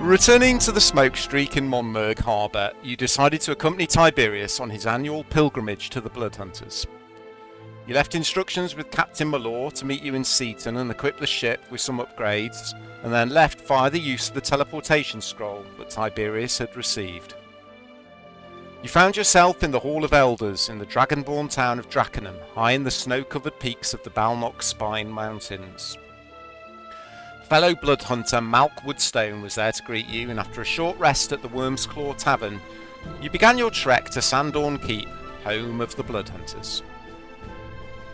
Returning to the Smokestreak in Monmerg Harbour, you decided to accompany Tiberius on his annual pilgrimage to the Bloodhunters. You left instructions with Captain Malore to meet you in Seaton and equip the ship with some upgrades, and then left via the use of the teleportation scroll that Tiberius had received. You found yourself in the Hall of Elders in the dragonborn town of Drakenham, high in the snow-covered peaks of the Balnock Spine Mountains. Fellow bloodhunter Malk Woodstone was there to greet you, and after a short rest at the Worm's Claw Tavern, you began your trek to Sandorne Keep, home of the Bloodhunters.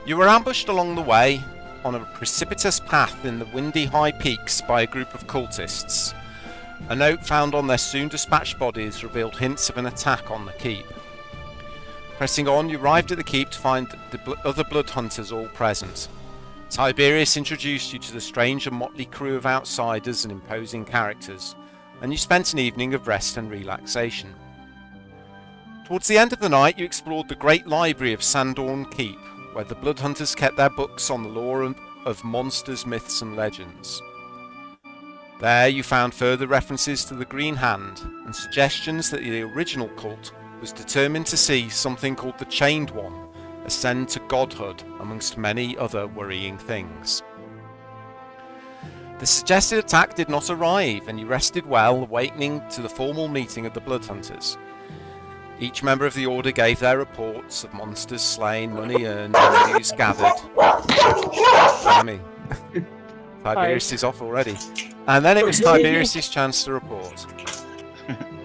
You were ambushed along the way on a precipitous path in the windy high peaks by a group of cultists. A note found on their soon-dispatched bodies revealed hints of an attack on the keep. Pressing on, you arrived at the keep to find the other bloodhunters all present. Tiberius introduced you to the strange and motley crew of outsiders and imposing characters, and you spent an evening of rest and relaxation. Towards the end of the night, you explored the great library of Sandorne Keep, where the bloodhunters kept their books on the lore of monsters, myths and legends. There you found further references to the Green Hand, and suggestions that the original cult was determined to see something called the Chained One ascend to godhood, amongst many other worrying things. The suggested attack did not arrive, and you rested well, awakening to the formal meeting of the Bloodhunters. Each member of the order gave their reports of monsters slain, money earned, and news gathered. Tiberius is off already. And then it was Tiberius' chance to report.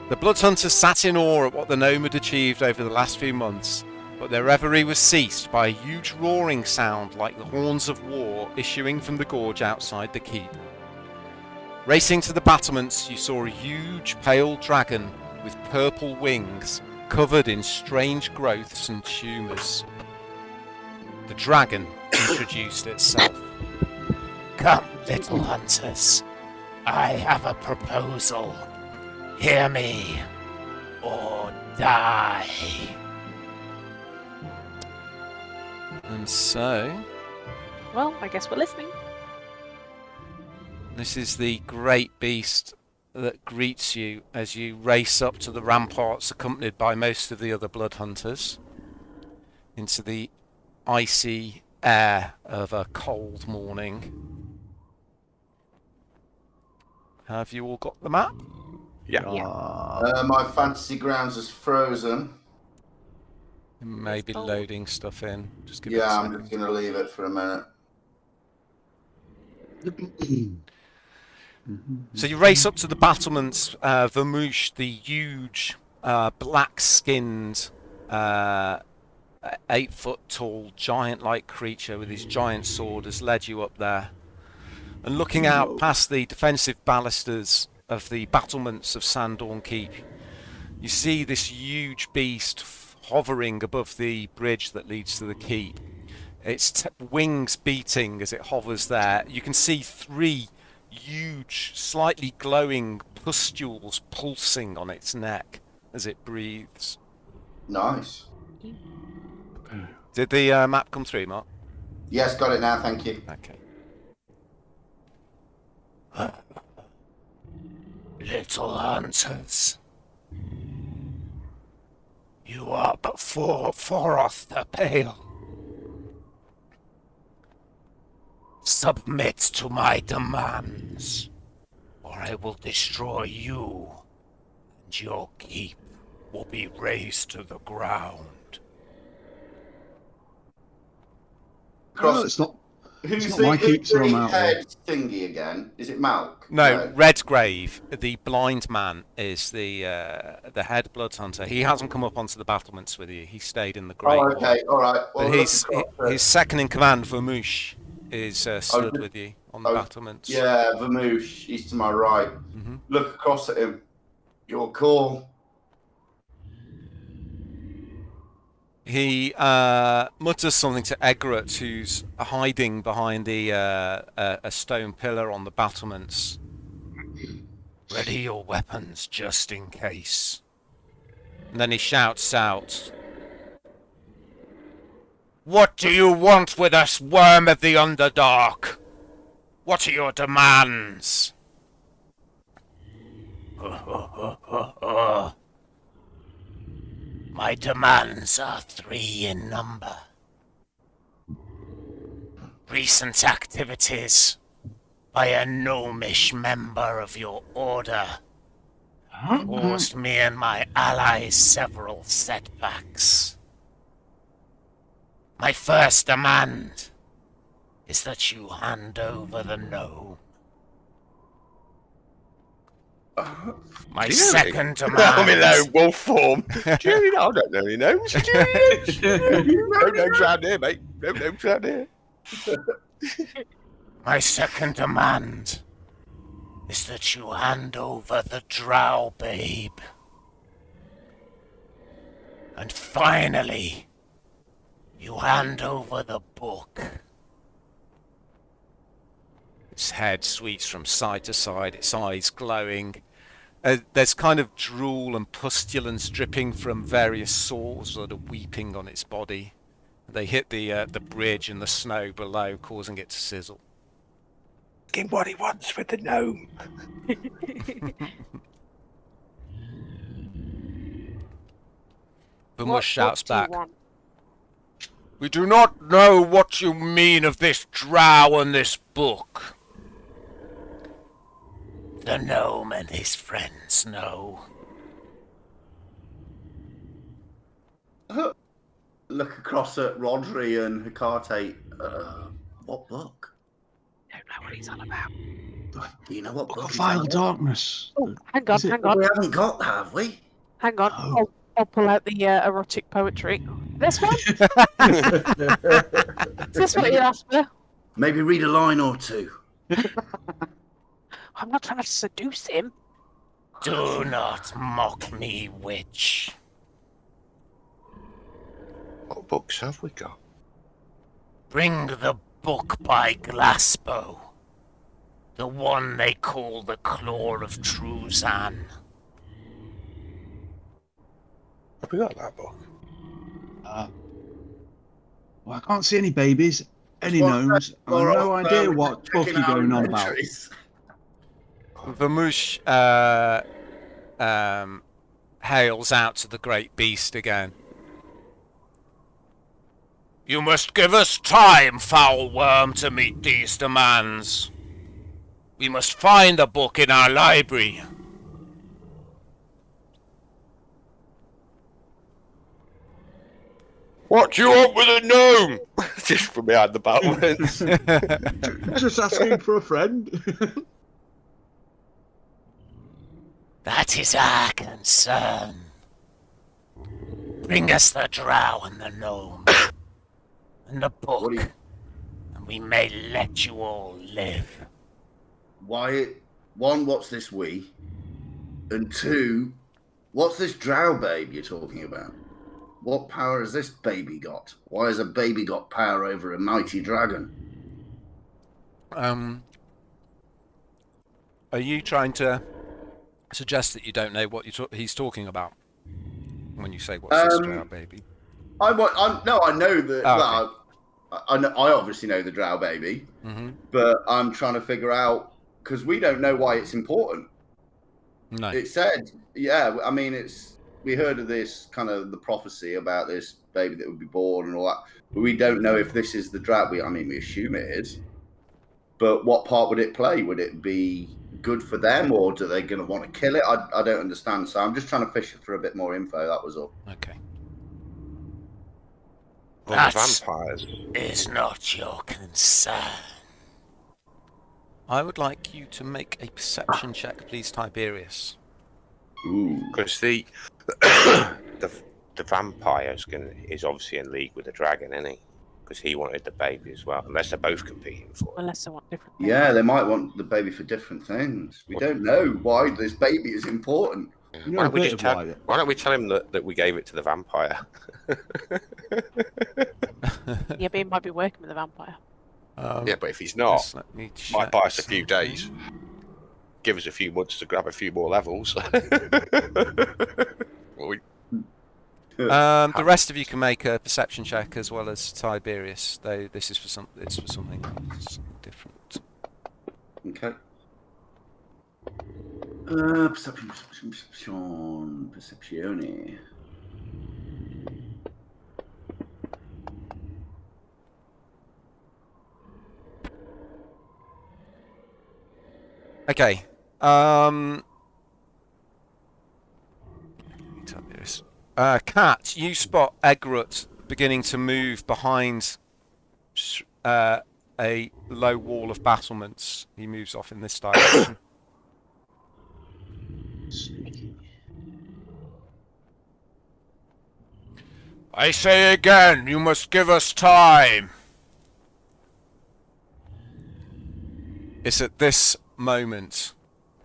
The Bloodhunters sat in awe at what the gnome had achieved over the last few months, but their reverie was ceased by a huge roaring sound like the horns of war issuing from the gorge outside the keep. Racing to the battlements, you saw a huge pale dragon with purple wings covered in strange growths and tumours. The dragon introduced itself. Come, little hunters. I have a proposal. Hear me, or die. And so, Well, I guess we're listening. this is the great beast that greets you as you race up to the ramparts, accompanied by most of the other bloodhunters, into the icy air of a cold morning. Have you all got the map? Yeah. My fantasy grounds is frozen. Maybe loading stuff in. Just give it a Yeah, I'm second. just going to leave it for a minute. So you race up to the battlements. Vermouche, the huge black-skinned 8-foot-tall giant-like creature with his giant sword, has led you up there. And looking out past the defensive balusters of the battlements of Sandorne Keep, you see this huge beast hovering above the bridge that leads to the keep. Its wings beating as it hovers there. You can see 3 huge, slightly glowing pustules pulsing on its neck as it breathes. Nice. Did the map come through, Mark? Yes, got it now, thank you. Okay. Little hunters. You are before Foroth the Pale. Submit to my demands, or I will destroy you, and your keep will be razed to the ground. No, it's not. It's not my keep, so I'm out. Head thingy again? Is it Malk? No, Redgrave, the blind man, is the head bloodhunter. He hasn't come up onto the battlements with you. He stayed in the Great Oh, Hall. okay, all right. Well, But his second in command, Vermouche, is stood with you on the battlements. Yeah, Vermouche, he's to my right. Mm-hmm. Look across at him. Your call. He mutters something to Egret, who's hiding behind a stone pillar on the battlements. Ready your weapons just in case. And then he shouts out, What do you want with us, worm of the Underdark? What are your demands? My demands are 3 in number. Recent activities by a gnomish member of your order caused me and my allies several setbacks. My first demand is that you hand over the gnome. My second demand... I'm in no wolf form. Do you know? I don't know any gnomes. Do you know? No gnomes round here, mate. No gnomes round here. My second demand is that you hand over the drow babe. And finally, you hand over the book. its head sweeps from side to side, its eyes glowing. There's kind of drool and pustulence dripping from various sores that are weeping on its body. They hit the bridge and the snow below, causing it to sizzle. Get what he wants with the gnome. Bamush shouts back. We do not know what you mean of this drow and this book. The gnome and his friends know. Look across at Rodri and Hecate. What book? Don't know what he's on about. Do you know what book? Vile Darkness. Oh, hang on, hang on. We haven't got that, have we? Hang on. Oh. I'll pull out the erotic poetry. This one? Is this what you're after? Maybe read a line or two. I'm not trying to seduce him. Do not mock me, witch. What books have we got? Bring the book by Glasgow. The one they call the Claw of Truzan. Have we got that book? Well, I can't see any babies, any gnomes. I have no idea what book you're going on about. Vamush hails out to the great beast again. You must give us time, foul worm, to meet these demands. We must find the book in our library. What do you want with a gnome? Just from behind the battlements. Just asking for a friend. That is our concern. Bring us the drow and the gnome. And the book. And we may let you all live. Why? One, what's this we? And two, what's this drow babe you're talking about? What power has this baby got? Why has a baby got power over a mighty dragon? Are you trying to suggest that you don't know what he's talking about when you say what's this drow baby? I know that. Oh, okay. I obviously know the drow baby, but I'm trying to figure out because we don't know why it's important. No. It said, yeah. I mean, we heard of this kind of the prophecy about this baby that would be born and all that, but we don't know if this is the drow. We assume it is, but what part would it play? Would it be good for them, or do they going to want to kill it? I don't understand. So I'm just trying to fish for a bit more info. That was all. Okay. Well, the vampires. Is not your concern. I would like you to make a perception check, please, Tiberius. Ooh. Because the vampire is obviously in league with the dragon, isn't he? because he wanted the baby as well. Unless they're both competing for it. Unless they want different things. Yeah, they might want the baby for different things. We don't know why this baby is important. You know, Why don't we tell him that we gave it to the vampire? Yeah, but he might be working with the vampire. Yeah, but if he's not, just let me might check buy us a few something. days. Give us a few months to grab a few more levels. The rest of you can make a perception check as well as Tiberius. Though this is for something different. Okay. Perceptione. Okay. Tiberius. Kat, you spot Egrut beginning to move behind a low wall of battlements. He moves off in this direction. I say again, you must give us time. It's at this moment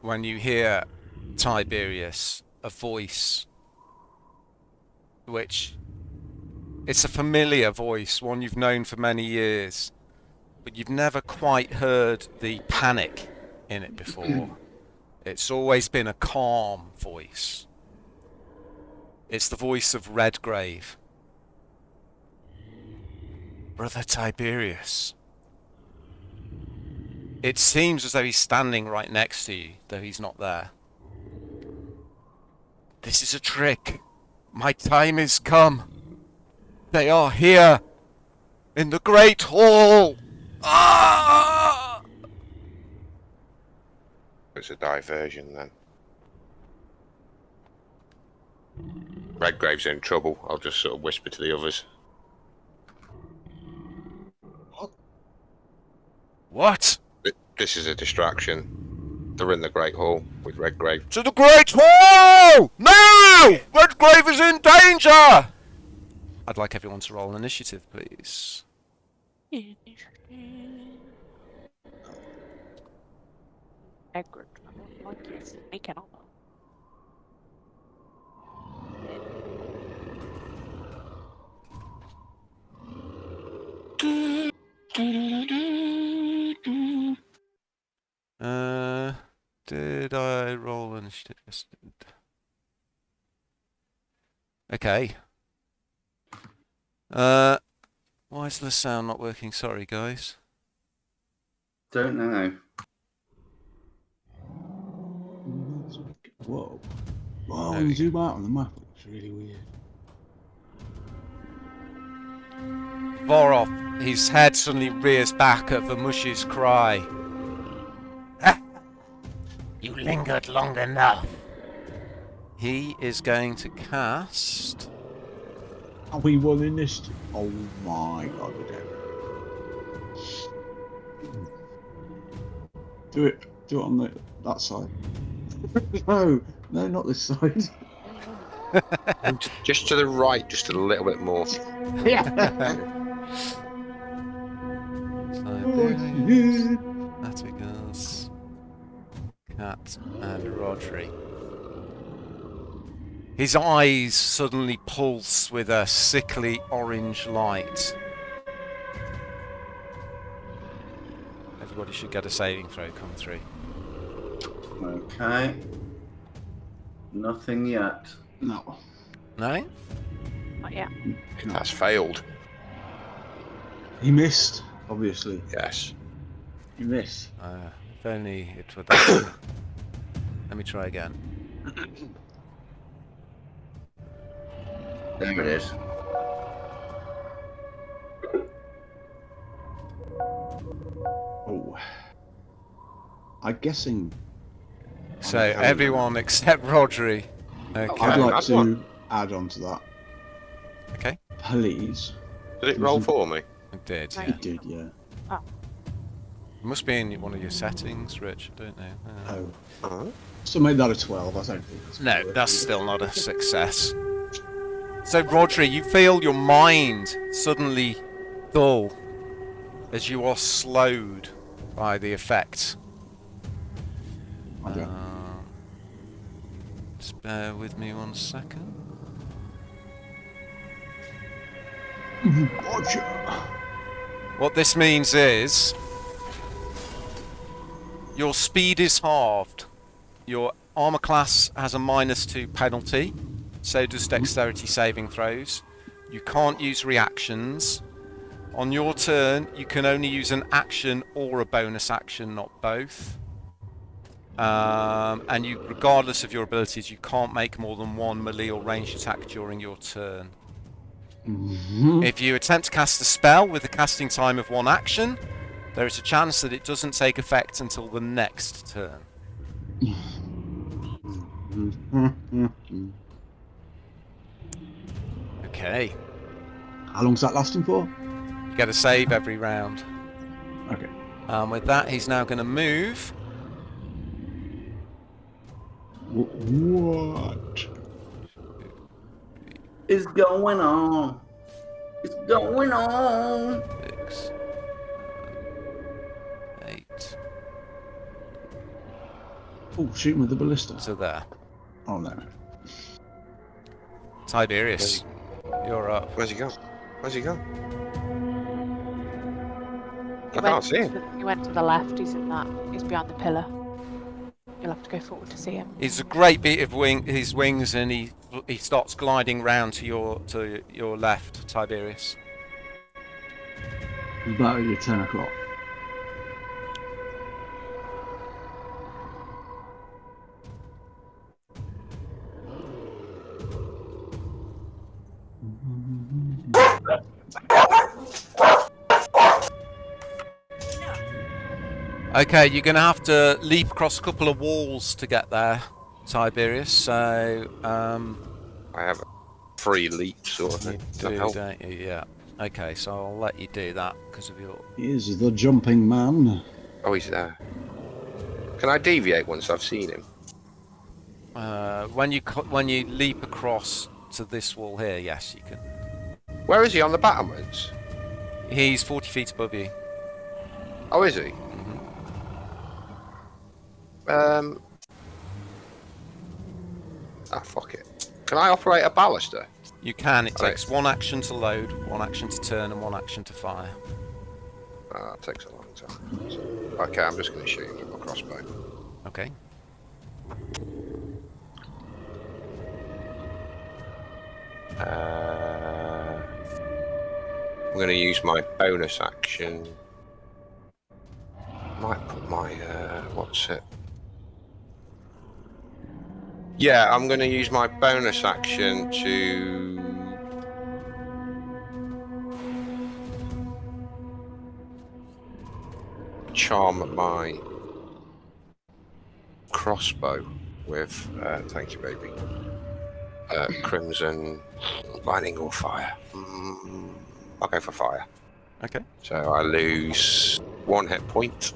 when you hear Tiberius, a voice which it's a familiar voice, one you've known for many years, but you've never quite heard the panic in it before. It's always been a calm voice. It's the voice of Redgrave. Brother Tiberius. It seems as though he's standing right next to you, though he's not there. This is a trick. My time is come. They are here. In the Great Hall. Ah! It's a diversion then. Redgrave's in trouble. I'll just sort of whisper to the others. What? This is a distraction. They're in the Great Hall with Redgrave. To the Great Hall! No! Redgrave is in danger! I'd like everyone to roll an initiative, please. Egbert, I don't like you sneaking on. Did I roll initiative? Yes, I did. Okay. Why is the sound not working? Sorry, guys. Don't know. Whoa. Whoa, when you zoom out on the map, it looks really weird. Vorov, his head suddenly rears back at Vamush's cry. You lingered long enough. He is going to cast... Are we won initiative? Oh my god, we don't. Do it on that side. No, not this side. Just to the right, just a little bit more. Yeah. Atticus, Cat, and Rodri. His eyes suddenly pulse with a sickly orange light. Everybody should get a saving throw come through. Okay. Nothing yet. No. No? Not yet. It has failed. He missed, obviously. Yes. He missed. If only it were that. Let me try again. There it is. Oh. I'm guessing. So everyone except Rodri. Okay. I'd like Add to one. add on to that. Okay. Please. Did it roll for me? It did. Right. Yeah. It did, yeah. It must be in one of your settings, Rich. I don't know. Oh. Uh-huh. So make that a 12, I don't think. No, that's still not a success. So, Rodri, you feel your mind suddenly dull as you are slowed by the effect. Okay. Just bear with me 1 second. Gotcha. What this means is your speed is halved. Your armor class has a -2 penalty. So does dexterity saving throws. You can't use reactions. On your turn, you can only use an action or a bonus action, not both. And you, regardless of your abilities, you can't make more than one melee or ranged attack during your turn. If you attempt to cast a spell with a casting time of 1 action, there is a chance that it doesn't take effect until the next turn. Okay. How long's that lasting for? You get a save every round. Okay. With that, he's now going to move. What? It's going on. It's going on. 6, 8. Oh, shooting with the ballista. So there. Oh no. Tiberius, you're up. Where's he gone? Where's he gone? He I can't see him. He went to the left. He's behind the pillar. You'll have to go forward to see him. He's a great beat of his wings, and he starts gliding round to your left, Tiberius. About your 10 o'clock. Okay, you're going to have to leap across a couple of walls to get there, Tiberius. So, I have a free leap sort of thing. Does that help? don't you? Yeah. Okay, so I'll let you do that because of your. Here's the jumping man. Oh, he's there. Can I deviate once I've seen him? When you leap across to this wall here, yes, you can. Where is he on the battlements? He's 40 feet above you. Oh, is he? Fuck it. Can I operate a baluster? You can. It Right. takes 1 action to load, 1 action to turn, and 1 action to fire. That takes a long time. So, okay, I'm just going to shoot him with my crossbow. Okay. I'm going to use my bonus action. Might put my what's it? Yeah, I'm going to use my bonus action to charm my crossbow with thank you, baby. Crimson lightning or fire. I'll go for fire. Okay. So I lose 1 hit point.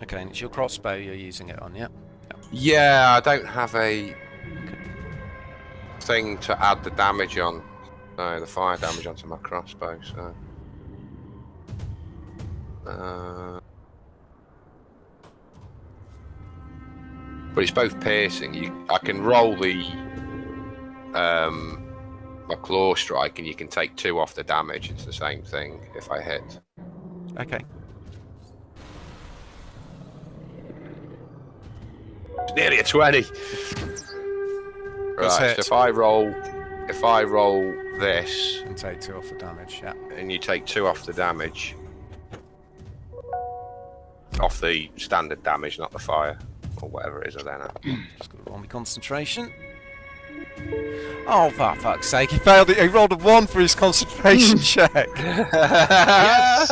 Okay, and it's your crossbow you're using it on, yeah? Yeah, I don't have a thing to add the damage on. No, the fire damage onto my crossbow, so. But it's both piercing. I can roll the my claw strike, and you can take 2 off the damage. It's the same thing if I hit. Okay. It's nearly a 20. Right, hit. so if I roll this, And take 2 off the damage, yeah. and you take 2 off the damage, off the standard damage, not the fire or whatever it is. I don't know. Just got to roll me concentration. Oh, for fuck's sake, he failed it. He rolled a 1 for his concentration check. Yes,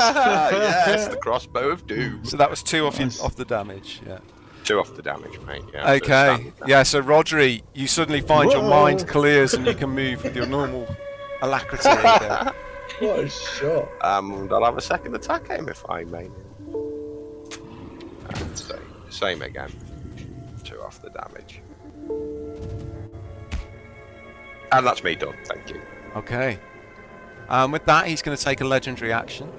the crossbow of doom. So that was 2 off, Nice. off the damage, yeah. 2 off the damage, mate. Yeah, so Okay, standard damage. yeah, so Rodri, you suddenly find your Whoa. mind clears and you can move with your normal alacrity again. What a shot. I'll have a second attack aim if I may. Same again. 2 off the damage. And that's me done, thank you. Okay. With that, he's going to take a legendary action.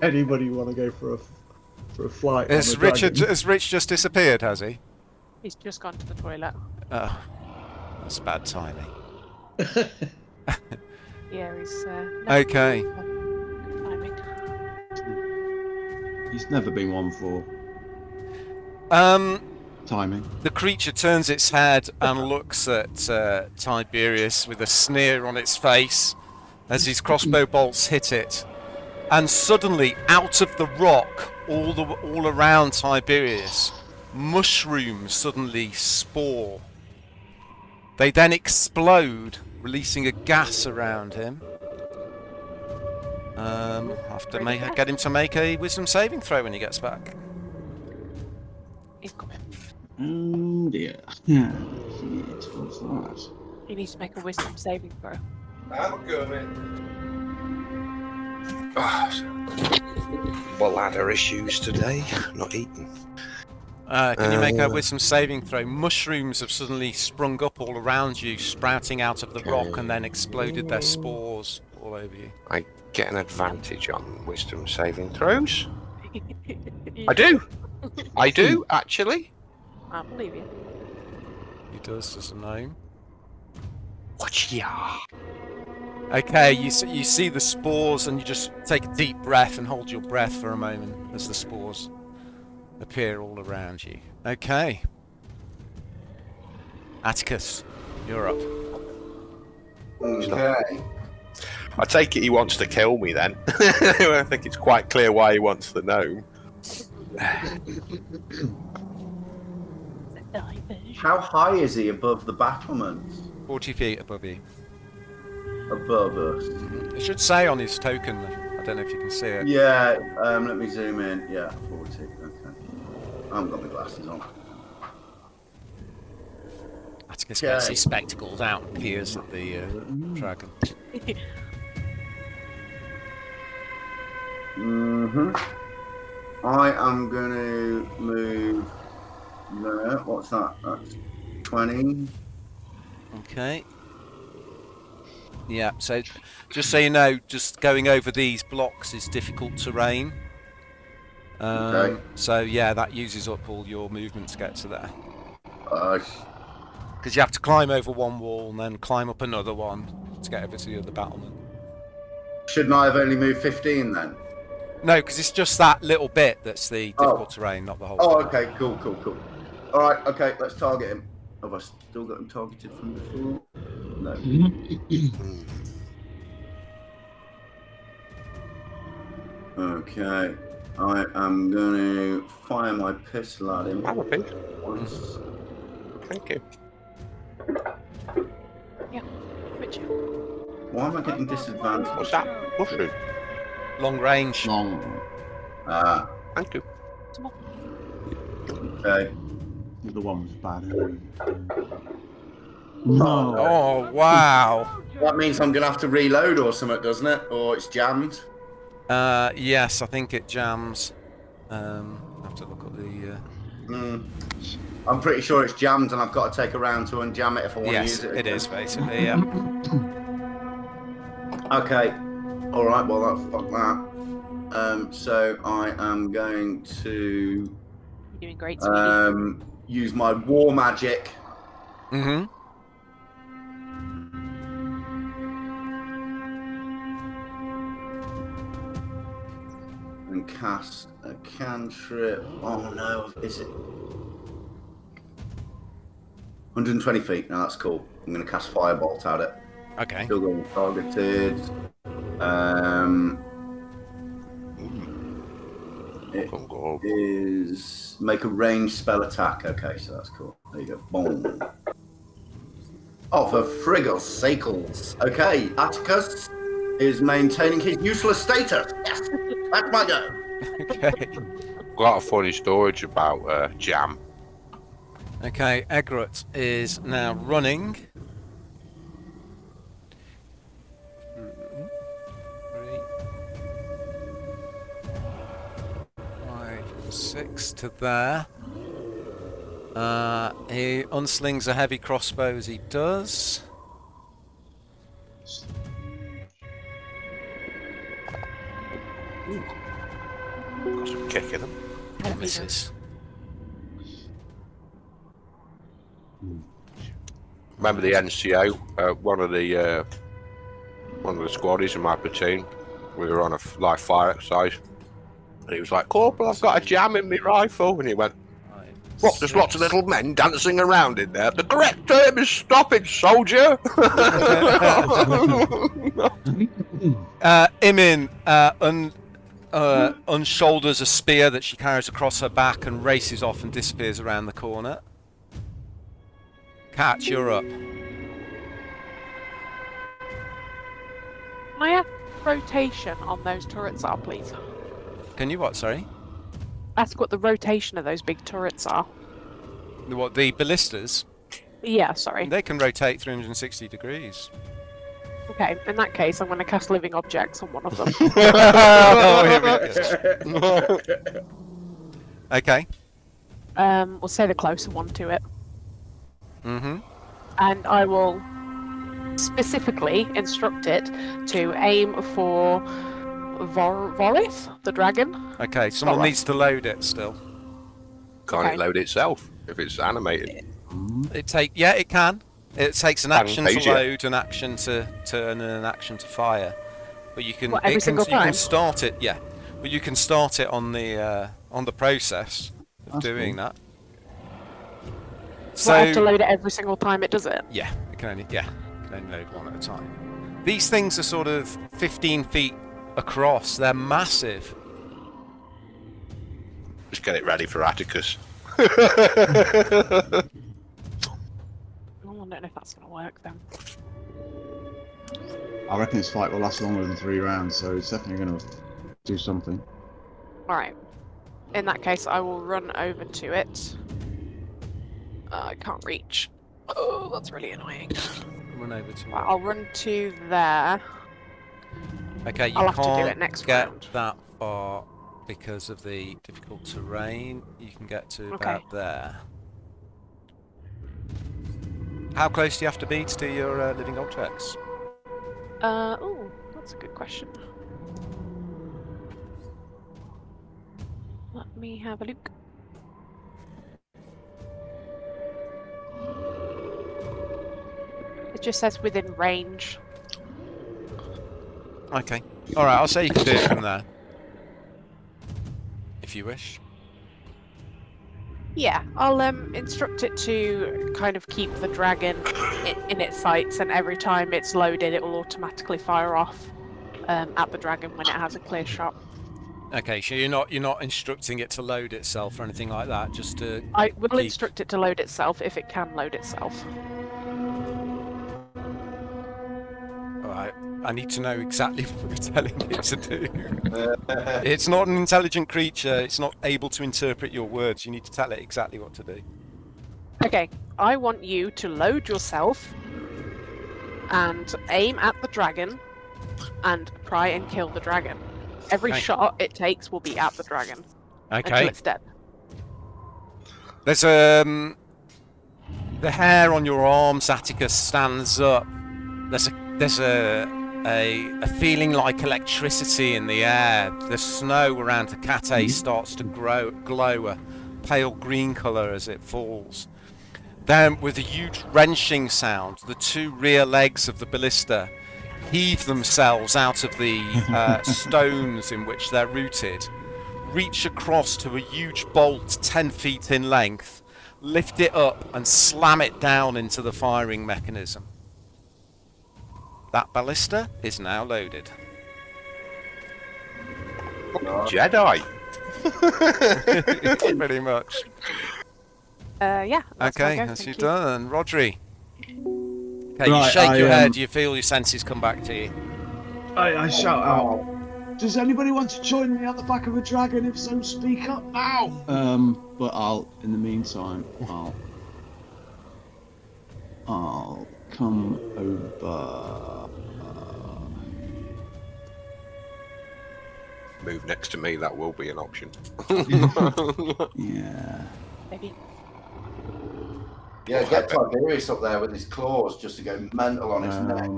Anybody want to go for a flight? On Has a dragon? Rich just disappeared, has he? He's just gone to the toilet. Oh, that's bad timing. Yeah, he's. Okay. Timing. He's never been one for timing. The creature turns its head and looks at Tiberius with a sneer on its face as his crossbow bolts hit it. And suddenly, out of the rock, all around Tiberius, mushrooms suddenly spore. They then explode, releasing a gas around him. I'll have to get him to make a wisdom saving throw when he gets back. He's coming. Oh dear. Yeah. What's that? He needs to make a wisdom saving throw. I'm coming. Bladder issues today. Not eating. Can you make a wisdom saving throw? Mushrooms have suddenly sprung up all around you, sprouting out of the rock, and then exploded their spores all over you. I get an advantage on wisdom saving throws. I do. I do, actually. I believe you. He does as a gnome. Watch ya. Okay, you see the spores, and you just take a deep breath and hold your breath for a moment as the spores appear all around you. Okay. Atticus, you're up. Okay. I take it he wants to kill me then. I think it's quite clear why he wants the gnome. How high is he above the battlements? 40 feet above you. Above us. It should say on his token, I don't know if you can see it. Yeah, let me zoom in. Yeah, 40. Okay. I haven't got my glasses on. Atticus gets his spectacles out and peers at the dragon. I am going to move there. What's that? That's 20. Okay. Yeah, so just so you know, just going over these blocks is difficult terrain. Okay. So yeah, that uses up all your movement to get to there. Because you have to climb over one wall and then climb up another one to get over to the other battlement. Shouldn't I have only moved 15 then? No, because it's just that little bit that's the difficult terrain, not the whole Oh, thing. okay, cool. All right, okay, let's target him. Have I still got him targeted from before? No. Okay, I am going to fire my pistol at him. I'm a pin. Once. Thank you. Yeah. Which? Why am I getting disadvantaged? What's that? Mushroom. Long range. Long. Ah, Thank you. okay. The one was bad. No. Oh, wow. That means I'm going to have to reload or something, doesn't it? Or it's jammed. Yes, I think it jams. I have to look at the... I'm pretty sure it's jammed and I've got to take a round to unjam it if I want to Yes, use it. it is, basically, yeah. Okay. All right, well, fuck that. So I am going to You're doing great, sweetie. use my war magic. Mm-hmm. And cast a cantrip. Oh no, is it 120 feet? No, that's cool. I'm going to cast Firebolt at it. Okay. Still going targeted. It is make a ranged spell attack. Okay, so that's cool. There you go. Boom. Oh, for Friggle Sacles. Okay, Atticus is maintaining his useless status. Yes, that's my go. Okay. Got a funny story about jam. Okay, Egret is now running. 3, 6 to there. He unslings a heavy crossbow as he does. Got some kick in them. Misses. Remember the NCO? One of the squaddies in my platoon. We were on a live fire exercise, and he was like, "Corporal, I've got a jam in my rifle," and he went, "What? There's lots of little men dancing around in there. The correct term is stop it, soldier." Imin unshoulders a spear that she carries across her back and races off and disappears around the corner. Cat, you're up. Can I have rotation on those turrets are, please? Can you what, sorry? Ask what the rotation of those big turrets are. What, the ballistas? Yeah, sorry. They can rotate 360 degrees. Okay, in that case, I'm going to cast living objects on one of them. Oh, here we go. Okay. We'll say the closer one to it. Mm-hmm. And I will specifically instruct it to aim for Vorith, the dragon. Okay, someone Alright. needs to load it still. Can't Okay. it load itself if it's animated? Yeah, it can. It takes an action to page it. load, an action to turn, and an action to fire. But you can What, every single you can time? start it, yeah. But you can start it on the process of That's doing cool. that. So I have to load it every single time it does it. Yeah, you can only load one at a time. These things are sort of 15 feet across. They're massive. Just get it ready for Atticus. I'm wondering if that's going to work then. I reckon this fight will last longer than 3 rounds, so it's definitely going to do something. Alright. In that case, I will run over to it. I can't reach. Oh, that's really annoying. Run over to Right, I'll run to there. Okay, you I'll have to do can't it next get round. that far because of the difficult terrain. You can get to Okay. about there. How close do you have to be to do your living objects? Oh, that's a good question. Let me have a look. It just says within range. Okay. Alright, I'll say you can do it from there. If you wish. Yeah, I'll instruct it to kind of keep the dragon in its sights, and every time it's loaded, it will automatically fire off at the dragon when it has a clear shot. Okay, so you're not instructing it to load itself or anything like that, just to I will keep- instruct it to load itself if it can load itself. Alright. I need to know exactly what you're telling it to do. It's not an intelligent creature, it's not able to interpret your words. You need to tell it exactly what to do. Okay, I want you to load yourself and aim at the dragon and try and kill the dragon. Every Okay. shot it takes will be at the dragon until Okay. it's dead. There's the hair on your arms, Atticus, stands up. There's a feeling like electricity in the air. The snow around Hecate starts to glow a pale green colour as it falls. Then, with a huge wrenching sound, the 2 rear legs of the ballista heave themselves out of the stones in which they're rooted, reach across to a huge bolt 10 feet in length, lift it up and slam it down into the firing mechanism. That ballista is now loaded. Jedi. Pretty much. Yeah. That's my Okay, go, that's you thank done. Rodri. Okay, you Right, shake your I, head, you feel your senses come back to you. I shout out, does anybody want to join me on the back of a dragon? If so, speak up now. But in the meantime, I'll come over. move next to me, that will be an option. Yeah. Maybe. Yeah, get Tiberius up there with his claws just to go mental on his neck.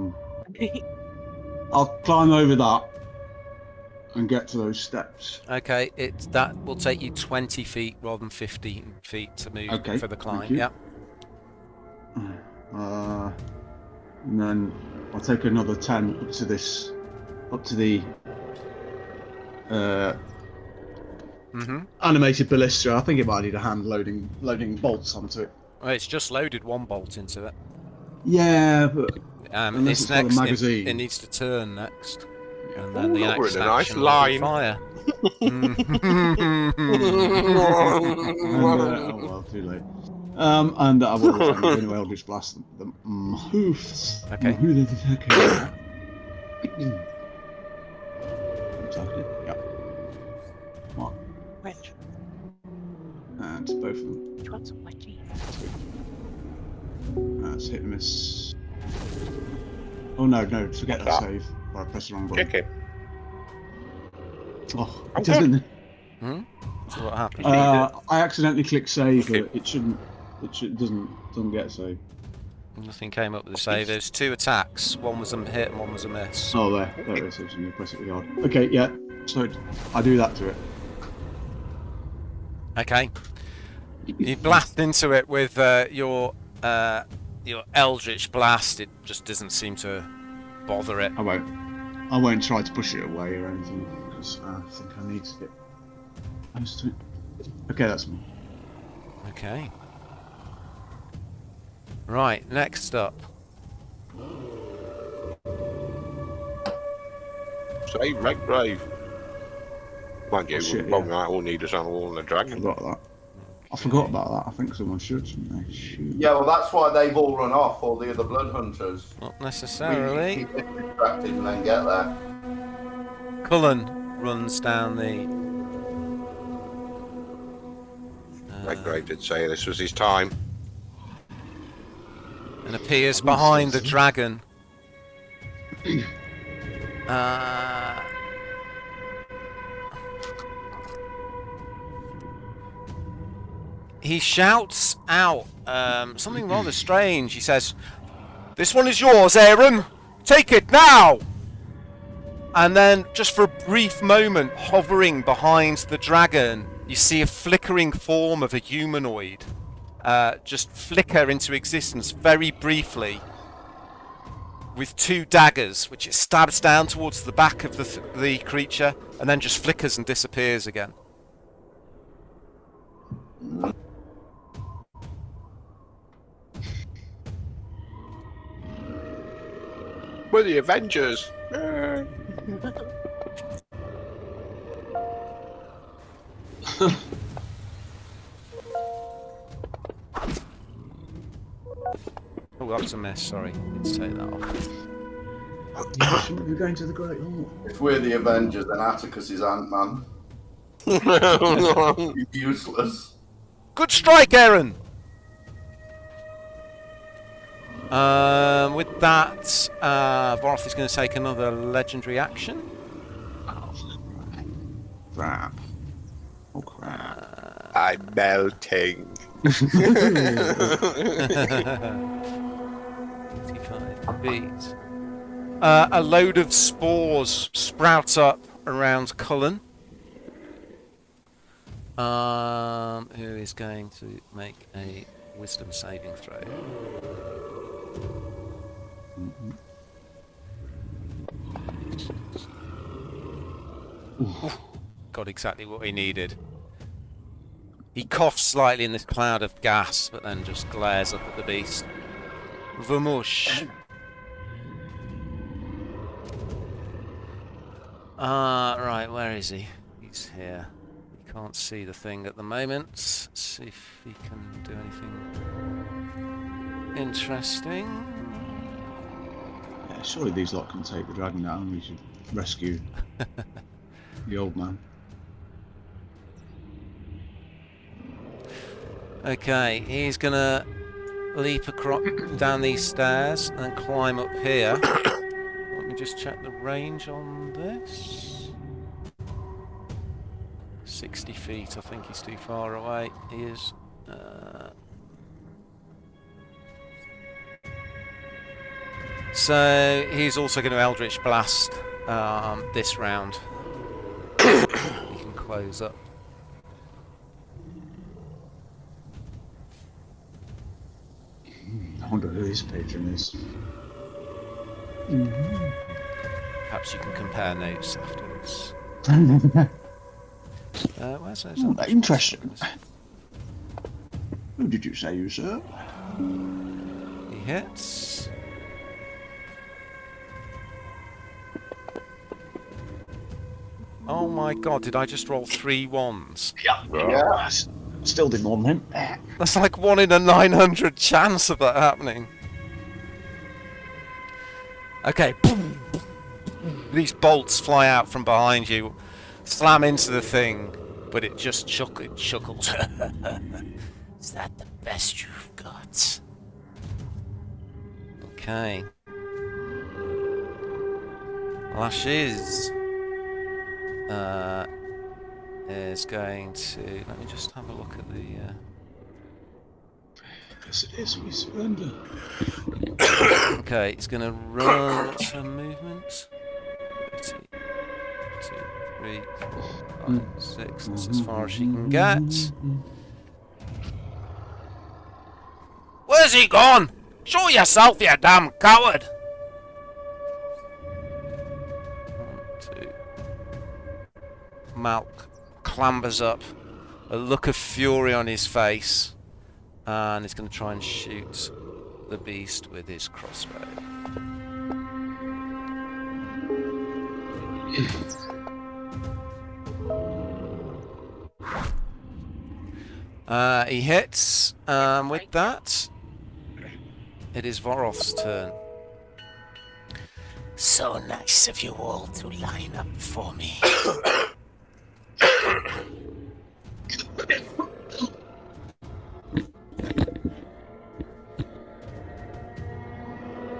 I'll climb over that and get to those steps. Okay, that will take you 20 feet rather than 15 feet to move for the climb. Yeah. And then I'll take another 10 up to the animated ballista. I think it might need a hand loading bolts onto it. Well, it's just loaded one bolt into it. Yeah, but it's got a next. magazine. It needs to turn next, and then Ooh, the look, we're next in a nice action will be line. fire. Oh well, too late. And I will anyway. I'll just blast the hoofs. Okay. Who the heck is that? Yeah. What? Which? And both of them. Which one's which? That's hit and miss. Oh no, forget that save. I pressed the wrong button. Kick him. Oh, it doesn't. So what happened? I accidentally clicked save, but it doesn't get save. Nothing came up with the save. There's 2 attacks. One was a hit and one was a miss. Oh, there it is. So you press it really hard. Okay, yeah. So I do that to it. Okay. You blast into it with your Eldritch blast. It just doesn't seem to bother it. I won't try to push it away or anything because I think I need to get close to it. Okay, that's me. Okay. Right, next up. Save Redgrave. Mind you, shit, Long Night will need us on a wall and a I dragon. forgot that. I forgot about that. I think someone should, shouldn't they? Shoot. Yeah, well, that's why they've all run off, all the other blood hunters. Not necessarily. We keep distracted and then get there. Cullen runs down the... Redgrave did say this was his time. and appears behind the dragon. He shouts out something rather strange. He says, "This one is yours, Aaron. Take it now!" And then, just for a brief moment, hovering behind the dragon, you see a flickering form of a humanoid just flicker into existence very briefly, with two daggers, which it stabs down towards the back of the creature, and then just flickers and disappears again. We're the Avengers. Oh, that was a miss, sorry. Let's take that off. Yeah, shouldn't we be going to the Great Hall? If we're the Avengers, then Atticus is Ant-Man. He's useless. Good strike, Aaron! With that, Vorth is going to take another legendary action. Oh, crap. Oh, crap. I'm melting. 55 feet. A load of spores sprout up around Cullen. Who is going to make a wisdom saving throw. Oof. Got exactly what he needed. He coughs slightly in this cloud of gas, but then just glares up at the beast. Vamush. Right, where is he? He's here. He can't see the thing at the moment. Let's see if he can do anything interesting. Yeah, surely these lot can take the dragon down. We should rescue the old man. Okay, he's gonna leap down these stairs and climb up here. Let me just check the range on this. 60 feet. I think he's too far away. He is. So he's also going to Eldritch Blast this round. He can close up. I wonder who his patron is. Perhaps you can compare notes afterwards. Where's those? Interesting. Who did you say you serve? He hits. Oh my god, did I just roll 3 1s? Yeah. Still did more than him. That's like 1 in a 900 chance of that happening. Okay. These bolts fly out from behind you, slam into the thing, but it just chuckles. Is that the best you've got? Okay. Lashes is going to... Let me just have a look at the... Yes, it is. We surrender. Okay, it's going to run some movement. 30, 2, 3, 4, 5, 6. That's as far as she can get. Where's he gone? Show yourself, you damn coward! 1, 2. Malk clambers up, a look of fury on his face, and he's going to try and shoot the beast with his crossbow. He hits. With that, it is Voroth's turn. So nice of you all to line up for me.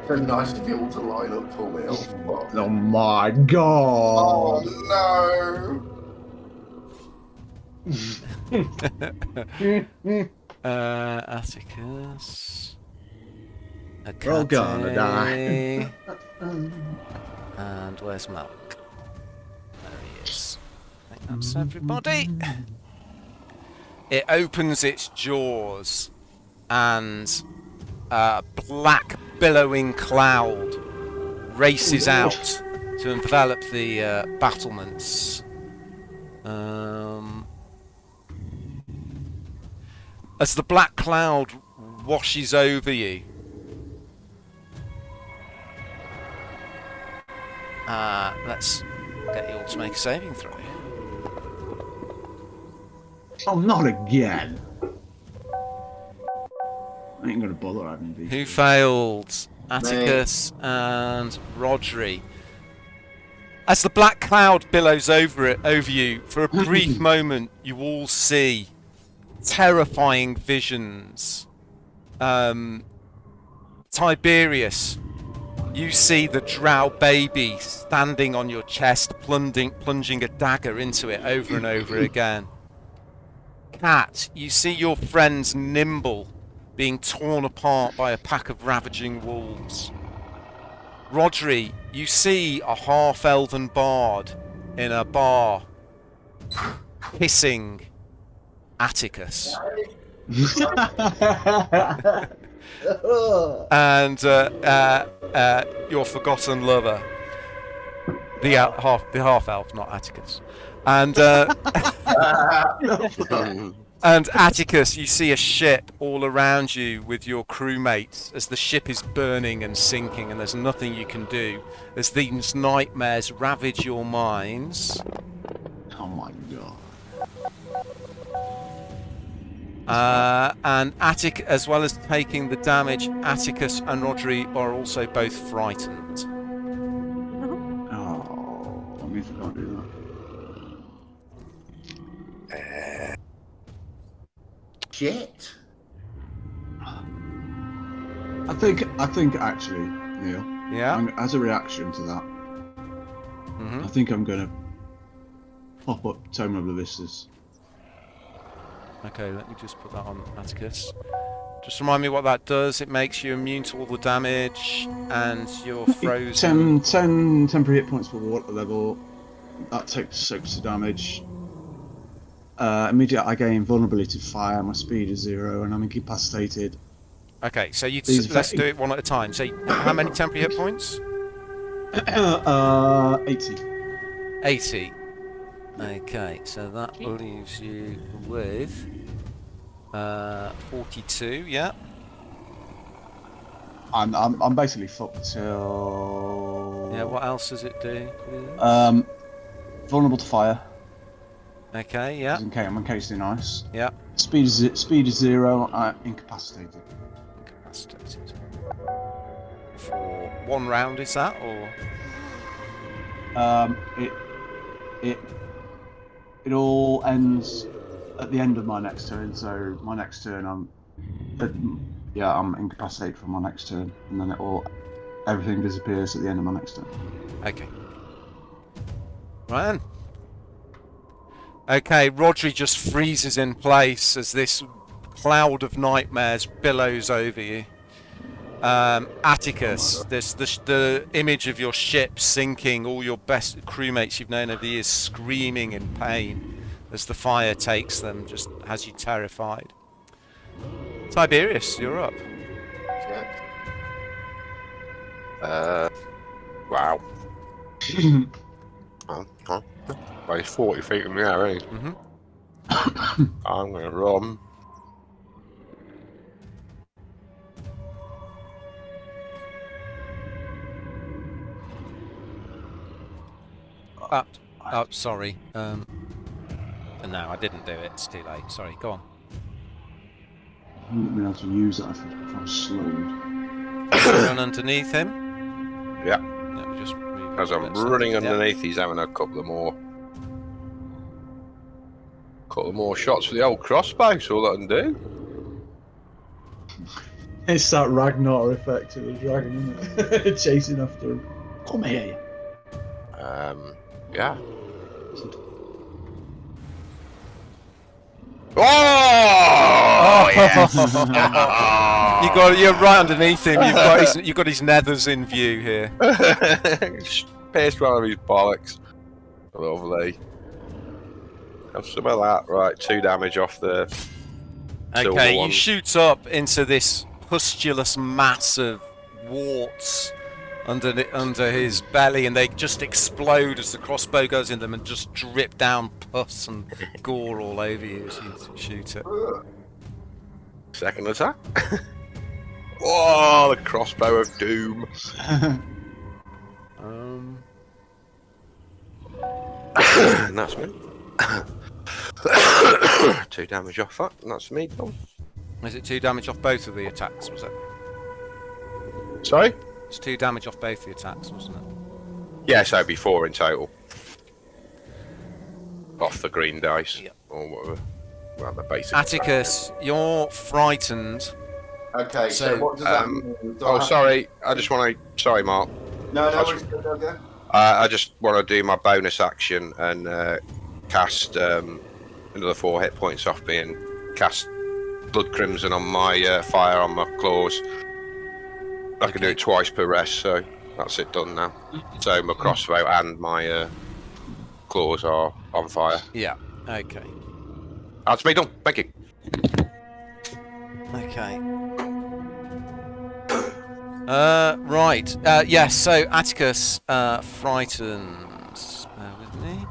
So nice to be able to line up for me. Oh my god! Oh no! Atticus. We're all gonna die. And where's Malk? There he is. I think that's everybody. It opens its jaws, and a black billowing cloud races out to envelop the battlements. As the black cloud washes over you, let's get you all to make a saving throw. Oh, not again! I ain't gonna bother having these. Who failed? Atticus and Rodri. As the black cloud billows over you, for a brief moment, you all see terrifying visions. Tiberius, you see the drow baby standing on your chest, plunging a dagger into it over and over again. Cat, you see your friends Nimble being torn apart by a pack of ravaging wolves. Rodri, you see a half-elven bard in a bar hissing Atticus. And your forgotten lover, the half-elf, not Atticus. And and Atticus, you see a ship all around you with your crewmates as the ship is burning and sinking, and there's nothing you can do as these nightmares ravage your minds. Oh my god. And as well as taking the damage, Atticus and Rodri are also both frightened. Oh, I mean, I can't do that. Shit. I think actually, Neil. Yeah. As a reaction to that, I think I'm gonna pop up Tome of the Vistas. Okay, let me just put that on Atticus. Just remind me what that does. It makes you immune to all the damage, and you're frozen. 10 temporary hit points per water level. That soaks the damage. Immediately I gain vulnerability to fire, my speed is 0, and I'm incapacitated. Okay, so These let's do it one at a time. So, how many temporary hit points? 80. 80. Okay, so that leaves you with 42. Yeah. I'm basically fucked till. Yeah. What else does it do? Vulnerable to fire. Okay. Yeah. I'm encased in ice. Yeah. Speed is 0. I'm incapacitated. Incapacitated. For 1 round, is that, or? It all ends at the end of my next turn. So my next turn, I'm incapacitated for my next turn, and then everything disappears at the end of my next turn. Okay. Right then. Okay, Rodri just freezes in place as this cloud of nightmares billows over you. Atticus, the image of your ship sinking, all your best crewmates you've known over the years screaming in pain as the fire takes them, just has you terrified. Tiberius, you're up. Wow. Well, he's 40 feet in the air, ain't he? I'm gonna run. Oh, sorry. No, I didn't do it. It's too late. Sorry, go on. I wouldn't be able to use that if I was slowed. Run underneath him. Yeah. Let me just move As a I'm bit, running so- underneath, he's having a couple of more shots with the old crossbow. That's all I can do. It's that Ragnar effect of the dragon, isn't it? Chasing after him. Come here. Yeah. Oh! Yes! You're right underneath him. You've got his nethers in view here. Pierced one of his bollocks. Lovely. Have some of that. Right, 2 damage off the silver Okay, you ones. shoot up into this pustulous mass of warts under his belly, and they just explode as the crossbow goes in them and just drip down pus and gore all over you as you shoot it. Second attack. Oh, the crossbow of doom. And that's me. 2 damage off that, and that's me done. Is it 2 damage off both of the attacks, was it? Sorry? It's 2 damage off both the attacks, wasn't it? Yeah, so it'd be 4 in total. Off the green dice. Yep. Or whatever. Well, the basic. Atticus, you're frightened. Okay, so what does that mean? Sorry. I just want to. Sorry, Mark. No, go. I just want to do my bonus action and cast another 4 hit points off me and cast Blood Crimson on my fire on my claws. I can do it twice per rest, so that's it done now. So my crossbow and my claws are on fire. Yeah, okay. That's me done. Thank you. Okay. Right. Yes, so Atticus, frightened. Bear with me.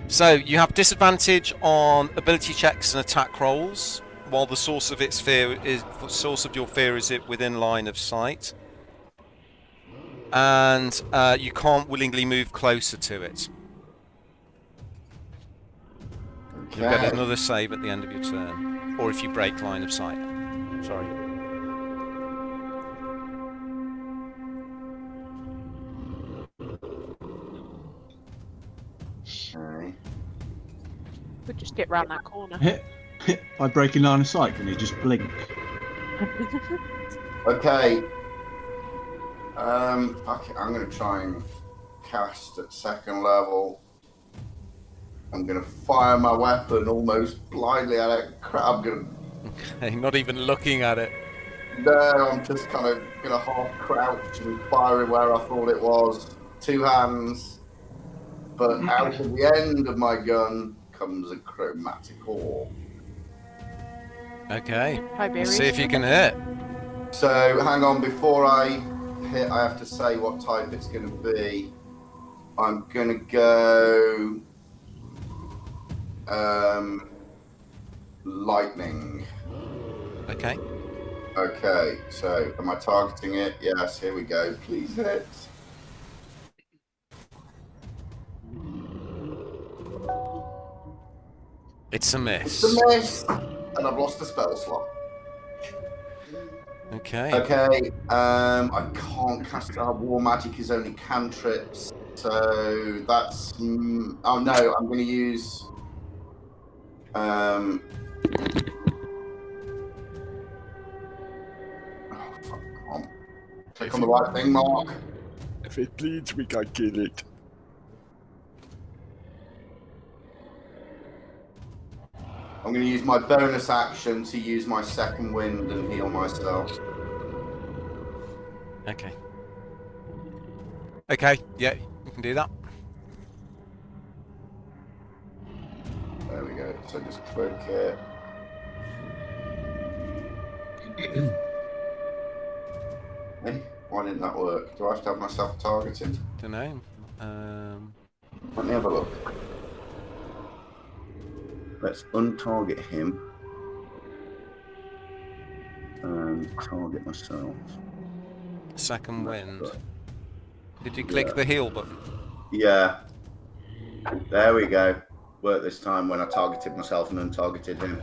So you have disadvantage on ability checks and attack rolls, while the source of your fear is it within line of sight, and you can't willingly move closer to it. You'll get another save at the end of your turn, or if you break line of sight. Sorry. Could just get round that corner. By breaking line of sight, can you just blink? Okay. Okay, I'm going to try and cast at second level. I'm going to fire my weapon almost blindly at it. I'm going to... Okay, not even looking at it. No, I'm just kind of going to half crouch and fire it where I thought it was. 2 hands. But out of the end of my gun comes a chromatic orb. Okay. Tiberius. Let's see if you can hit. So, hang on, before I hit, I have to say what type it's going to be. I'm going to go... lightning. Okay. Okay, so am I targeting it? Yes, here we go. Please hit. It's a miss. It's a miss! And I've lost a spell slot. Okay. Okay, I can't cast war magic is only cantrips, so that's oh no, I'm going to use oh, fuck, come on. Click on the right thing, Mark. If it bleeds, we can kill it. I'm going to use my bonus action to use my second wind and heal myself. Okay. Okay, yeah, you can do that. There we go. So just cloak it. Hey, why didn't that work? Do I have to have myself targeted? Don't know. Let me have a look. Let's untarget him and target myself. Second wind. Did you click the heal button? Yeah. There we go. Worked this time when I targeted myself and untargeted him.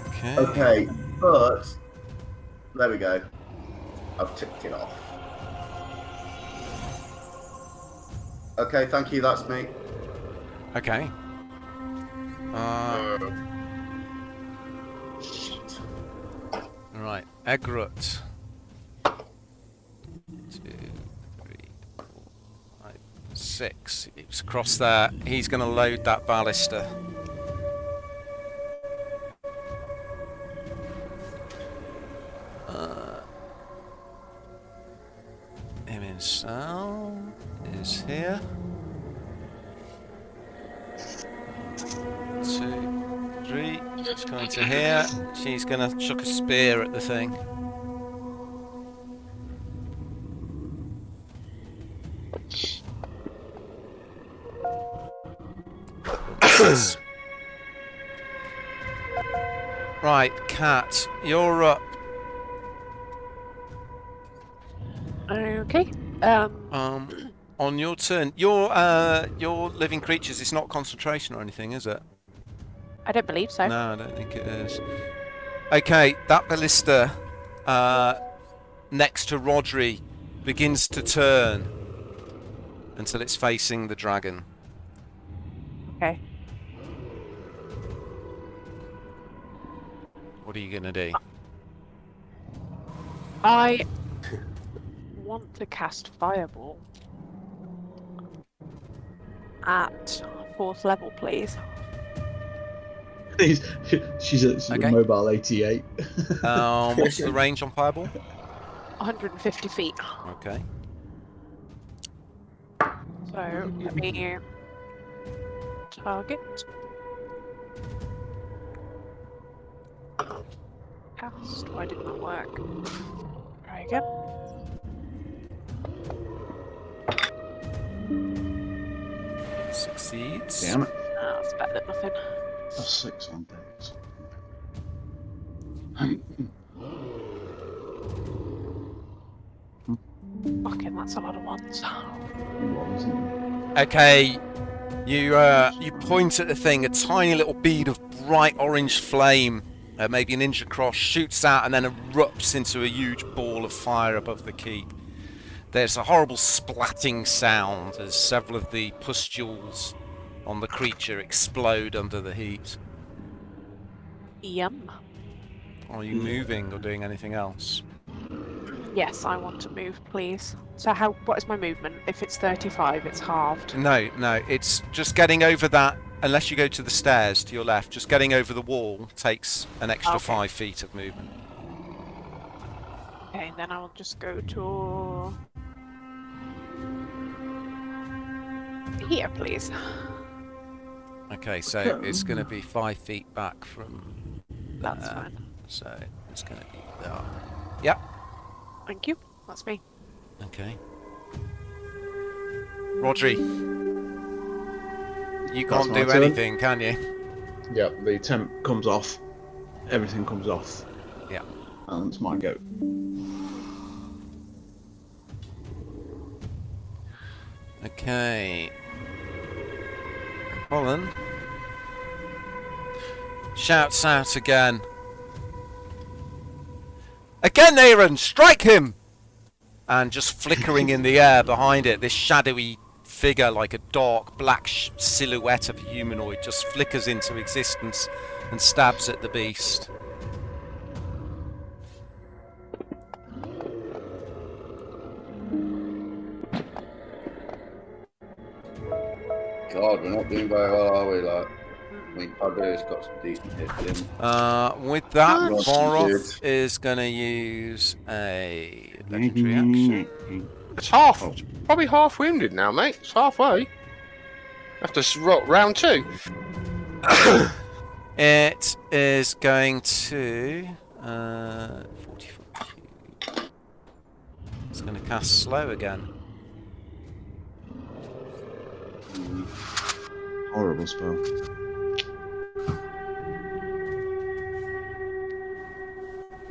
Okay. Okay, but there we go. I've ticked it off. Okay, thank you. That's me. Okay. Shit. Right, Egrut. 2, 3, 4, 5, 6. It's across there. He's going to load that ballista. Him himself is here. 2, 3. It's going to here. She's going to chuck a spear at the thing. Right, Cat, you're up. Okay. On your turn, your living creatures. It's not concentration or anything, is it? I don't believe so. No, I don't think it is. Okay, that ballista next to Rodri begins to turn until it's facing the dragon. Okay. What are you gonna do? I want to cast Fireball at 4th level, please. she's Okay. a mobile 88. What's the range on Fireball? 150 feet. Okay. So let me target. Cast. Why didn't that work? Try again. Succeeds. Damn it. That's better than nothing. That's 6 on days. Fucking, that's a lot of ones. Okay, you point at the thing. A tiny little bead of bright orange flame, maybe an inch across, shoots out and then erupts into a huge ball of fire above the keep. There's a horrible splatting sound as several of the pustules on the creature explode under the heat. Yum. Are you moving or doing anything else? Yes, I want to move, please. So what is my movement? If it's 35, it's halved. No, it's just getting over that. Unless you go to the stairs to your left, just getting over the wall takes an extra 5 feet of movement. Okay, then I'll just go to here, please. Okay, so it's going to be 5 feet back from That's fine. So it's going to be there. Yep. Thank you. That's me. Okay. Rodri, you can't do anything, can you? Yep, the temp comes off. Everything comes off. Yeah. And it's my go. Okay. Colin shouts out again. Again, Aaron, strike him! And just flickering in the air behind it, this shadowy figure, like a dark black silhouette of a humanoid, just flickers into existence and stabs at the beast. God, we're not doing very well, are we? Like, I mean, Tiberius got some decent hits in. With that, Not Voroth good. is going to use a legendary action. It's probably half wounded now, mate. It's halfway. After round 2. It is going to 45. It's going to cast slow again. Horrible spell.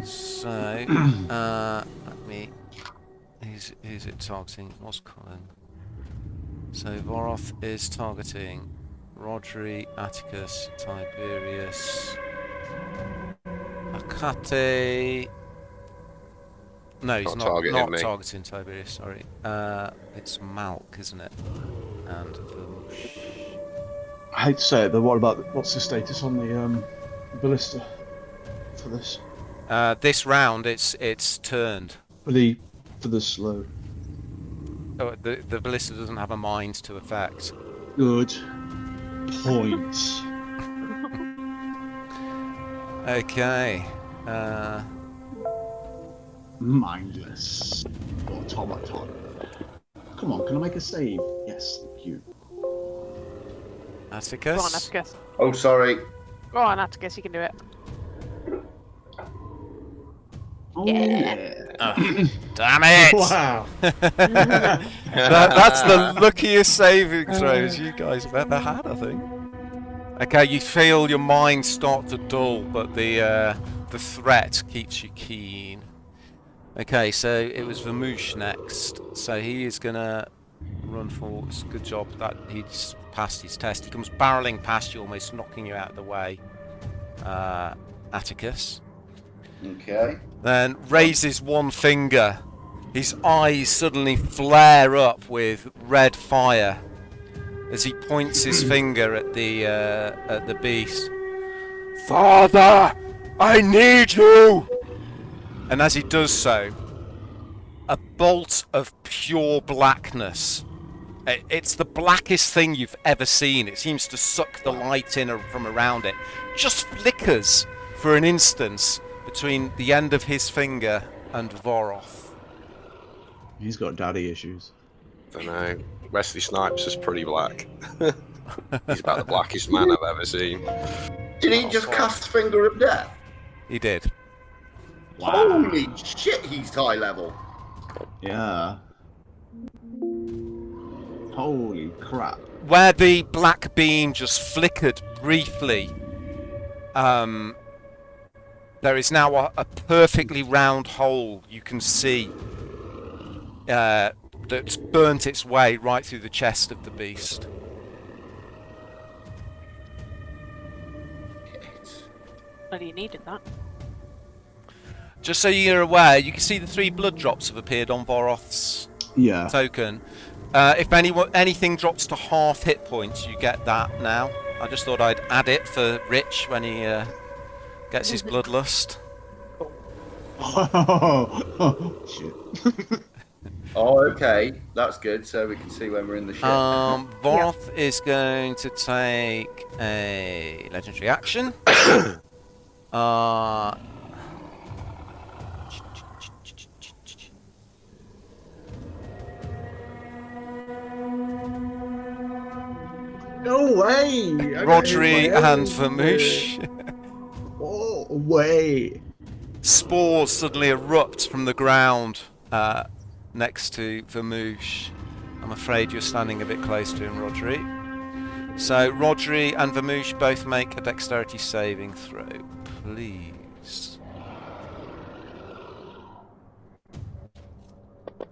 So, let me. Who's it targeting? It was Colin. So Voroth is targeting Rodri, Atticus, Tiberius, Akate. No, he's not targeting Tiberius. Sorry, it's Malk, isn't it? And I hate to say it, but what's the status on the ballista for this? this round, it's turned. For the slow. Oh, the ballista doesn't have a mind to affect. Good point. Okay. Mindless automaton. Come on, can I make a save? Yes, thank you. Atticus. Go on, Atticus. Oh, sorry. Go on, Atticus, you can do it. Oh, Yeah. Damn it! Wow. That's the luckiest saving throws you guys have ever had, I think. Okay, you feel your mind start to dull, but the threat keeps you keen. Okay, so it was Vermouche next. So he is gonna run forward. Good job that he's passed his test. He comes barreling past you, almost knocking you out of the way. Atticus. Okay. Then raises one finger. His eyes suddenly flare up with red fire as he points his finger at the beast. Father, I need you! And as he does so, a bolt of pure blackness. It's the blackest thing you've ever seen. It seems to suck the light in from around it. Just flickers for an instant between the end of his finger and Voroth. He's got daddy issues. Don't know. Wesley Snipes is pretty black. He's about the blackest man I've ever seen. Did he just cast Finger of Death? He did. Wow. Holy shit, he's high level. Yeah. Holy crap. Where the black beam just flickered briefly, there is now a perfectly round hole you can see that's burnt its way right through the chest of the beast. Well, you needed that. Just so you're aware, you can see the 3 blood drops have appeared on Voroth's token. If anything drops to half hit points, you get that now. I just thought I'd add it for Rich when he gets his bloodlust. Shit. Oh, okay. That's good. So we can see when we're in the ship. Voth is going to take a legendary action. No way! I got hit Rodri by and everything. Famouche. Oh, way! Spores suddenly erupt from the ground next to Famouche. I'm afraid you're standing a bit close to him, Rodri. So Rodri and Famouche both make a dexterity saving throw, please.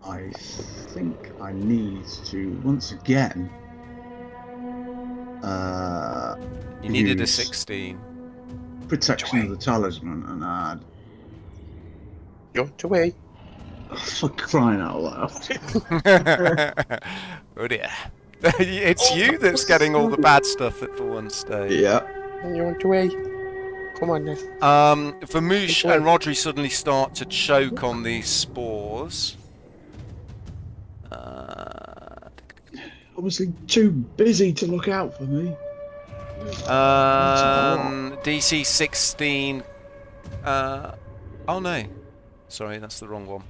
I think I need to once again. You needed a use 16. Protection of the talisman and add. Jumped away. Oh, for crying out loud! Oh dear. It's you that's getting all the bad stuff for one stage. Yeah. You want away? Come on then. Famouche and Rodri suddenly start to choke on these spores. Obviously, too busy to look out for me. DC 16. Oh no. Sorry, that's the wrong one.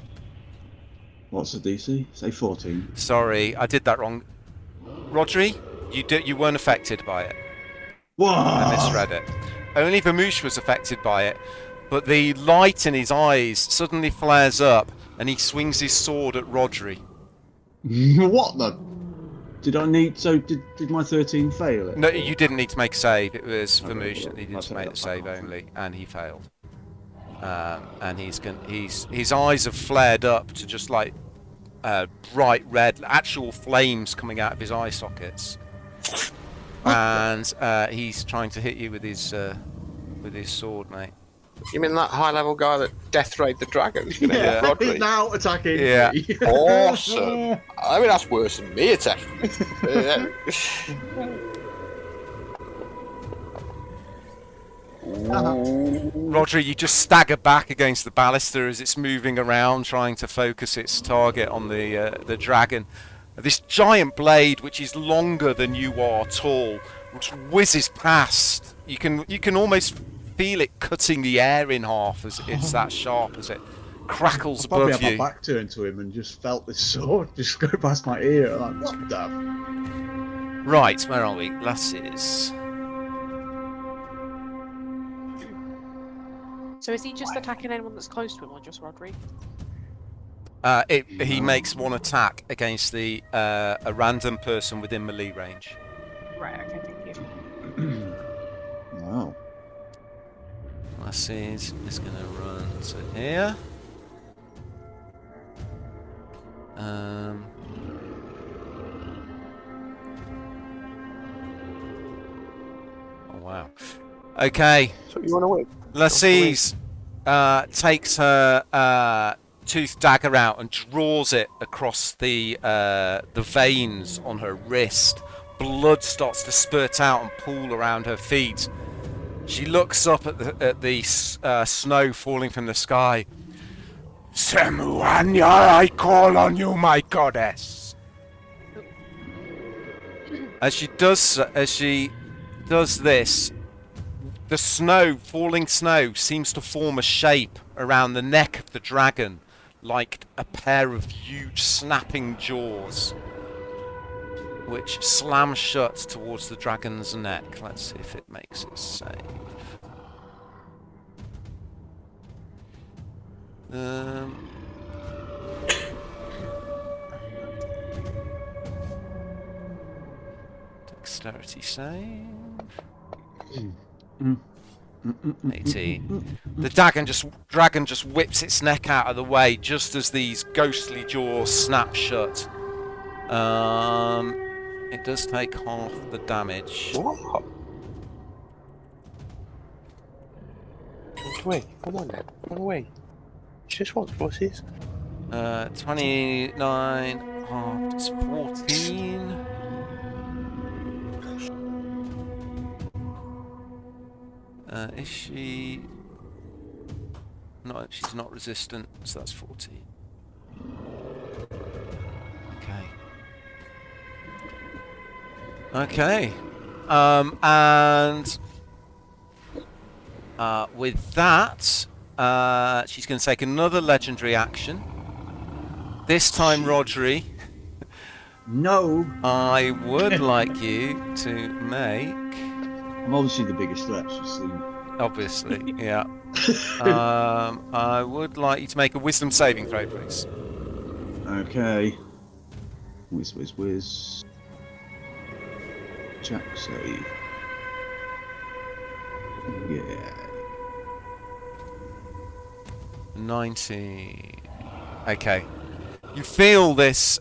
What's the DC? Say 14. Sorry, I did that wrong. Rodri, you weren't affected by it. Whoa! I misread it. Only Famouche was affected by it, but the light in his eyes suddenly flares up and he swings his sword at Rodri. What the? Did I need? So did my 13 fail it? No, you didn't need to make a save. It was Okay, Famouche cool. that needed I'll to take make that the save back off. only, and he failed. And his eyes have flared up to just like bright red, actual flames coming out of his eye sockets, and he's trying to hit you with his sword, mate. You mean that high-level guy that death rayed the dragon? He's gonna hit He's Rodri. now attacking Yeah. me. Awesome. I mean, that's worse than me attacking. Rodri, you just stagger back against the ballista as it's moving around, trying to focus its target on the dragon. This giant blade, which is longer than you are tall, which whizzes past. You can almost feel it cutting the air in half as it's that sharp as it crackles Probably above had you. my back turned to him and just felt this sword just go past my ear. Like, what the? Right, where are we? Lasses. So is he just attacking anyone that's close to him, or just Rodri? He makes one attack against a random person within melee range. Right. Okay. Thank you. Wow. Lasses is going to run to here. Oh wow. Okay. So you want to win? Lasses takes her tooth dagger out and draws it across the veins on her wrist. Blood starts to spurt out and pool around her feet. She looks up at the snow falling from the sky. Semuanya, I call on you, my goddess. As she does this, the falling snow, seems to form a shape around the neck of the dragon, like a pair of huge snapping jaws, which slam shut towards the dragon's neck. Let's see if it makes its save. Dexterity save. 18. The dragon just whips its neck out of the way just as these ghostly jaws snap shut. It does take half the damage. What? Jump away. Come on then. Run away. She just wants pussies. 29 half is 14. Is she... No, she's not resistant, so that's 14. Okay. Okay. And with that, she's going to take another legendary action. This time, Rodri, No. I would like you to make... I'm obviously the biggest threat she's seen. Obviously, yeah. I would like you to make a wisdom saving throw, please. Okay. Whiz. Check save. Yeah. 19. Okay. You feel this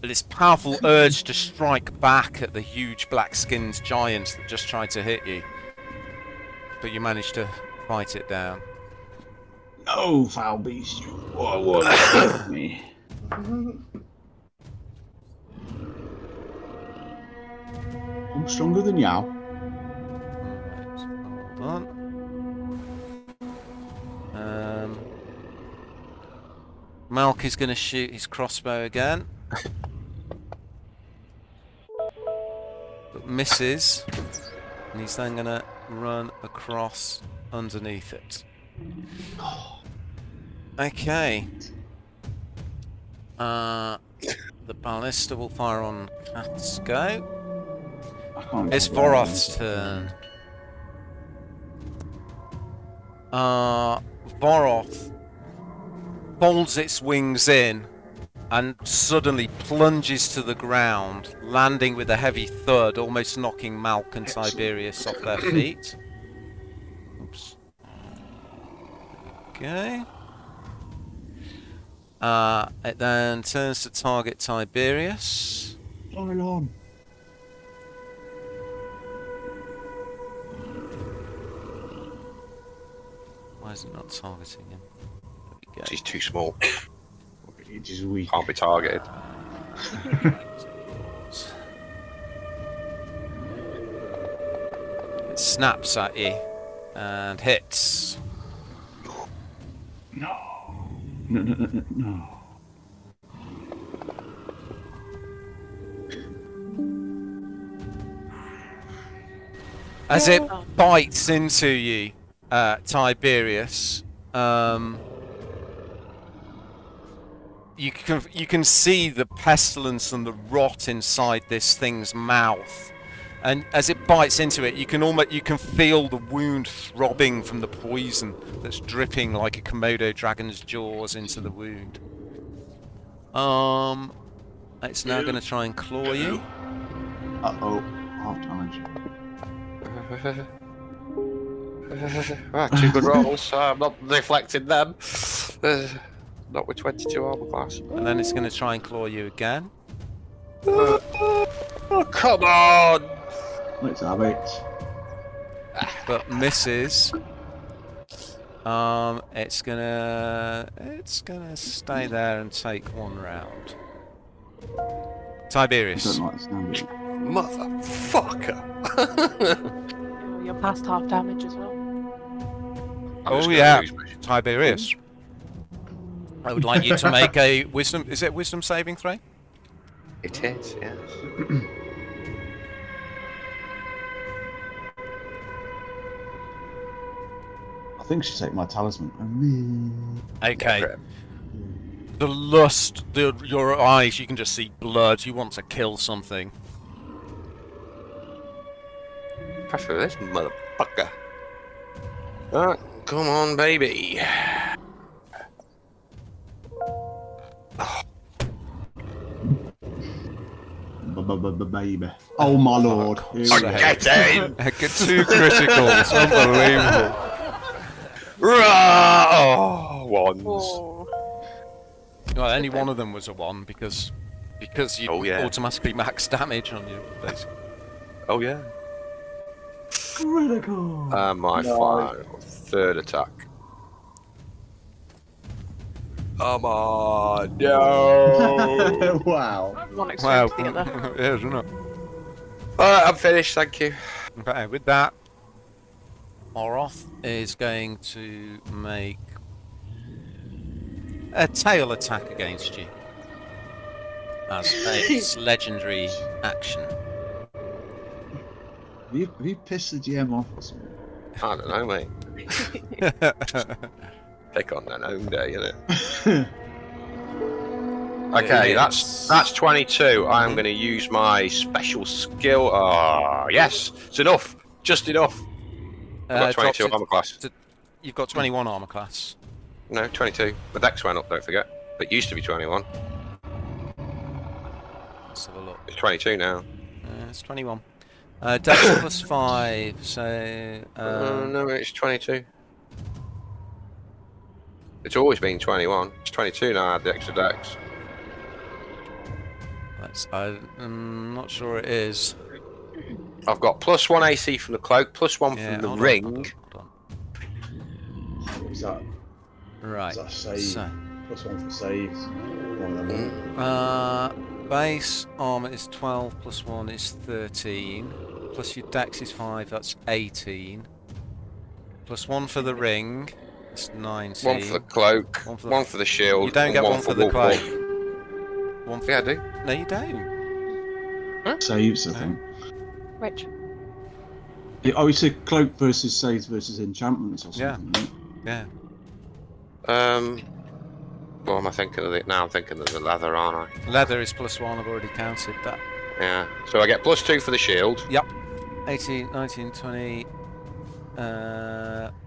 this powerful urge to strike back at the huge black-skinned giants that just tried to hit you, but you managed to fight it down. No, foul beast, you won't hurt me. I'm stronger than you. Hold on. Malk is going to shoot his crossbow again. But misses. And he's then going to run across underneath it. Okay. The ballista will fire on Katsko. It's Voroth's turn. Voroth folds its wings in and suddenly plunges to the ground, landing with a heavy thud, almost knocking Malk and Tiberius off their feet. Oops. Okay. It then turns to target Tiberius. Fire on. Why is it not targeting him? There we go. She's too small. It is weak. Can't be targeted. It snaps at you and hits. No. As it bites into you, Tiberius, you can see the pestilence and the rot inside this thing's mouth, and as it bites into it, you can feel the wound throbbing from the poison that's dripping like a Komodo dragon's jaws into the wound. It's now going to try and claw you. Uh-oh. Half damage. Two good rolls. I'm not deflecting them. Not with 22 armor class. And then it's going to try and claw you again. Oh, come on! Let's have it. But misses. It's gonna stay there and take one round. I Tiberius. don't like the sound of it. Motherfucker! You're past half damage as well. Oh yeah, Tiberius. I would like you to make a wisdom. Is it wisdom saving throw? It is, yes. I think she'll take my talisman. Okay. The lust, your eyes, you can just see blood. You want to kill something. Pressure this motherfucker. Alright, come on, baby. Baby. Oh my lord. Here we go. Get in! Two criticals, unbelievable. Oh, ones. Oh. Well, any one of them was a 1 because you automatically max damage on you. Basically. Oh, yeah. Critical. My final third attack. Come on, no! Wow. One extreme to the other. Yeah, isn't it? Alright, I'm finished, thank you. Okay, with that, Oroth is going to make a tail attack against you as its legendary action. Have you pissed the GM off or something? I don't know, mate. Pick on that home day, innit? Okay, that's 22. I'm going to use my special skill. Oh, yes, it's enough. Just enough. I've got 22 armor class. You've got 21 armor class. No, 22. The dex went up, don't forget. It used to be 21. Let's have a look. It's 22 now. It's 21. Dex plus 5, so... no, it's 22. It's always been 21. It's 22 now, I had the extra dex. I'm not sure it is. I've got +1 AC from the cloak, +1 from the ring. Hold on. Is that Right. Is that save? So, +1 for saves? One of them. base armor is 12 plus 1 is 13. Plus your dex is 5, that's 18. Plus 1 for the ring, that's 19. 1 for the cloak, 1 for the shield. You don't get 1 for the cloak. Yeah, I do. No, you don't. Saves, I think. Which? Oh, it's a cloak versus saves versus enchantments or something. Yeah. What am I thinking of it now? I'm thinking of the leather, aren't I? Leather is plus 1, I've already counted that. Yeah. So I get +2 for the shield. Yep. 18, 19, 20.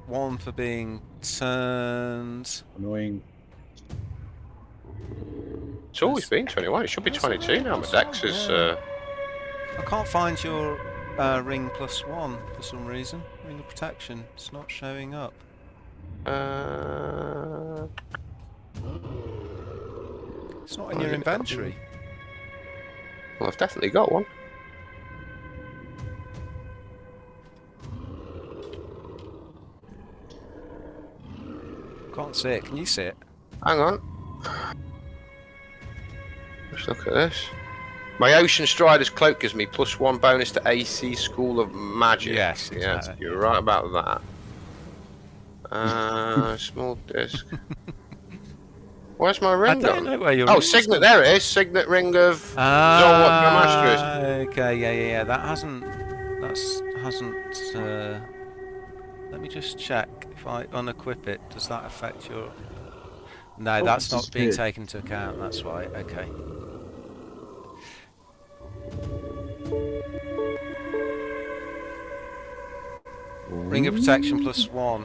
1 for being turned. Annoying. It's always been 21. It should be 22 now. My dex is. I can't find your ring plus 1 for some reason. Ring of protection. It's not showing up. It's not in your inventory. Well, I've definitely got one. Can't see it. Can you see it? Hang on. Let's look at this. My Ocean Strider's cloak gives me +1 bonus to AC School of Magic. Yes, Yeah, exactly. you're right about that. Small disc. Where's my ring I don't gone? know where your Oh, ring's Signet. gone. There it is. Signet ring of Zolwat Master. Okay, yeah. That hasn't. Let me just check. If I unequip it, does that affect your? No, that's not being taken into account. That's right. Okay. Ring of protection +1.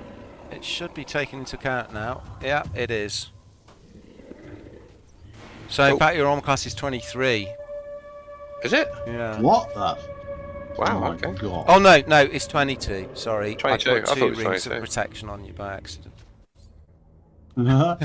It should be taken into account now. Yeah, it is. So in fact, your armor class is 23. Is it? Yeah. What the? Wow. Oh, Okay. God. Oh no, it's 22. Sorry, 22. I I put thought 2 it was rings 22. of protection on you by accident. Uh-huh.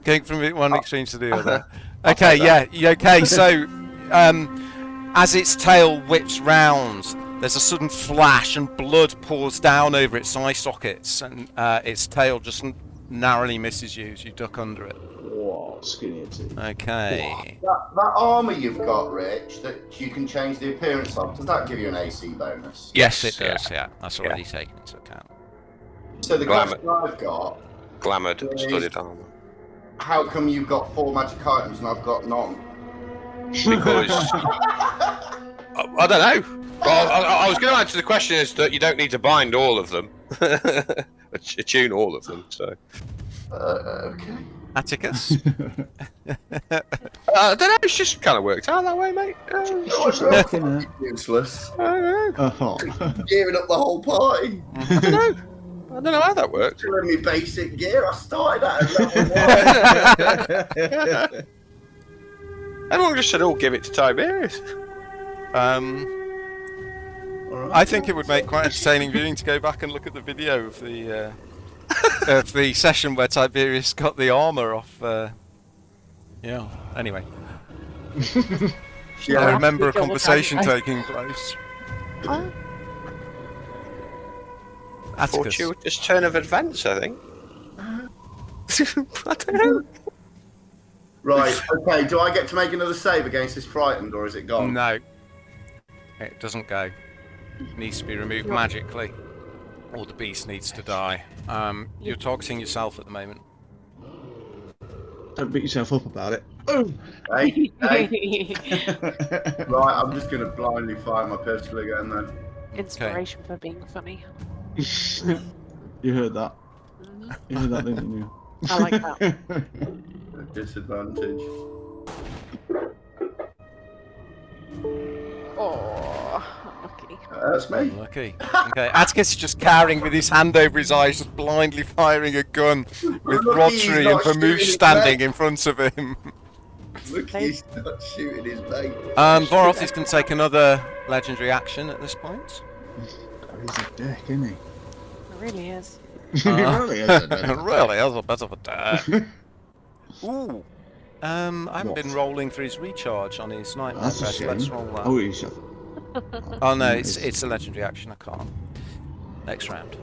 Going from one extreme to the other. Okay, yeah. Okay, so as its tail whips round, there's a sudden flash and blood pours down over its eye sockets, and its tail just narrowly misses you as you duck under it. Whoa, skinny too. Okay. That armour you've got, Rich, that you can change the appearance of, does that give you an AC bonus? Yes, it does. Yeah, that's already taken into account. So the Glamour. question I've got, Glamoured, studded armor. how come you've got 4 magic items and I've got none? Because I don't know. Well, I was going to answer the question is that you don't need to bind all of them, attune all of them. So Okay. Atticus. I don't know. It's just kind of worked out that way, mate. Useless. I don't know. Oh. Gearing up the whole party. I don't know how that worked. Doing me basic gear. I started at level 1. Everyone just said, "Oh, give it to Tiberius." I think it would make quite entertaining viewing to go back and look at the video of the of the session where Tiberius got the armor off. Yeah. Anyway, I remember a conversation taking place. Atticus. Fortuitous turn of events, I think. I don't know. Right. Okay. Do I get to make another save against this frightened, or is it gone? No, it doesn't go. It needs to be removed magically. or the beast needs to die. You're targeting yourself at the moment. Don't beat yourself up about it. Oh! Hey, hey. Right, I'm just going to blindly fire my pistol again then. Inspiration for being funny. You heard that. You heard that, didn't you? I like that. At disadvantage. Oh, unlucky. That's me. Lucky. Okay, Atticus is just cowering with his hand over his eyes, just blindly firing a gun with Lucky he's Rodri not and shooting Vermouth his standing mate. in front of him. Look, he's not shooting his mate. Boroth is going to take another legendary action at this point. He's a dick, isn't he? It really is. He really is a dick. Really is a bit of a dick. Ooh. I haven't been rolling for his recharge on his nightmare That's a vest. shame. Let's roll that. Oh, you should. Oh no, it's a legendary action. I can't. Next round.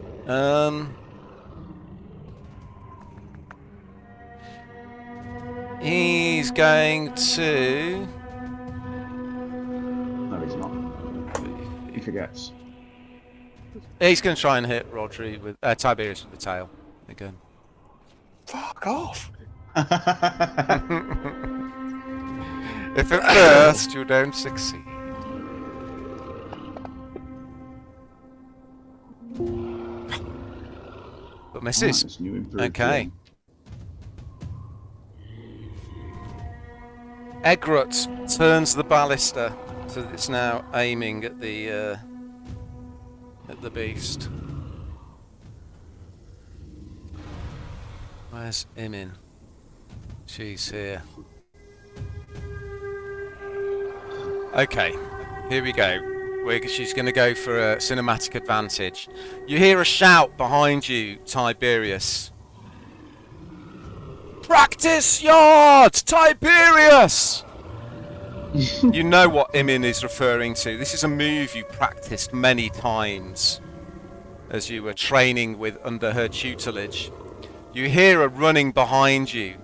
He's going to. No, he's not. He forgets. He's going to try and hit Rodri with Tiberius with the tail again. Fuck off. If at first you don't succeed. But misses. That's new improved Okay. Egrut turns the ballista so that it's now aiming at the beast. Where's Imin? She's here. Okay, here we go. She's going to go for a cinematic advantage. You hear a shout behind you, Tiberius. Practice yard, Tiberius! You know what Imin is referring to. This is a move you practiced many times as you were training with under her tutelage. You hear her running behind you.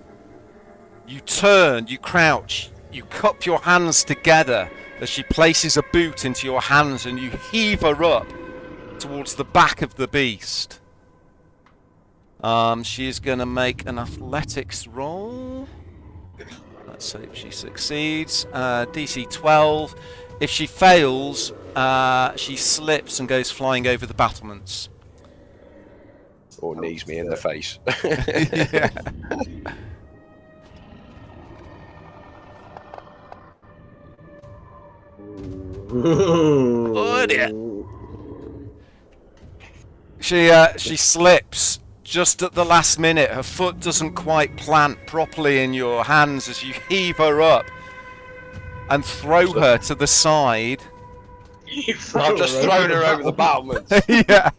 You turn, you crouch, you cup your hands together as she places a boot into your hands and you heave her up towards the back of the beast. She is going to make an athletics roll. Let's hope she succeeds. DC 12. If she fails, she slips and goes flying over the battlements. Or knees me in the face. Yeah. Oh dear. She slips just at the last minute. Her foot doesn't quite plant properly in your hands as you heave her up and throw her to the side. I've just thrown her over the battlements. Yeah.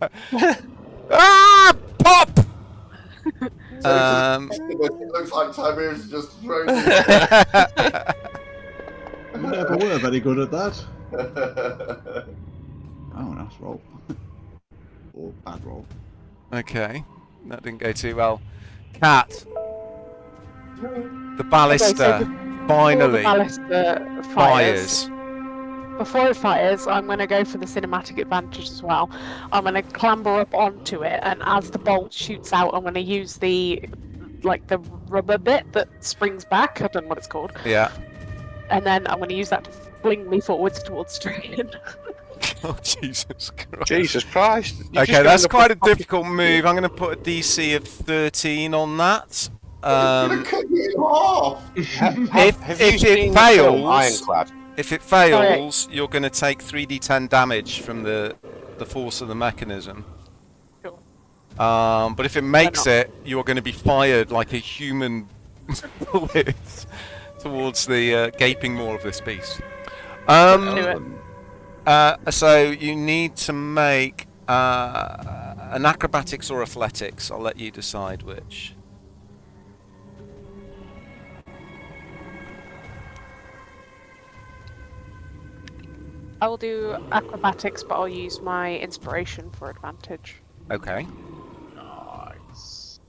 Ah! Pop! It looks like Tiberius just thrown you. You never were very good at that. Oh, nice roll. Or bad roll. Okay, that didn't go too well. Cat. The ballista finally Before the ballista fires. Before it fires, I'm going to go for the cinematic advantage as well. I'm going to clamber up onto it, and as the bolt shoots out, I'm going to use the rubber bit that springs back. I don't know what it's called. Yeah. And then I'm going to use that to fling me forwards towards Dragon. Oh, Jesus Christ. Jesus Christ. Okay, that's quite a difficult move. I'm going to put a DC of 13 on that. You're cut you in half. If it fails, Ironclad. if it fails, you're going to take 3d10 damage from the force of the mechanism. Cool. But if it makes it, you're going to be fired like a human bullet towards the gaping maw of this beast. Do it. So you need to make an acrobatics or athletics. I'll let you decide which. I will do acrobatics, but I'll use my inspiration for advantage. Okay. Nice.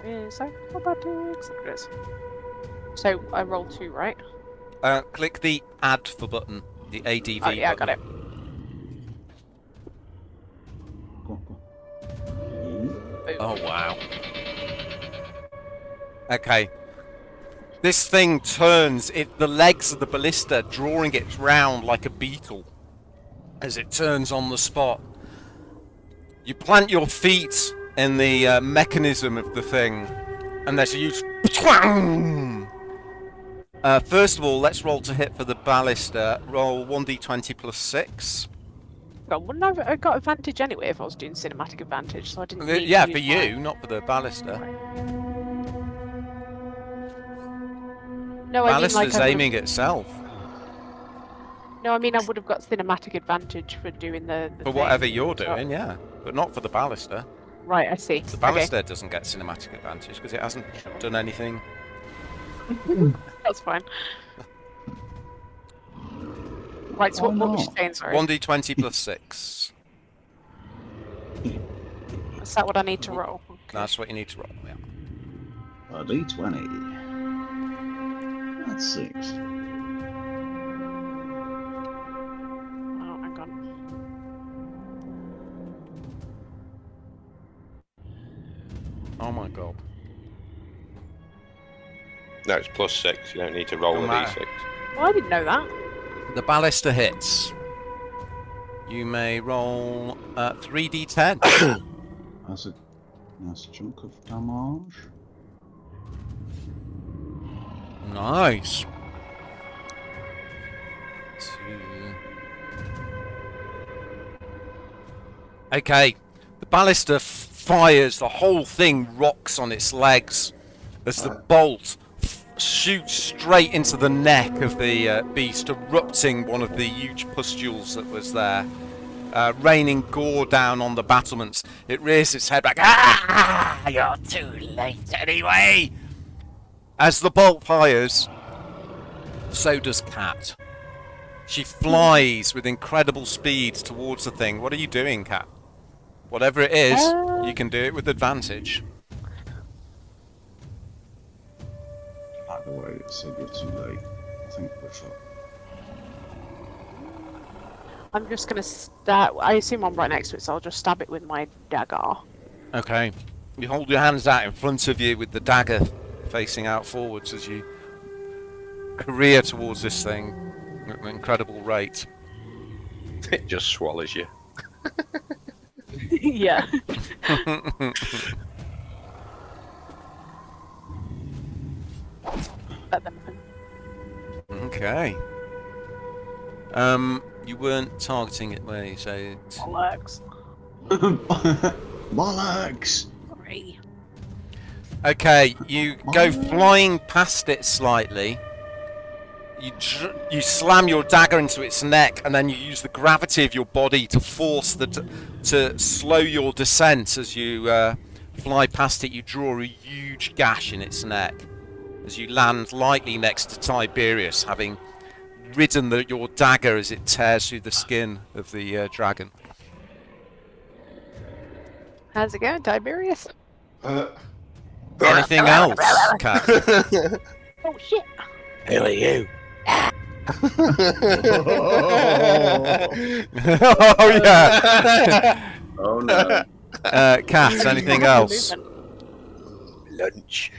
Where is acrobatics? There it is. So I roll 2, right? Click the add for button, the ADV Oh yeah, I button. got it. Oh, wow. Okay. This thing turns, the legs of the ballista drawing it round like a beetle as it turns on the spot. You plant your feet in the mechanism of the thing, and there's a huge twang! First of all, let's roll to hit for the ballista. Roll 1d20 plus 6. Wouldn't I have got advantage anyway if I was doing cinematic advantage? So I didn't. Need Yeah, to for use you, mine. not for the ballista. No, I mean Ballista's like I aiming itself. No, I mean I would have got cinematic advantage for doing the For thing, whatever you're so- doing, yeah. But not for the ballista. Right, I see. The ballista doesn't get cinematic advantage because it hasn't done anything. Okay. That's fine. Right, so what was you saying, sorry? 1d20 plus 6. Is that what I need to roll? Okay. That's what you need to roll, yeah. A D20. That's 6. Oh, hang on. Oh my god. No, it's plus 6. You don't need to roll Don't a matter. d6. Well, I didn't know that. The ballista hits. You may roll 3d10. That's a nice chunk of damage. Nice. 2. Okay. The ballista fires. The whole thing rocks on its legs as the bolt shoots straight into the neck of the beast, erupting one of the huge pustules that was there, raining gore down on the battlements. It rears its head back. Ah! You're too late anyway! As the bolt fires, so does Cat. She flies with incredible speed towards the thing. What are you doing, Cat? Whatever it is, you can do it with advantage. By the way, it said you're too late. I think we're fucked. I'm just gonna stab. I assume I'm right next to it, so I'll just stab it with my dagger. Okay. You hold your hands out in front of you with the dagger facing out forwards as you career towards this thing at an incredible rate. It just swallows you. Yeah. Okay. You weren't targeting it where you say it. Bollocks. Bollocks! Sorry. Okay, you go flying past it slightly. You slam your dagger into its neck, and then you use the gravity of your body to force to slow your descent as you fly past it. You draw a huge gash in its neck as you land lightly next to Tiberius, having ridden your dagger as it tears through the skin of the dragon. How's it going, Tiberius? Anything else, Cat? Oh shit! Who are you? Oh yeah. Oh no. Cat, anything else? Lunch.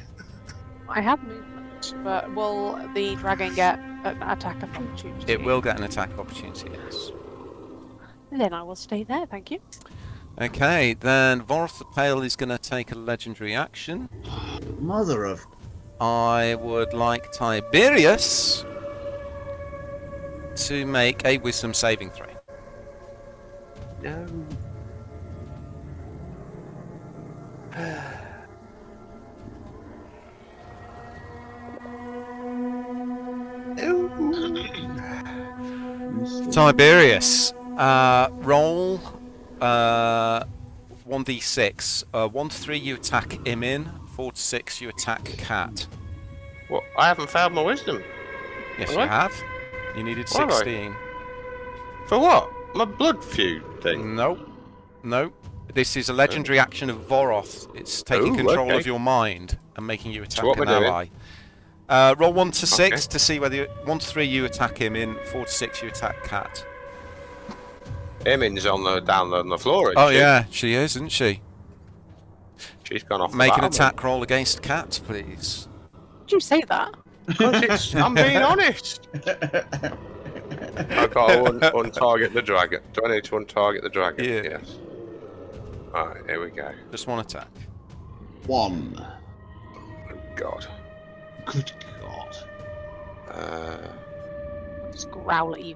I have movement, but will the dragon get an attack of opportunity? It will get an attack opportunity, yes. Then I will stay there, thank you. Okay, then Voroth the Pale is going to take a legendary action. Mother of... I would like Tiberius to make a wisdom saving throw. No. Tiberius, roll 1d6. 1 to 3 you attack Imin, 4 to 6 you attack Cat. What? I haven't found my wisdom. Yes, What? you have. You needed Why? 16. For what? My blood feud thing. No. No. This is a legendary action of Voroth. It's taking control okay. of your mind and making you attack what an we're doing. ally. Roll 1 to 6 to see whether 1 to 3 you attack him in, 4 to 6 you attack Cat. Emin's on the down on the floor. Isn't Oh she? yeah, she is, isn't she? She's gone off. Make an that, attack roll against Cat, please. Did you say that? I'm being honest. I've got to untarget the dragon. Do I need to untarget the dragon? Yeah. Yes. Alright, here we go. Just one attack. 1. Oh, God. Good God. Just growl at you.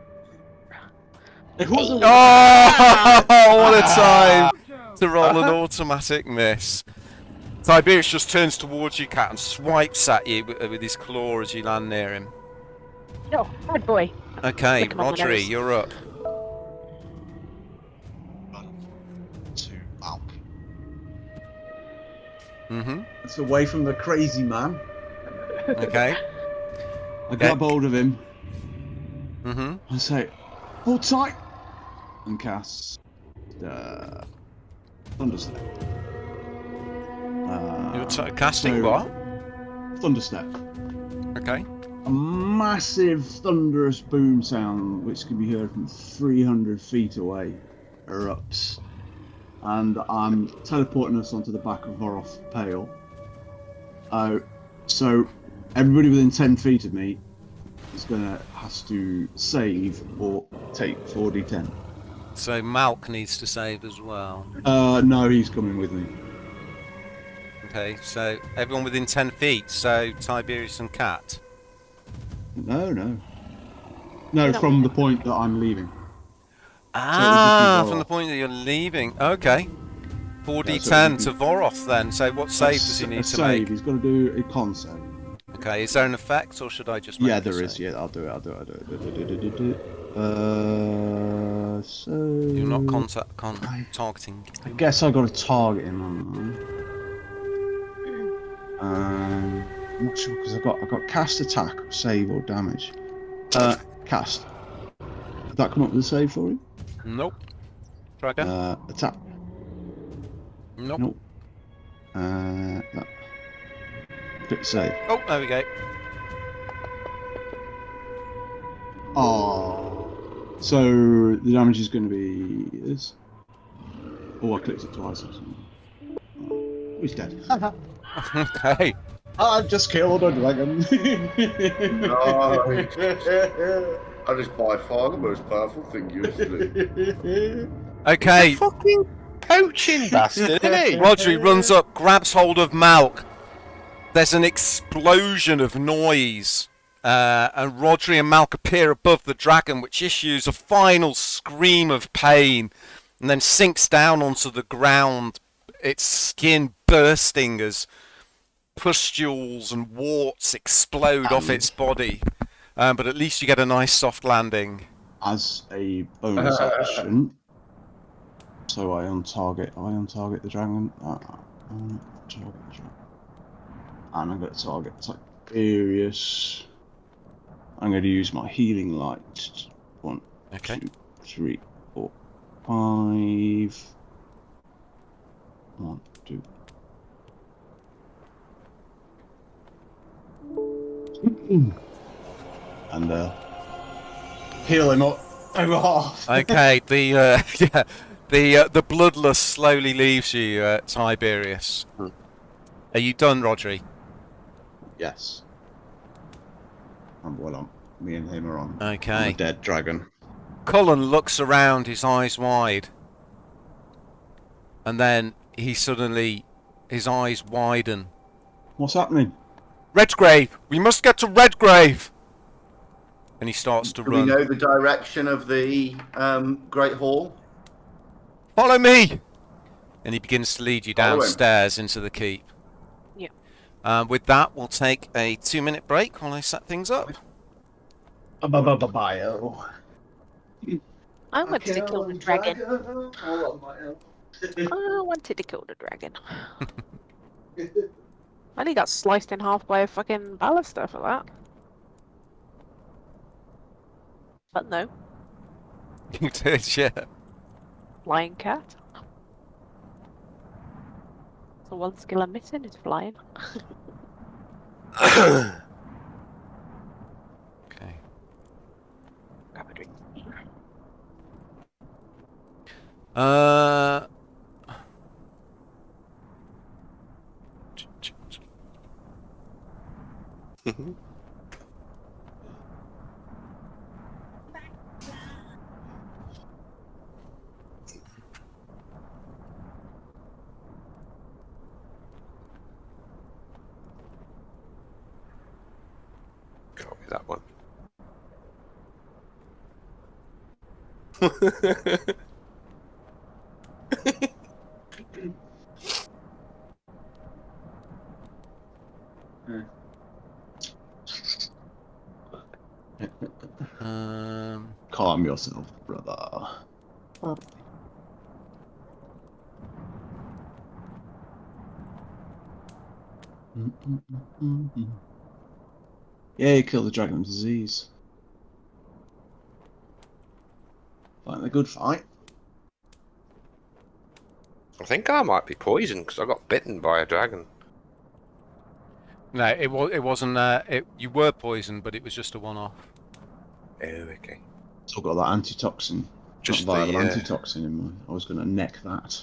It wasn't. Oh, what a time to roll an automatic miss. Tiberius just turns towards you, Cat, and swipes at you with his claw as you land near him. No, bad boy. Okay, Lick him on the Rodri, nose. you're up. To Malk. Mm-hmm. It's away from the crazy man. Okay. I grab hold of him. Mm-hmm. I say, hold tight, and cast Thunderstep. You're casting what? Thunderstep. Okay. A massive thunderous boom sound, which can be heard from 300 feet away, erupts. And I'm teleporting us onto the back of Voroth Pale. So everybody within 10 feet of me has to save or take 4d10. So Malk needs to save as well. No, he's coming with me. Okay, so everyone within 10 feet, so Tiberius and Cat. No, No. from the point that I'm leaving. Ah, So from the point that you're leaving. Okay. 4d10 Yeah, so to Voroth then. So what save does he need to save. make? He's got to do a con save. Okay, is there an effect or should I just make Yeah, the there is. save? Yeah, I'll do it. So You're not targeting. I guess I got to target him. I'm not sure because I got cast, attack, save, or damage. Cast. Did that come up with a save for you? Nope. Try again. Attack. Nope. Nope. That. Click save. Oh, there we go. Oh. So the damage is going to be this. Oh, I clicked it twice or something. Oh, he's dead. Okay. I've just killed a dragon. Nice. That is by far the most powerful thing you've seen. Okay. Fucking poaching bastard, isn't he? Rodri runs up, grabs hold of Malk. There's an explosion of noise. And Rodri and Malk appear above the dragon, which issues a final scream of pain and then sinks down onto the ground, its skin bursting as pustules and warts explode off its body. But at least you get a nice soft landing. As a bonus action, so I untarget the dragon. Target the dragon. And I'm going to target Tiberius. I'm going to use my healing light. 1, Okay. 2, 3, 4, 5. 1, 2. And heal him up. Okay, the bloodlust slowly leaves you, Tiberius. Are you done, Rodri? Yes. And me and him are on. Okay. I'm a dead dragon. Cullen looks around, his eyes wide, and then his eyes widen. What's happening? Redgrave! We must get to Redgrave! And he starts to Do run. we know the direction of the Great Hall? Follow me! And he begins to lead you Follow him. downstairs into the keep. Yeah. With that, we'll take a 2-minute break while I set things up. Bio. I wanted to kill the dragon. I wanted to kill the dragon. I only got sliced in half by a fucking ballista for that. But no, You did, yeah. flying cat. The one skill I'm missing is flying. Okay. Grab a drink. that one. Calm yourself, brother. Yeah, you killed the dragon of disease. Fighting a good fight. I think I might be poisoned because I got bitten by a dragon. No, it wasn't. You were poisoned, but it was just a one-off. Oh, okay. Still got that antitoxin. Just Not viral the, antitoxin in my. I was going to neck that,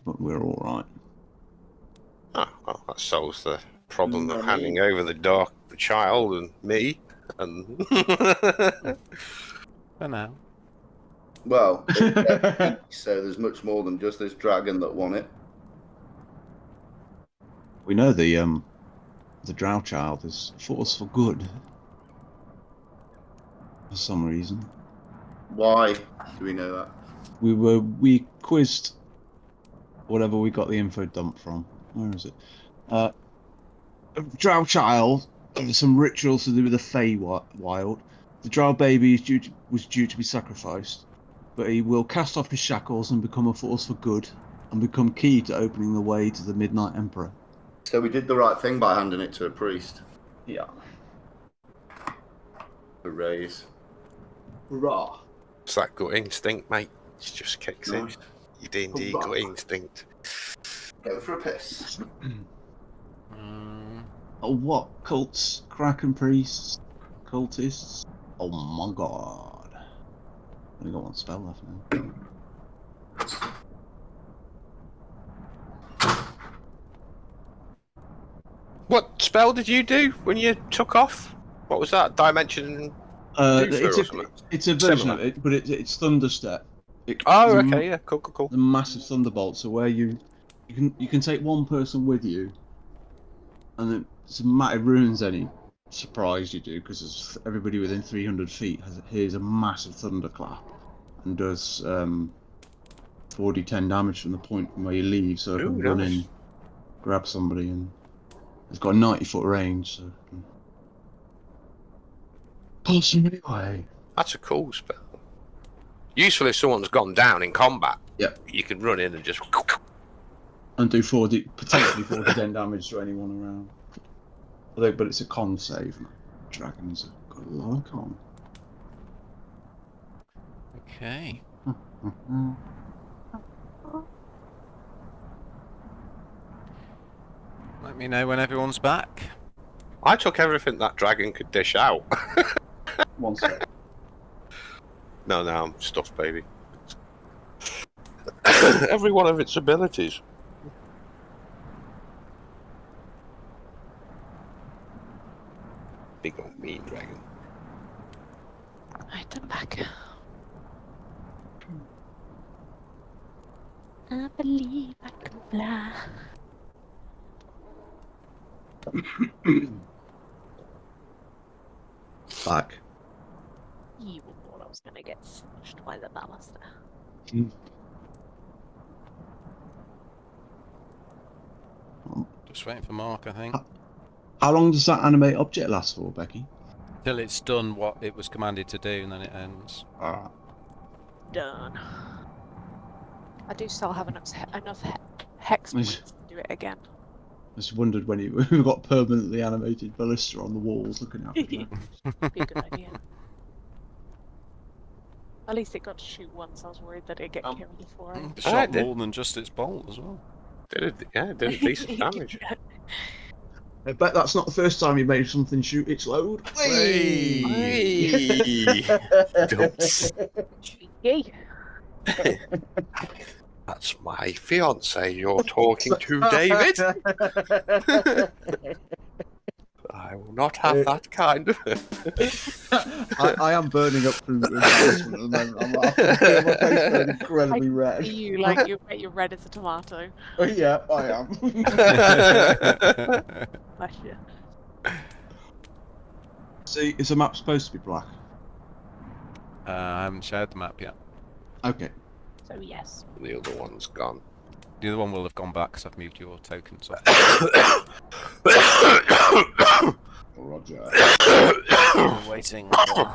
but we're all right. Oh, well, that solves the problem of handing over the child and me. And For now. Well, so there's much more than just this dragon that won it. We know the drow child is force for good. For some reason. Why do we know that? We quizzed whatever we got the info dump from. Where is it? A drow child. There's some rituals to do with the Fey wild. The drow baby was due to be sacrificed, but he will cast off his shackles and become a force for good, and become key to opening the way to the Midnight Emperor. So we did the right thing by handing it to a priest. Yeah. The raise. Hurrah! it's that gut instinct, mate. It just kicks in. Nice. Your D&D gut instinct. Go for a piss. Oh, what? Cults? Kraken priests? Cultists? Oh my god. Only got one spell left now. What spell did you do when you took off? What was that? Dimension? It's a version Similar. of it, but it's Thunderstep. Oh, okay, yeah, cool. The massive thunderbolt. So where you can take one person with you, and it doesn't matter ruins any surprise you do, because everybody within 300 feet hears a massive thunderclap and does 4d10 damage from the point where you leave. So if you run in, grab somebody, and it's got a 90-foot range. So pull somebody away. That's a cool spell. Useful if someone's gone down in combat. Yep. You can run in and just... And do potentially 4d10 damage to anyone around. But it's a con save. Dragons have got a lot of con. Okay. Let me know when everyone's back. I took everything that dragon could dish out. One sec. No, I'm stuffed, baby. Every one of its abilities. Big old mean dragon. Right, I'm back. I believe I can fly. Back. You thought I was gonna get smushed by the baluster. Just waiting for Mark, I think. How long does that animate object last for, Becky? Till it's done what it was commanded to do, and then it ends. Done. I do still have enough hex points to do it again. I just wondered when we got permanently animated ballista on the walls looking out. Be a good idea. At least it got to shoot once. I was worried that it'd get killed before. It shot more than just its bolt as well. Did a decent damage. I bet that's not the first time you made something shoot its load. Hey! Cheeky. That's my fiance you're talking to, David. I will not have that kind of... I am burning up through embarrassment at the moment. I'm laughing. My face turned incredibly red. You like you're red as a tomato. Oh, yeah, I am. Bless you. See, is the map supposed to be black? I haven't shared the map yet. Okay. So yes. The other one's gone. The other one will have gone back because I've moved your tokens off. Roger. We're waiting for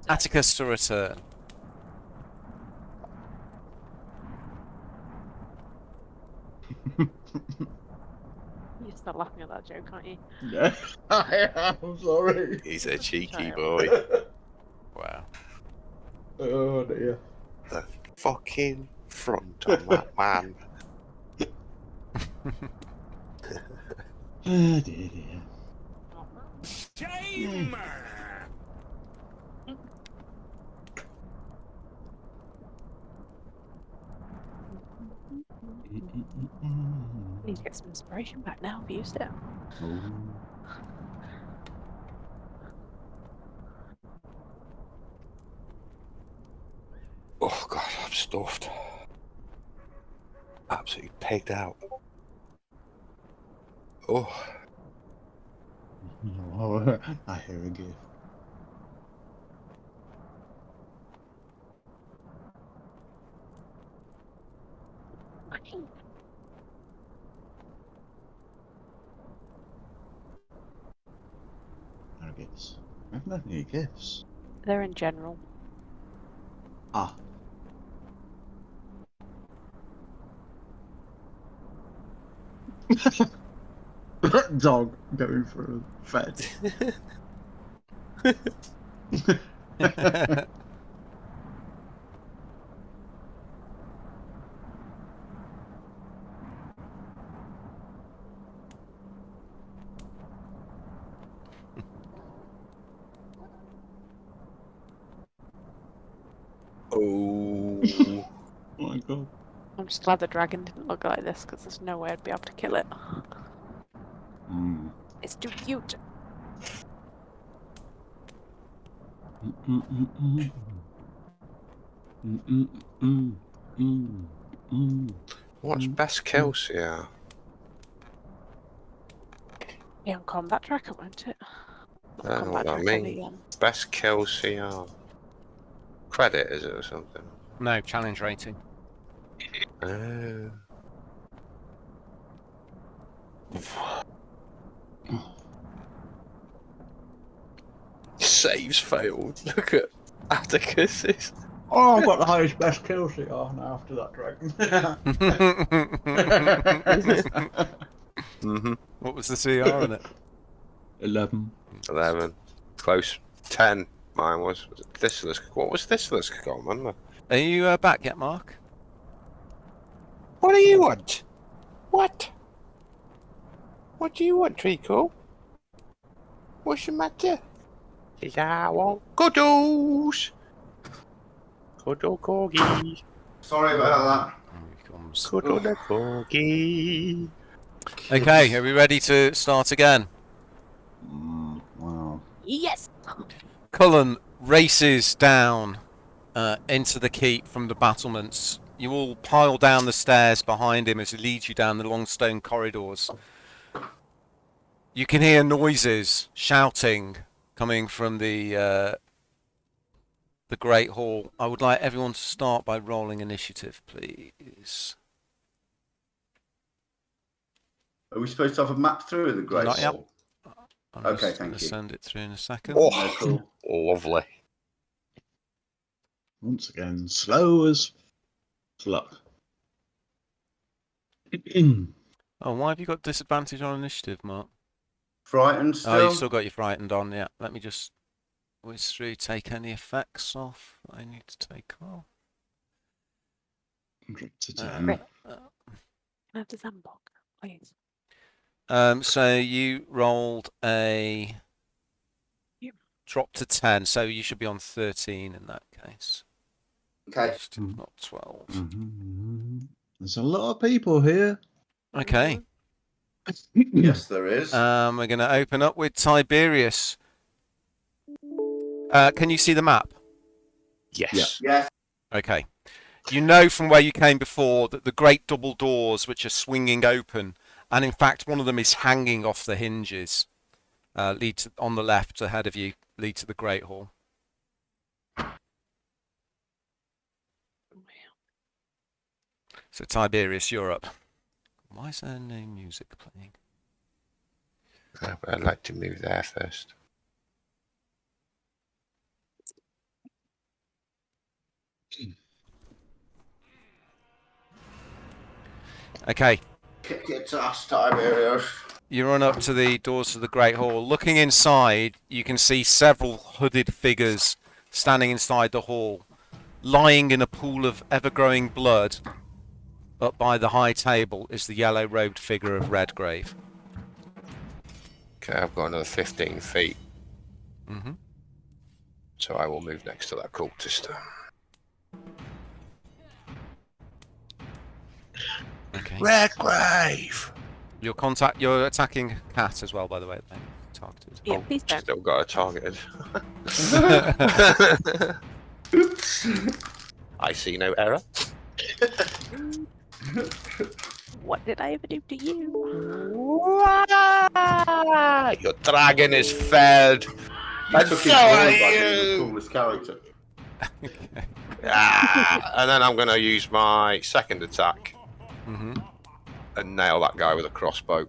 Atticus to return. You start laughing at that joke, can't you? Yeah, I am sorry. He's a cheeky Sorry. boy. Wow. Oh dear. The fucking front on that man. Oh dear, dear. Shame! Need to get some inspiration back now. I've used it. Oh. Oh god, I'm stuffed. Absolutely pegged out. Oh, Oh, I hear a gift. No gifts. I haven't had any gifts. They're in general. Ah. Dog going for a fed. oh. Oh my god. I'm just glad the dragon didn't look like this because there's no way I'd be able to kill it. Mm. It's too cute. What's best kills here? Yeah, on combat tracker, won't it? I don't know what I Combat tracker, mean. Best kills here. Credit, is it, or something? No, challenge rating. Oh. Saves failed. Look at Atticus's. Oh, I've got the highest best kill CR now after that dragon. Mm-hmm. What was the CR in it? 11. 11. Close. 10. Mine was. What was this list gone, wasn't it? Are you back yet, Mark? What do you want? What? What do you want, Treacle? What's the matter? I want cuddles. Cuddle corgi. Sorry about Here he comes. Cuddle the corgi. Okay, are we ready to start again? Wow. Yes! Cullen races down into the keep from the battlements. You all pile down the stairs behind him as he leads you down the long stone corridors. You can hear noises, shouting, coming from the Great Hall. I would like everyone to start by rolling initiative, please. that. Are we supposed to have a map through the Great Not yet. Hall? I'm Okay, just thank gonna you. send it through in a second. No, Oh, cool. lovely. Once again, slow as luck. Oh, why have you got disadvantage on initiative, Mark? Frightened still? Oh, you've still got your frightened on, yeah. Let me just whiz through, take any effects off that I need to take off. Drop to Uh, 10. Right. Can I have the Zambog, please? So you rolled a Yep. drop to 10, so you should be on 13 in that case. Okay. Not 12. There's a lot of people here. Okay. Yes, there is. We're going to open up with Tiberius. Can you see the map? Yes. Yes. Okay. You know from where you came before that the great double doors which are swinging open, and in fact one of them is hanging off the hinges. lead to, on the left ahead of you, lead to the Great Hall. So Tiberius, you're up. Why is there no music playing? I'd like to move there first. Okay, Kick its ass, Tiberius. you run up to the doors of the Great Hall. Looking inside, you can see several hooded figures standing inside the hall, lying in a pool of ever-growing blood. Up by the high table is the yellow-robed figure of Redgrave. Okay, I've got another 15 feet, Mm-hmm. so I will move next to that cultist. Okay. Redgrave! You're attacking Cat as well, by the way. Targeted. Yeah, please don't. Still got her targeted. I see no error. What did I ever do to you? Your dragon is fed. You And took so his are horn back as the you. coolest character. And then I'm going to use my second attack Mm-hmm. and nail that guy with a crossbow.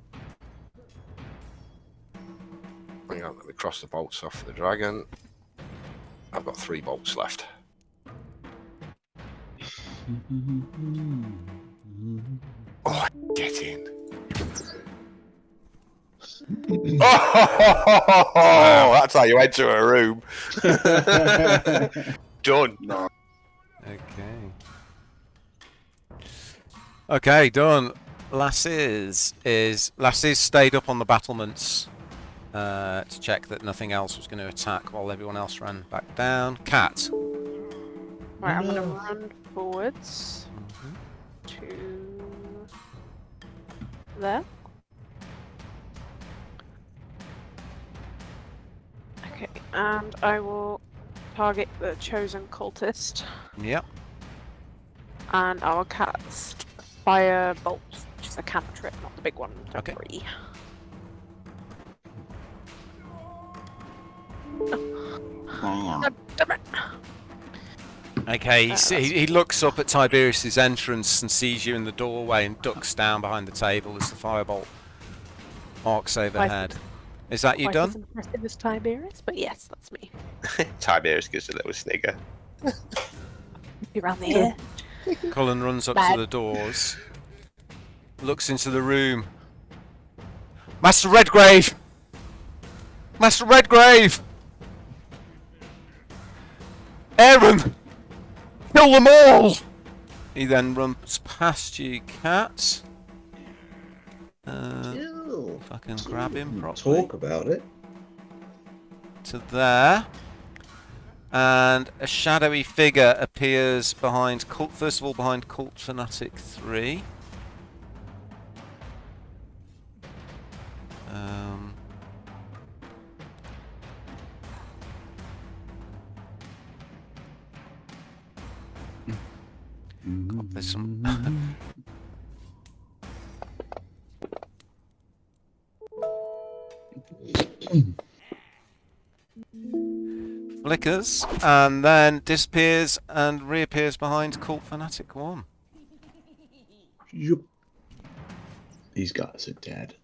Hang on, let me cross the bolts off the dragon. I've got 3 bolts left. Oh, get in. Oh, that's how you enter a room. Done. No. Okay, done. Lasses stayed up on the battlements to check that nothing else was going to attack while everyone else ran back down. Cat. Right, I'm gonna run forwards to there. Okay, and I will target the chosen cultist, Yep. and I will cast Fire Bolt, which is a cantrip, not the big one. Okay. 3. Damn. Damn it. Okay, he looks up at Tiberius's entrance and sees you in the doorway and ducks down behind the table as the firebolt arcs overhead. Is that you Quite done? as impressive as Tiberius, but yes, that's me. Tiberius gives a little snigger. Around the ear. Cullen runs up Bad. to the doors, looks into the room. Master Redgrave! Master Redgrave! Aaron! Kill them all! He then runs past you, Cat. Ew. If I can grab him properly. Talk about it. To there. And a shadowy figure appears behind Cult, first of all behind Cult Fanatic 3. God, there's some flickers and then disappears and reappears behind Cult Fanatic 1. Yup. These guys are dead.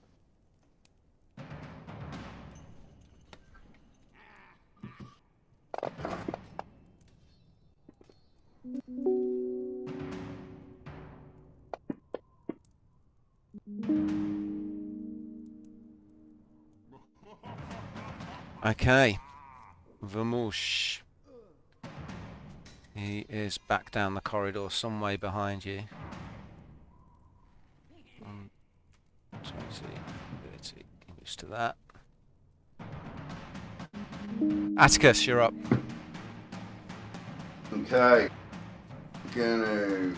Okay. Vamoosh. He is back down the corridor some way behind you. 20, 30, used to that. Atticus, you're up. Okay. Gonna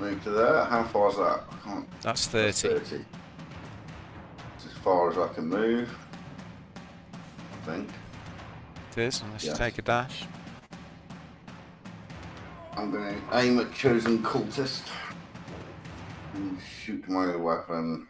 move to there. How far is that? I can't. That's 30. 30. It's as far as I can move. I think. It is, unless you Yes. take a dash. I'm going to aim at chosen cultist and shoot my weapon.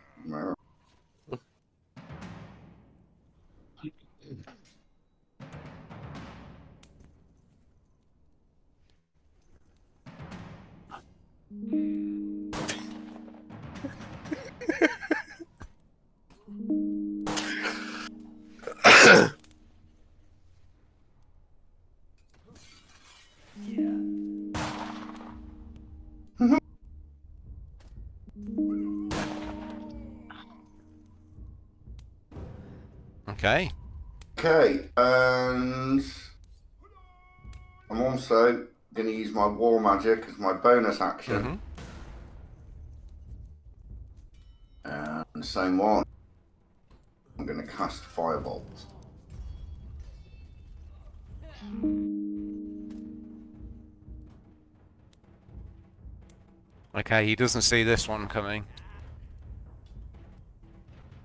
Okay. Okay, and I'm also going to use my war magic as my bonus action. And the same one. I'm going to cast Firebolt. Okay, he doesn't see this one coming.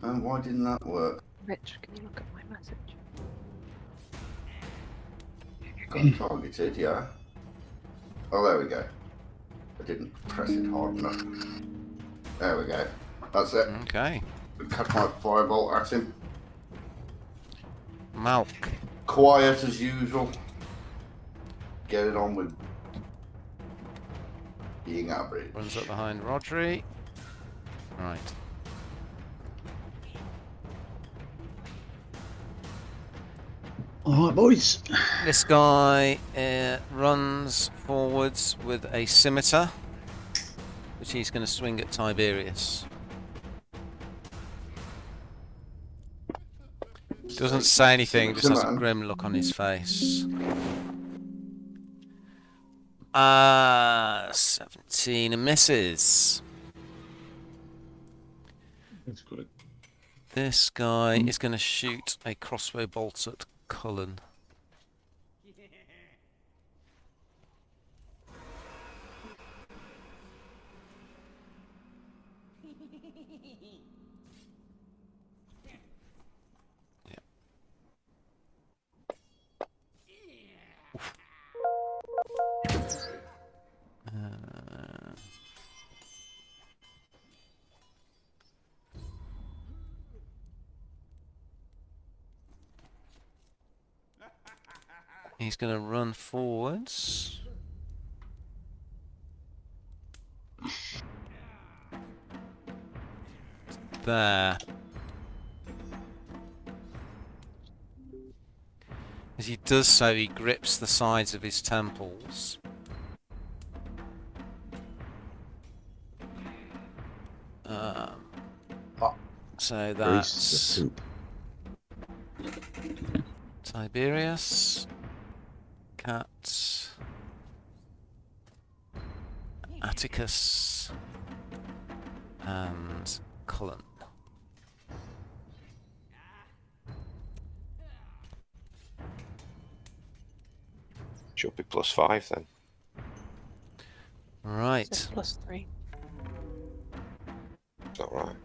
And why didn't that work? Rich, can you look at my message? Got targeted, yeah. Oh, there we go. I didn't press it hard enough. There we go. That's it. Okay. Cast my Firebolt at him. Malk. Quiet as usual. Get it on with being average. Runs up behind Rodri. Right. Alright, boys. This guy runs forwards with a scimitar, which he's going to swing at Tiberius. Doesn't say anything, just has a grim look on his face. 17 misses. That's good. This guy is going to shoot a crossbow bolt at Cullen. He's going to run forwards. There. As he does so, he grips the sides of his temples. So that's Tiberius, Cat, Atticus, and Cullen. Should be +5 then. Right. So +3. Is that right?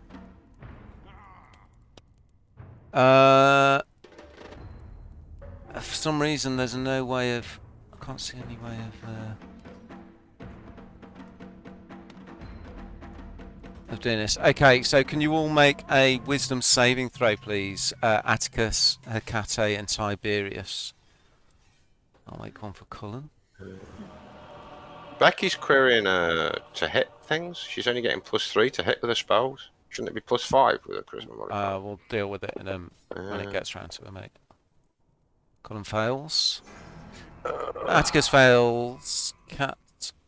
For some reason, there's no way of. I can't see any way of doing this. Okay, so can you all make a wisdom saving throw, please? Atticus, Hecate, and Tiberius. I'll make one for Cullen. Becky's querying to hit things. She's only getting +3 to hit with her spells. Shouldn't it be +5 with a charisma modifier? We'll deal with it when it gets round to it, mate. Cullen fails. Atticus fails. Cat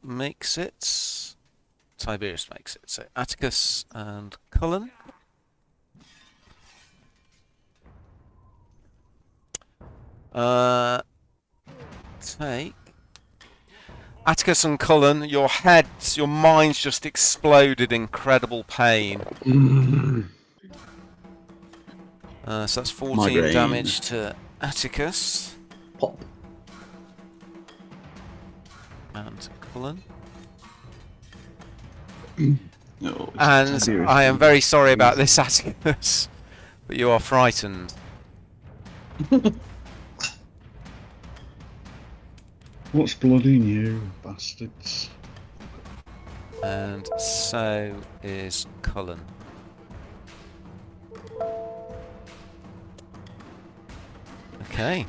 makes it. Tiberius makes it. So Atticus and Cullen. Take Atticus and Cullen. Your heads, your minds just exploded in incredible pain. So that's 14 Migraine. damage to Atticus. Pop. And Cullen. No, And I am very sorry about this, Atticus, but you are frightened. What's bloody new, bastards? And so is Cullen. Okay.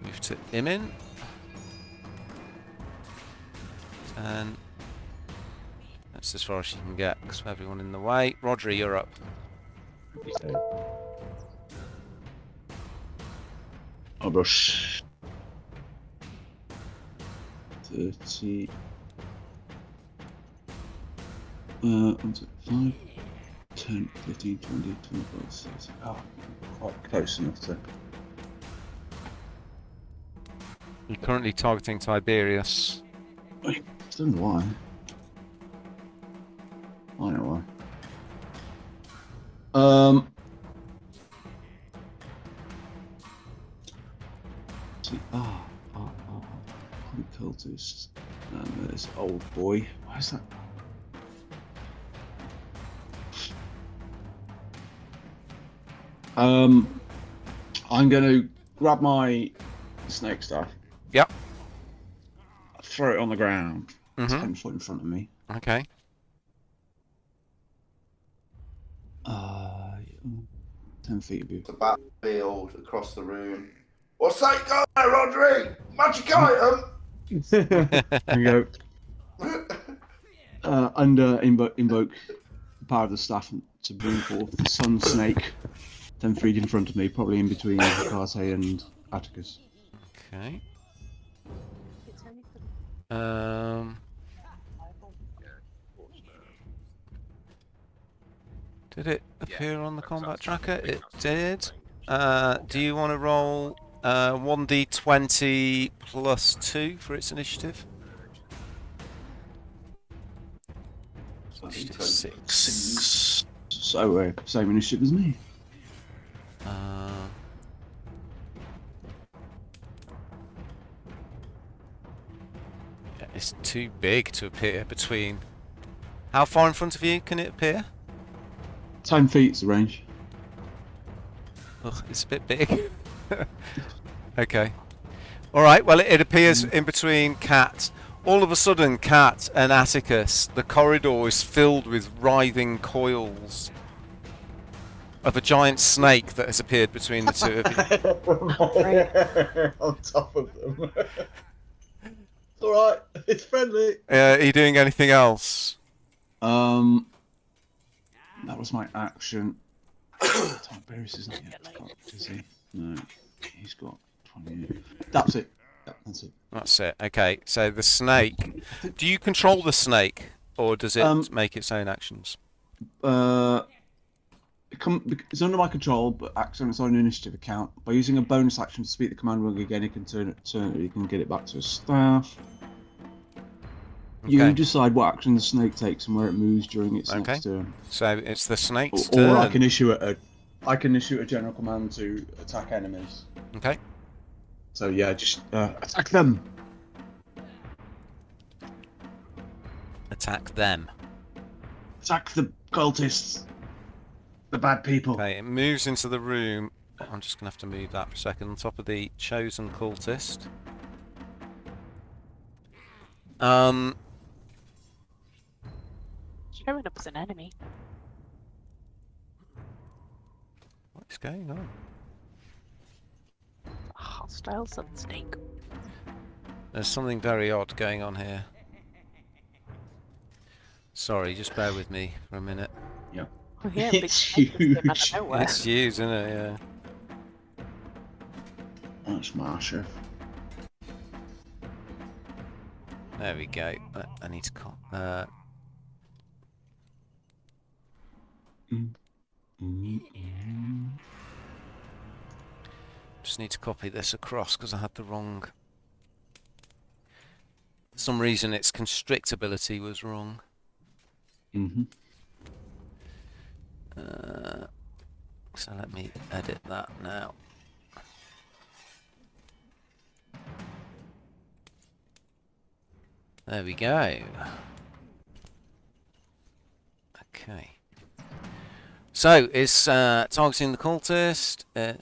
Move to Imin. And that's as far as you can get because of everyone in the way. Rodri, you're up. I'll brush 30. 5. 10, 15, 20, 25, 30. Oh, quite close enough to. You're currently targeting Tiberius. I don't know why. I know why. See, cultist. And there's old boy. Where's that? I'm gonna grab my snake staff. Yep. Throw it on the ground. Mm-hmm. 10 foot in front of me. Okay. 10 feet of you. The battlefield across the room. What's that going on, Rodri? Magic item! There you go. And invoke the power of the staff to bring forth the sun snake. 10 feet in front of me, probably in between Carte and Atticus. Okay. Did it appear on the combat tracker? It did. Do you want to roll 1d20 plus 2 for its initiative? Initiative 6. So, same initiative as me. Yeah, it's too big to appear between. How far in front of you can it appear? 10 feet's the range. Ugh, it's a bit big. Okay. Alright, well it appears in between Cat. All of a sudden, Cat and Atticus, the corridor is filled with writhing coils of a giant snake that has appeared between the two of you. On top of them. It's alright, it's friendly. Are you doing anything else? That was my action. Tiberius isn't yet got, is he? No, he's got 28. That's it. Yep, that's it. That's it. Okay, so the snake. Do you control the snake, or does it make its own actions? It's under my control, but acts on its own initiative account. By using a bonus action to speak the command word again, it can turn it. You can get it back to a staff. Okay. You decide what action the snake takes and where it moves during its next turn. So it's the snake's Or turn. I can issue a general command to attack enemies. Okay. So yeah, just attack them. Attack them. Attack the cultists. The bad people. Okay, it moves into the room. I'm just gonna have to move that for a second. On top of the chosen cultist. Showing up as an enemy. What is going on? A hostile sun snake. There's something very odd going on here. Sorry, just bear with me for a minute. Yep. Oh, yeah, It's big snake came out huge. of nowhere. It's huge, isn't it? Yeah. That's my chef. There we go. I need to just need to copy this across because I had the wrong. For some reason, its constrict ability was wrong. So let me edit that now. There we go. Okay. So it's targeting the cultist. It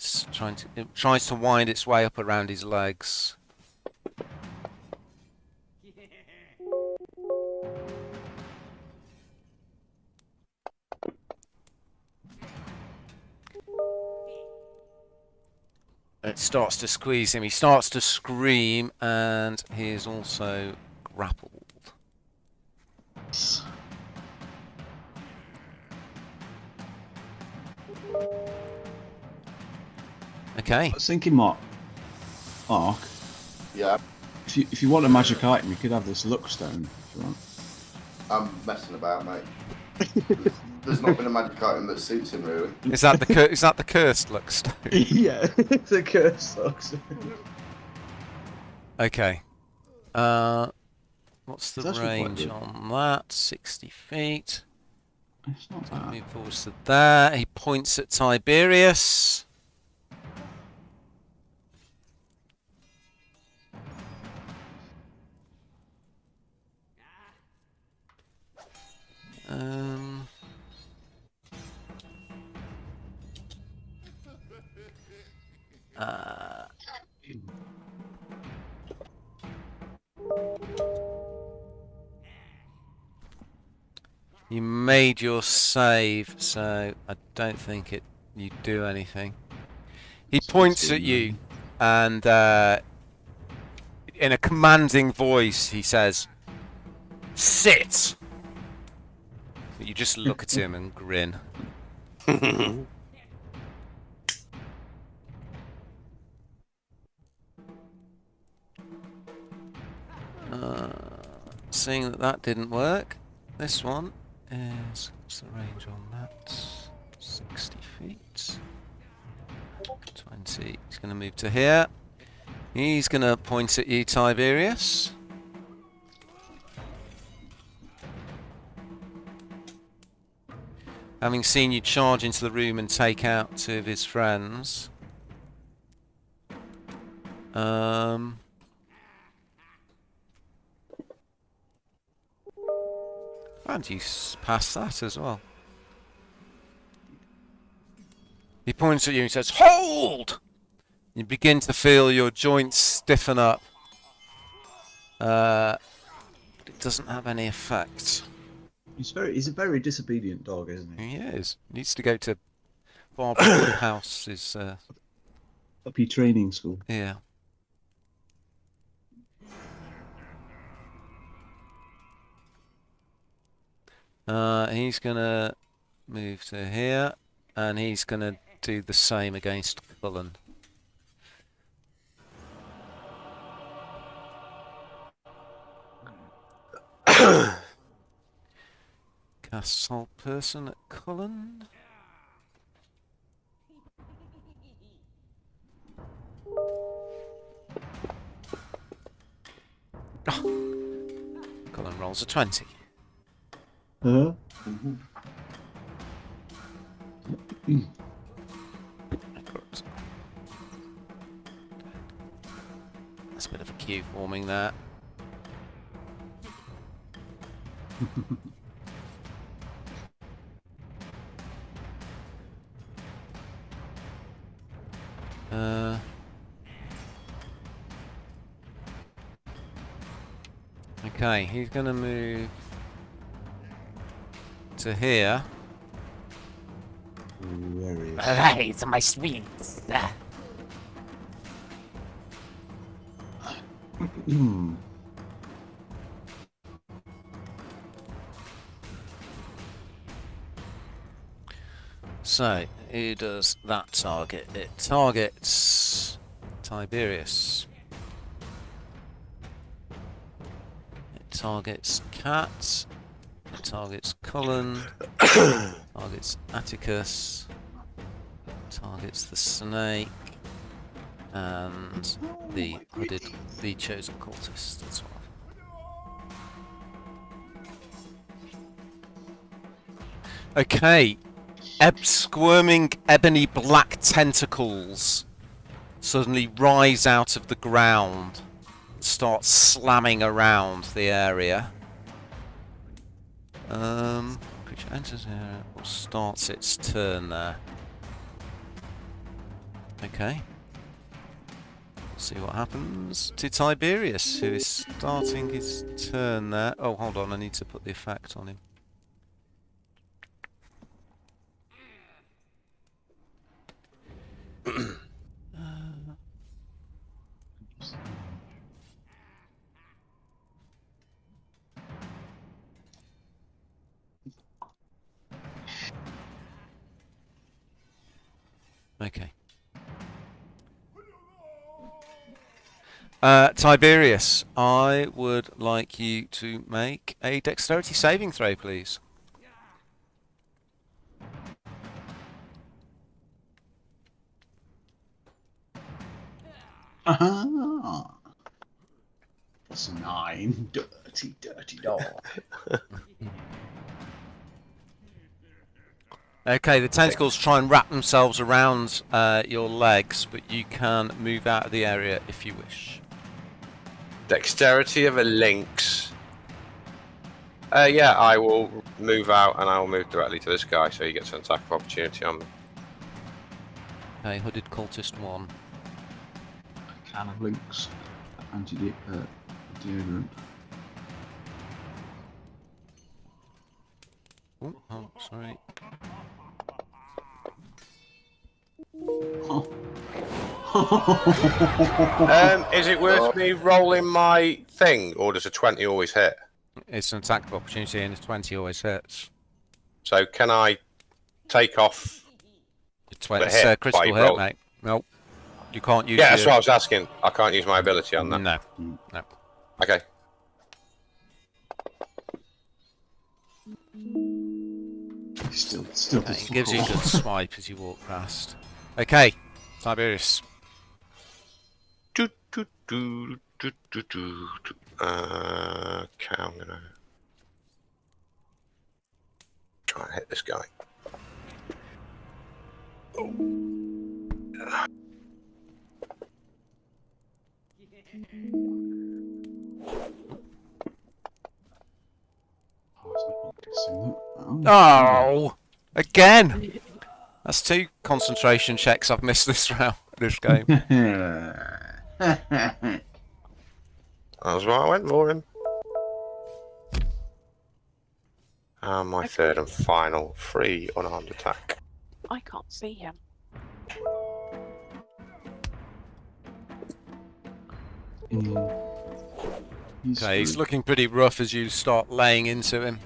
tries to wind its way up around his legs. It starts to squeeze him. He starts to scream, and he is also grappled. Okay. I was thinking, Mark. Yeah, If you want a magic item, you could have this luck stone. If you want. I'm messing about, mate. there's not been a magic item that suits him really. Is that the cursed luck stone? Yeah, it's a curse sucks. Okay. What's the It's actually quite range good. on that? 60 feet. It's not bad. Move forward to there. He points at Tiberius. Um, you made your save, so I don't think you do anything. He points at you, and in a commanding voice, he says, "Sit!" But you just look at him and grin. Seeing that didn't work, this one is, what's the range on that? 60 feet. 20. He's going to move to here. He's going to point at you, Tiberius. Having seen you charge into the room and take out two of his friends. And you pass that as well. He points at you and says, "Hold!" You begin to feel your joints stiffen up. But it doesn't have any effect. He's a very disobedient dog, isn't he? He is. Needs to go to Barbara Woodhouse's. Puppy training school. Yeah. He's gonna move to here, and he's gonna do the same against Cullen. Cast Soul Person at Cullen. Oh. Cullen rolls a 20. Huh? That's a bit of a queue forming there. Okay, he's gonna move to here. Where is Right, my sweets. So, who does that target? It targets Tiberius. It targets Cat. It targets Cullen. Targets Atticus. Targets the snake. And the chosen cultist as well. Okay. Squirming ebony black tentacles suddenly rise out of the ground and start slamming around the area. Creature enters the area or starts its turn there. Okay. Let's see what happens to Tiberius, who is starting his turn there. Oh, hold on, I need to put the effect on him. Okay. Tiberius, I would like you to make a dexterity saving throw, please. Aha! That's 9. Dirty, dirty dog. Okay, the tentacles try and wrap themselves around your legs, but you can move out of the area if you wish. Dexterity of a lynx. Yeah, I will move out and I will move directly to this guy so he gets an attack of opportunity on me. Okay, hooded cultist 1. Can of links. Deodorant. Oh, sorry. Is it worth me rolling my thing, or does a 20 always hit? It's an attack of opportunity and a 20 always hits. So can I take off It's the a hit critical by hit, roll? mate. Nope. You can't use Yeah, that's your... what I was asking. I can't use my ability on that. No. No. Okay. Still It gives you a good swipe as you walk past. Okay, Tiberius. Okay, I'm gonna try and hit this guy. Oh! Again! That's 2 concentration checks I've missed this round, this game. That's why I went for him. And my third and final free unarmed attack. I can't see him. Okay, he's looking pretty rough as you start laying into him.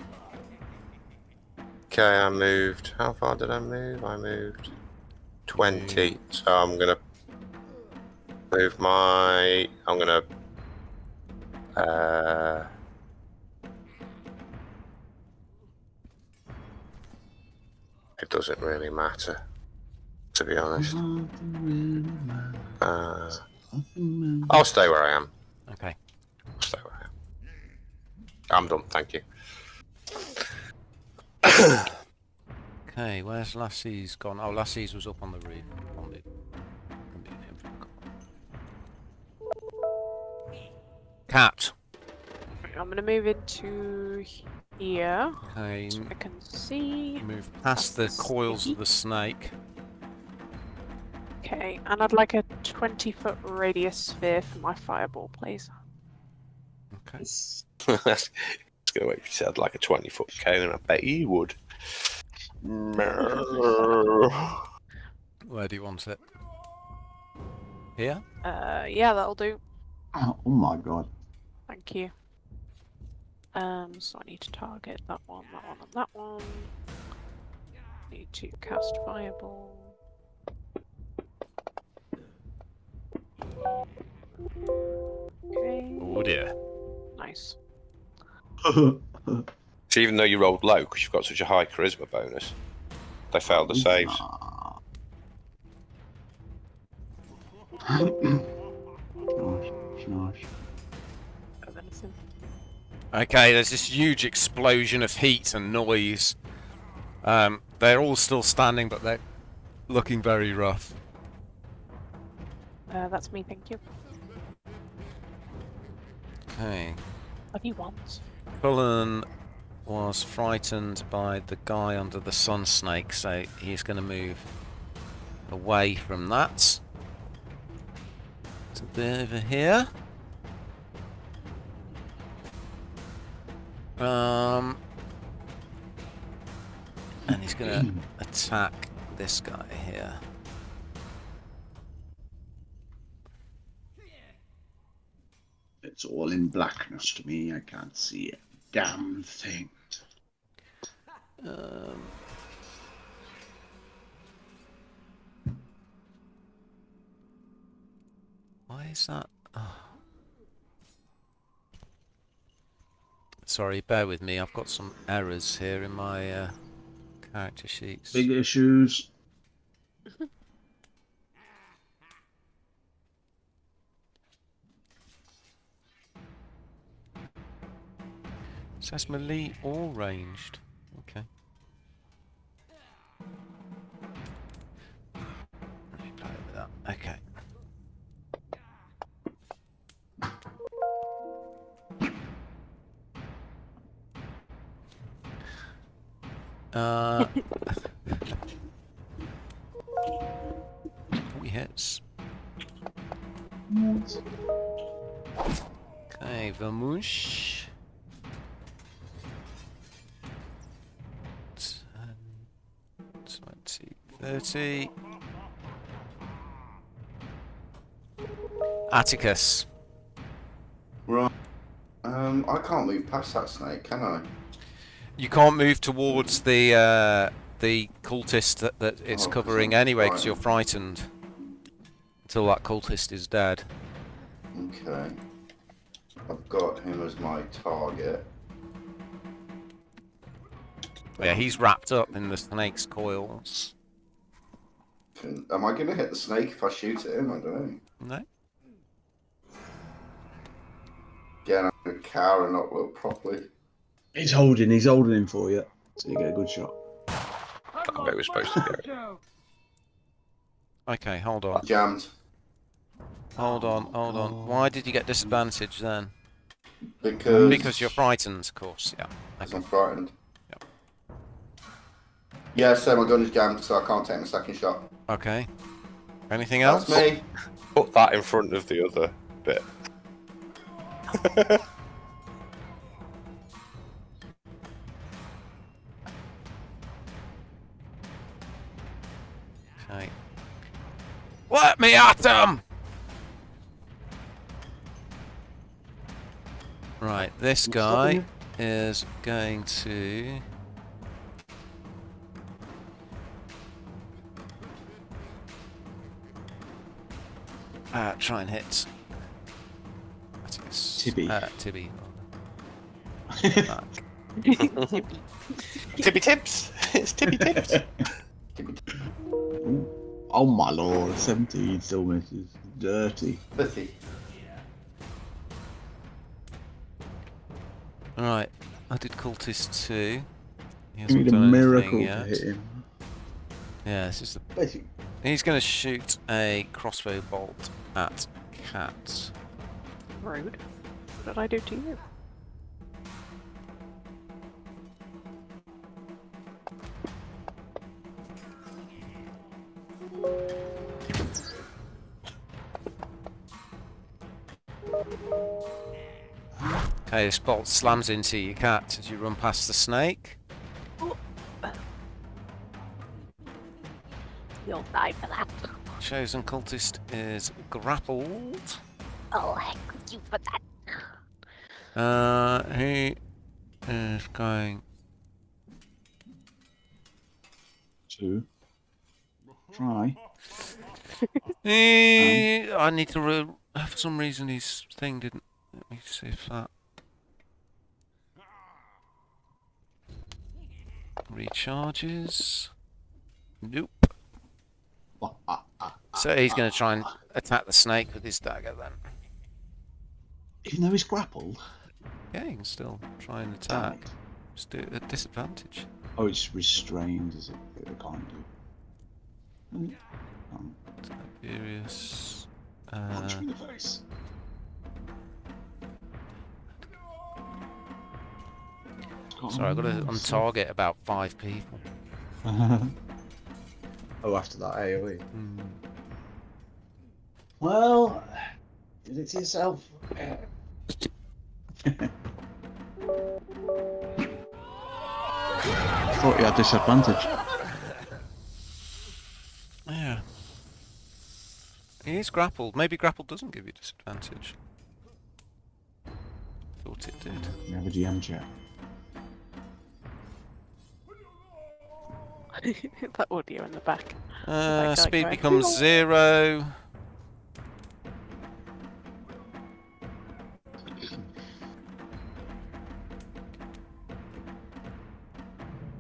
Okay, I moved. How far did I move? I moved 20. So I'm gonna move my. I'm gonna. It doesn't really matter, to be honest. I'll stay where I am. Okay. I'll stay where I am. I'm done, thank you. Okay, where's Lassie's gone? Oh, Lassie's was up on the roof. Remove him from the cat. I'm gonna move into here. Okay, So I can see. move past the coils of the snake. Okay, and I'd like a 20-foot radius sphere for my fireball, please. Okay. It's gonna wait if you said like a 20-foot cone, and I bet you would. Where do you want it? Here? Yeah, that'll do. Oh my god. Thank you. So I need to target that one, and that one. Need to cast fireball. Okay. Oh dear. Nice. So even though you rolled low, because you've got such a high charisma bonus, they failed the saves. Okay, there's this huge explosion of heat and noise. They're all still standing, but they're looking very rough. That's me, thank you. Okay. Love you once. Cullen was frightened by the guy under the sun snake, so he's going to move away from that. It's a bit over here. And he's going to attack this guy here. It's all in blackness to me. I can't see a damn thing. Why is that? Oh. Sorry, bear with me. I've got some errors here in my character sheets. Big issues. says melee or ranged. Okay. Let me play with that. Okay. Oh, he hits. Okay, vamos. 10, 20, 30. Atticus. Right. I can't move past that snake, can I? You can't move towards the cultist that it's Oh, 'cause covering I'm anyway, because you're frightened. Until that cultist is dead. Okay. I've got him as my target. Yeah, he's wrapped up in the snake's coils. Am I going to hit the snake if I shoot at him? I don't know. No? Again, I'm going to cower and not look properly. He's holding him for you, so you get a good shot. That's where we're supposed to go. Okay, hold on. Jammed. Hold on. Why did you get disadvantage then? Because you're frightened, of course, yeah. I'm frightened. Yep. Yeah, so my gun is jammed, so I can't take my second shot. Okay. Anything else? That's me. Put that in front of the other bit. Okay. Let me at them! Right, this guy is going to... try and hit... Tibby. Tibby. Tibby tips! It's Tibby tips! Oh my lord, 17 still misses. Dirty. Bithy. Alright, I did cultist 2. He You hasn't need a done miracle anything to yet. hit him. Yeah, this is the... Basically, He's going to shoot a crossbow bolt at Cat. Rude. What did I do to you? Okay, this bolt slams into your cat as you run past the snake. You'll die for that. Chosen cultist is grappled. I'll heck with you for that. He is going... to try. I need to... for some reason his thing didn't... Let me see if that... Recharges. Nope. So he's going to try and attack the snake with his dagger then. Even though he's grappled? Yeah, he can still try and Damn attack. it. Just do it at disadvantage. Oh, it's restrained, is it? It can't do. Tiberius. Punch him in the face. Sorry, I've got to untarget about 5 people. Oh, after that AoE. Well, did it to yourself. I thought you had disadvantage. Yeah. He is grappled. Maybe grappled doesn't give you disadvantage. Thought it did. You have a GM check. That audio in the back. Speed going, becomes 0.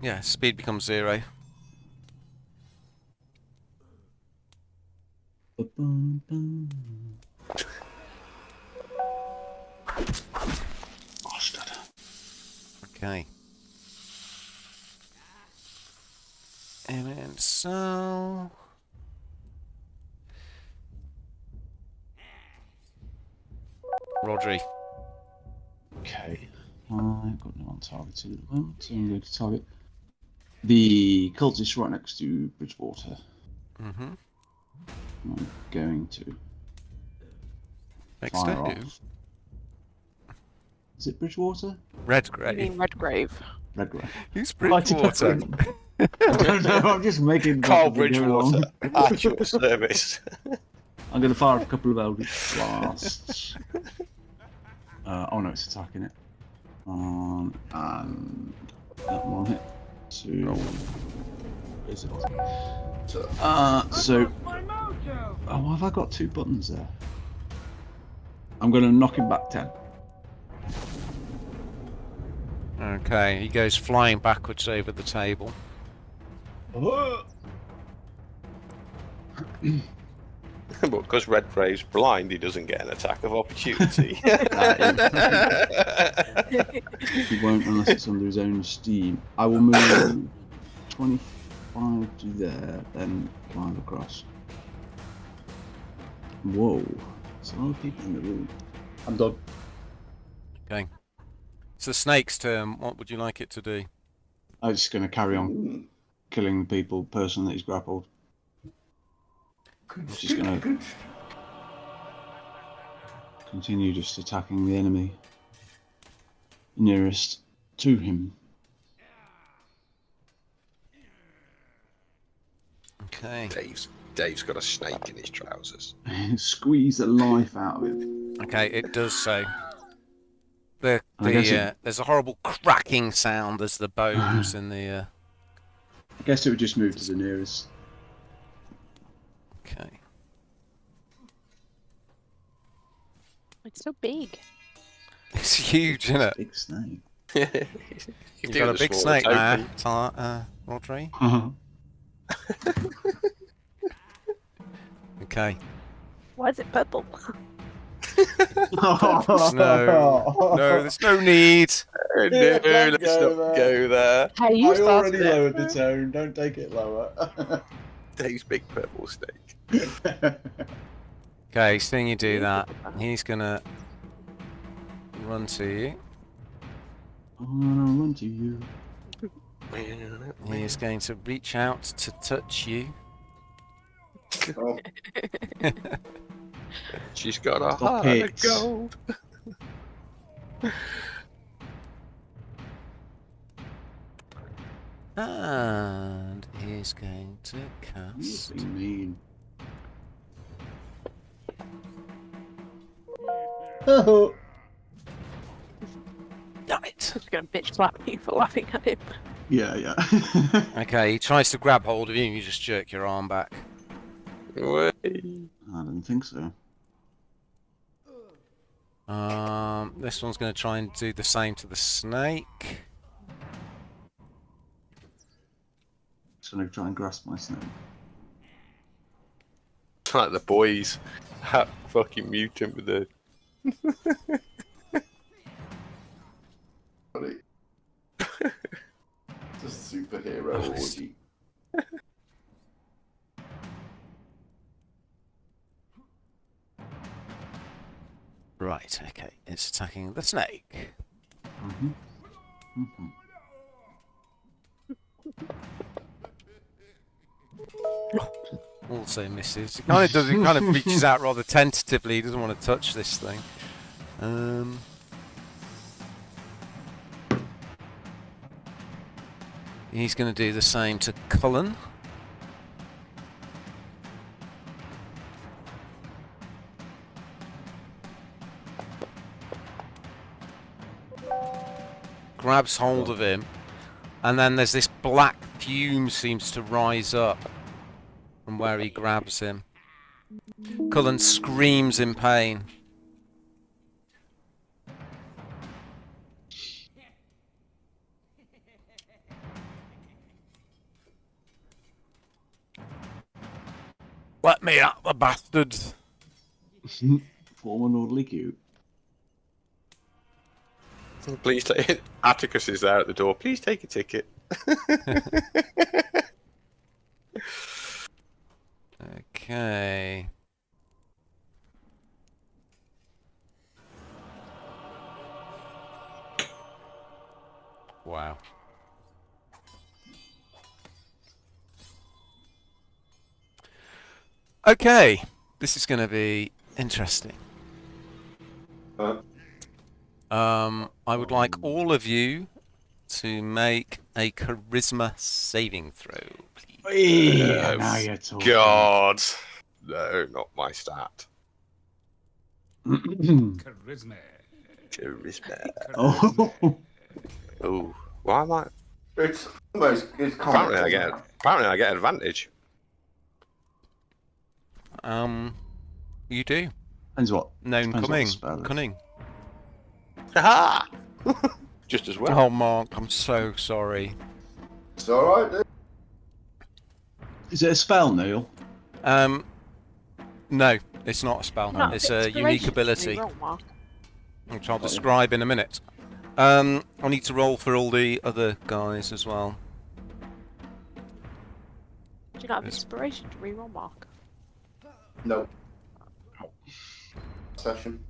Yeah, speed becomes 0. Bastard. Okay. And then so... Rodri. Okay. I've got no one targeted at the moment, so I'm going to target the cultist right next to Bridgewater. Mm-hmm. I'm going to Next fire to who? off. Is it Bridgewater? You Redgrave. mean Redgrave? Redgrave. Who's Why did I Bridgewater? put- I don't know, I'm just making Carl stuff as we go along. Bridgewater, at your service. I'm going to fire off a couple of Eldritch Blasts. Oh no, it's attacking it. And that one hit. Two. Is it? So. Oh, have I got 2 buttons there? I'm going to knock him back 10. Okay, he goes flying backwards over the table. But because Redgrave's blind, he doesn't get an attack of opportunity. He won't unless it's under his own steam. I will move 25 to there, then climb across. Whoa. There's a lot of people in the room. I'm done. Okay. It's the snake's turn. What would you like it to do? I'm just going to carry on killing the person that he's grappled. Just going to continue just attacking the enemy nearest to him. Okay. Dave's got a snake in his trousers. Squeeze the life out of him. Okay, it does so. There's a horrible cracking sound as the bones in the... I guess it would just move to the nearest. Okay. It's so big. It's huge, isn't it? Big snake. You've got a big snake there, Rodri. Okay. Why is it purple? No, there's no need. No, let's not go there. Hey, you I already started it. lowered the tone, don't take it lower. Dave's big purple snake. Okay, seeing you do that, he's gonna run to you. I'm gonna run to you. He's going to reach out to touch you. Oh, She's got a Stop heart it. of gold. And he's going to cast. You're mean. Oh. Damn it! Just gonna bitch slap me for laughing at him. Yeah. Okay, he tries to grab hold of you and you just jerk your arm back. Way. I didn't think so. This one's going to try and do the same to the snake. Just gonna try and grasp my snake. It's like the boys. That fucking mutant with the. Funny. Just superhero orgy. Right, okay, it's attacking the snake. Also misses. He kind of reaches out rather tentatively. He doesn't want to touch this thing. He's going to do the same to Cullen. Grabs hold of him, and then there's this black fume seems to rise up from where he grabs him. Cullen screams in pain. Let me at the bastard! Form an orderly queue. Please take. Atticus is there at the door. Please take a ticket. Okay. Wow. Okay, this is going to be interesting. I would like all of you to make a charisma saving throw, please. Yeah, now you're talking. God. No, not my stat. Charisma. Charisma. Oh. Oh, why am I? It's almost. It's Apparently I get advantage. You do. Depends what. Known Depends what the cunning. spell is. Cunning. Ha! Just as well. Oh, Mark, I'm so sorry. It's all right, dude. Is it a spell, Neil? No, it's not a spell. No, It's a unique ability, Reroll, Mark. which I'll describe in a minute. I need to roll for all the other guys as well. Do you not have inspiration to reroll, Mark? No. Session.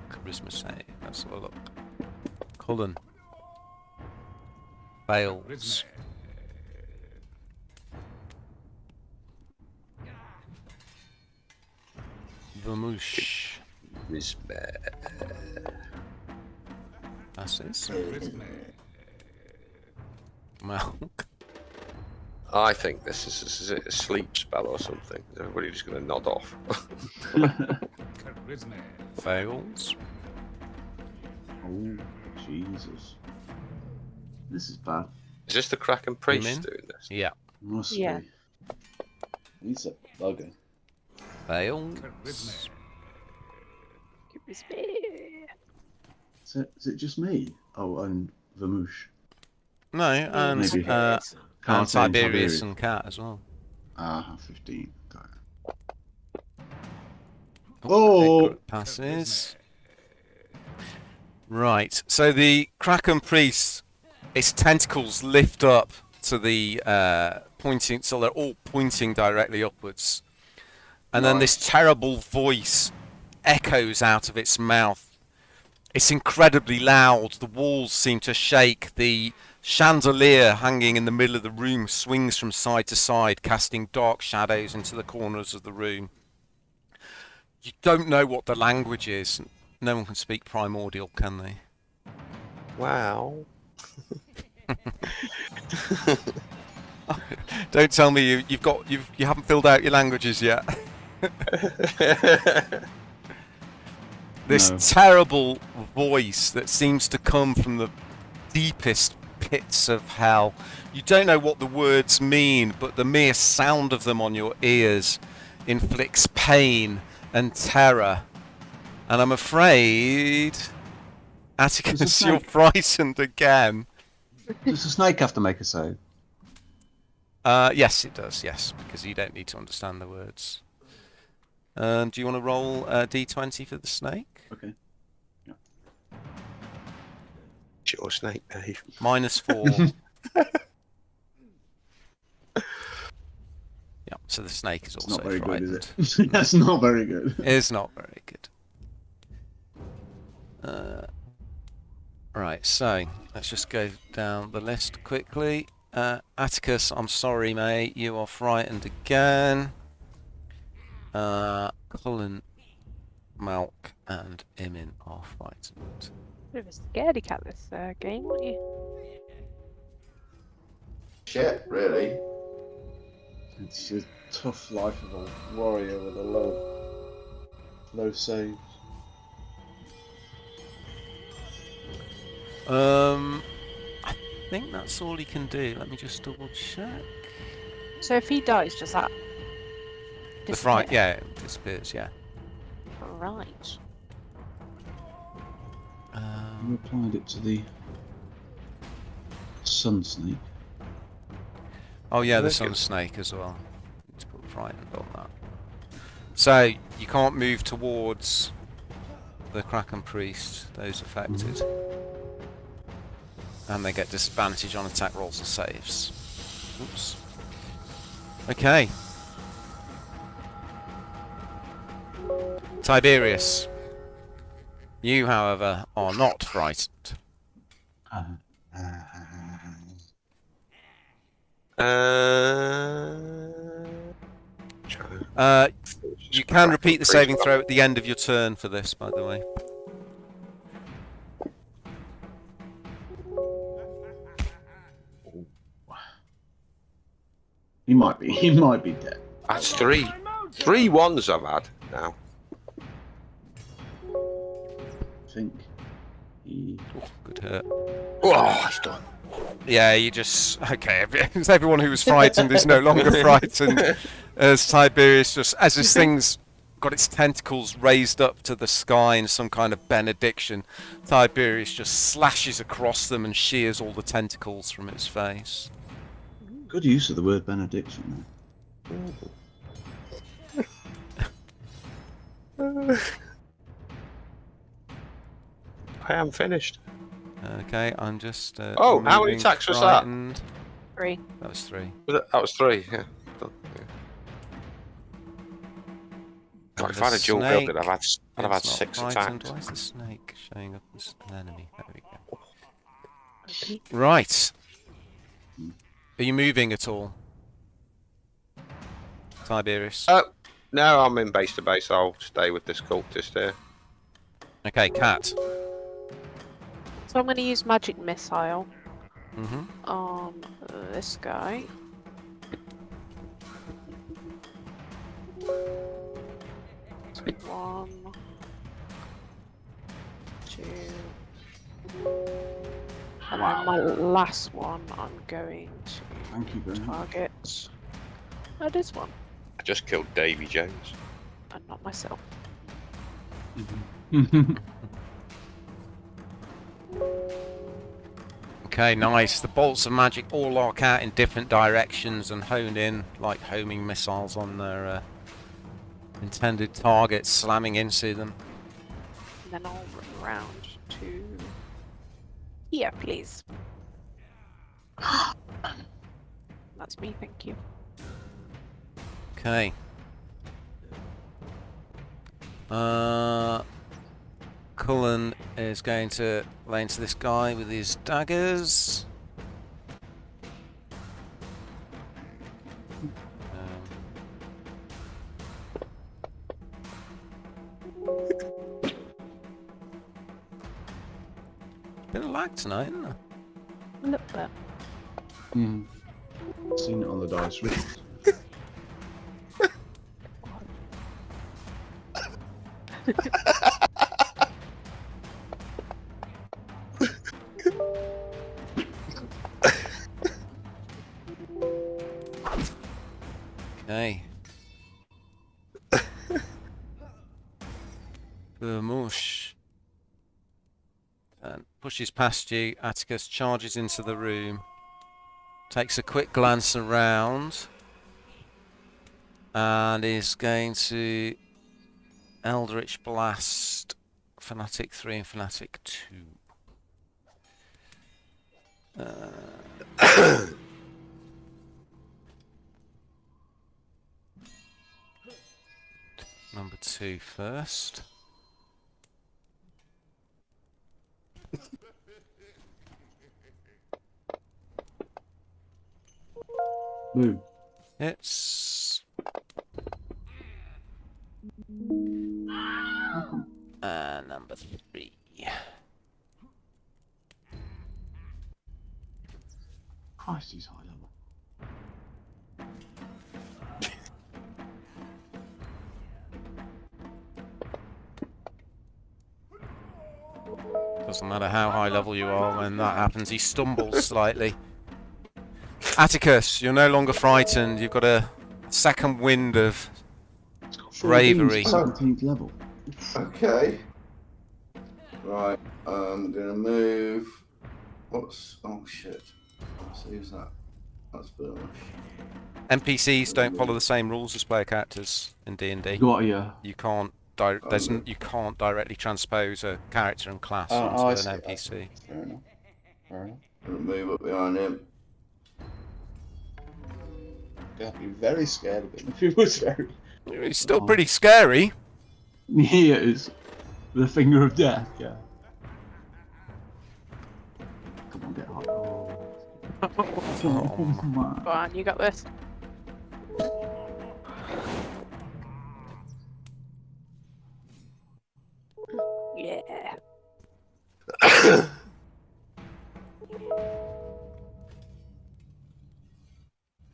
Charisma save. Let's have a look. Cullen. Fails. Vamoosh. Charisma. Passes. Malk. I think this is it a sleep spell or something. Is everybody just going to nod off? Charisma. Fails. Oh, Jesus. This is bad. Is this the Kraken Priest in? doing this? Yeah. Must Yeah. be. He's a bugger. Fails. Charisma. Is it just me? Oh, and Vamoosh. No, and Maybe. and Can't say Tiberius and Cat as well. 15. Got it. Oh! Oh! Passes. Right, so the Kraken Priest, its tentacles lift up to the pointing, so they're all pointing directly upwards. And then this terrible voice echoes out of its mouth. It's incredibly loud, the walls seem to shake, the chandelier hanging in the middle of the room swings from side to side, casting dark shadows into the corners of the room. You don't know what the language is. No one can speak primordial, can they? Wow. Don't tell me you haven't filled out your languages yet. This No. terrible voice that seems to come from the deepest pits of hell. You don't know what the words mean, but the mere sound of them on your ears inflicts pain and terror. And I'm afraid, Atticus, you're frightened again. Does the snake have to make a save? Yes, it does, yes, because you don't need to understand the words. Do you want to roll a d20 for the snake? Okay. Sure, snake, Dave. -4. Yeah, so the snake is It's also not very frightened. good, is it? That's not very good. It's not very good. Right, so let's just go down the list quickly. Atticus, I'm sorry, mate. You are frightened again. Cullen, Malk, and Emin are frightened. Bit of a scaredy cat this game, aren't you? Shit, really? It's a tough life of a warrior with a low saves. I think that's all he can do. Let me just double check. So if he dies, does that The fright, disappear? yeah, it disappears, yeah. Right. You applied it to the sun snake. Oh yeah, the Okay. sun snake as well. Need to put frightened on that. So you can't move towards the Kraken Priest, those affected. And they get disadvantage on attack rolls and saves. Oops. Okay. Tiberius. You, however, are not frightened. You can repeat the saving throw at the end of your turn for this, by the way. He might be dead. That's three ones I've had now. I think he... Oh, good hurt. Oh, it's done. Yeah, you just... Okay, everyone who was frightened is no longer frightened. As Tiberius just... As this thing's got its tentacles raised up to the sky in some kind of benediction, Tiberius just slashes across them and shears all the tentacles from its face. Good use of the word benediction there. I am finished. Okay, I'm just... how many attacks was that? 3. That was 3. That was 3, yeah. God, if I had a dual building, I'd have had 6 attacks. Why is the snake showing up as an enemy? There we go. Right. Are you moving at all, Tiberius? No, I'm in base to base. I'll stay with this cultist here. Okay, Cat. So I'm going to use magic missile Mm-hmm. on this guy. So 1, 2, and then my last one I'm going to Thank you very much. target. This one, I just killed Davy Jones. and not myself. Okay, nice. The bolts of magic all arc out in different directions and hone in like homing missiles on their intended targets, slamming into them. And then I'll run around to here, please. That's me, thank you. Okay. Cullen is going to lay into this guy with his daggers. Bit of lag tonight, isn't there? A little bit. Seen it on the dice roll. Okay. Vermouche. And pushes past you. Atticus charges into the room. Takes a quick glance around. And is going to Eldritch Blast Fanatic 3 and Fanatic 2. Number 2 first. Boom. It's number 3. Christ, he's high level. Doesn't matter how high level you are when that happens. He stumbles slightly. Atticus, you're no longer frightened. You've got a second wind of bravery. 17th level. Okay. Right, I'm gonna move. What's... Oh shit. So who's that? That's Burnish. NPCs don't follow the same rules as player characters in D&D. You got a You can't you can't directly transpose a character and class into I an see. NPC. Fair enough. Fair enough. Gonna move up behind him. Yeah, I'd be very scared of him if he was very. It's still pretty scary. He is the finger of death. Yeah. Come on, get hot. Oh, man. Go on, you got this. Yeah.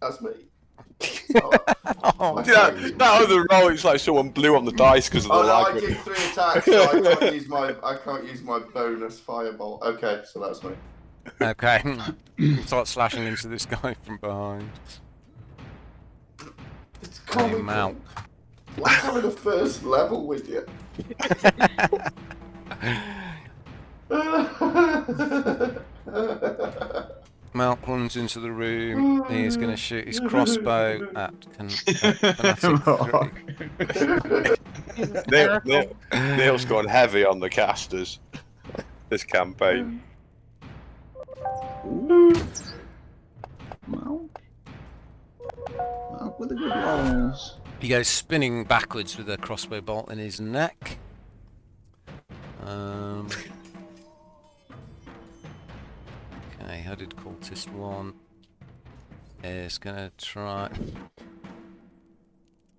That's me. Oh, Yeah, that other roll, it's like someone blew on the dice because of the Oh no, I lag. did 3 attacks, so I can't use my bonus firebolt. Okay, so that's me. okay. Start slashing into this guy from behind. It's Call him out. Like having a first level with you. Malk runs into the room. He is going to shoot his crossbow at Fanatic 3. Neil's gone heavy on the casters this campaign. Well, with the good rolls. He goes spinning backwards with a crossbow bolt in his neck. Okay, Hooded Cultist 1 is gonna try.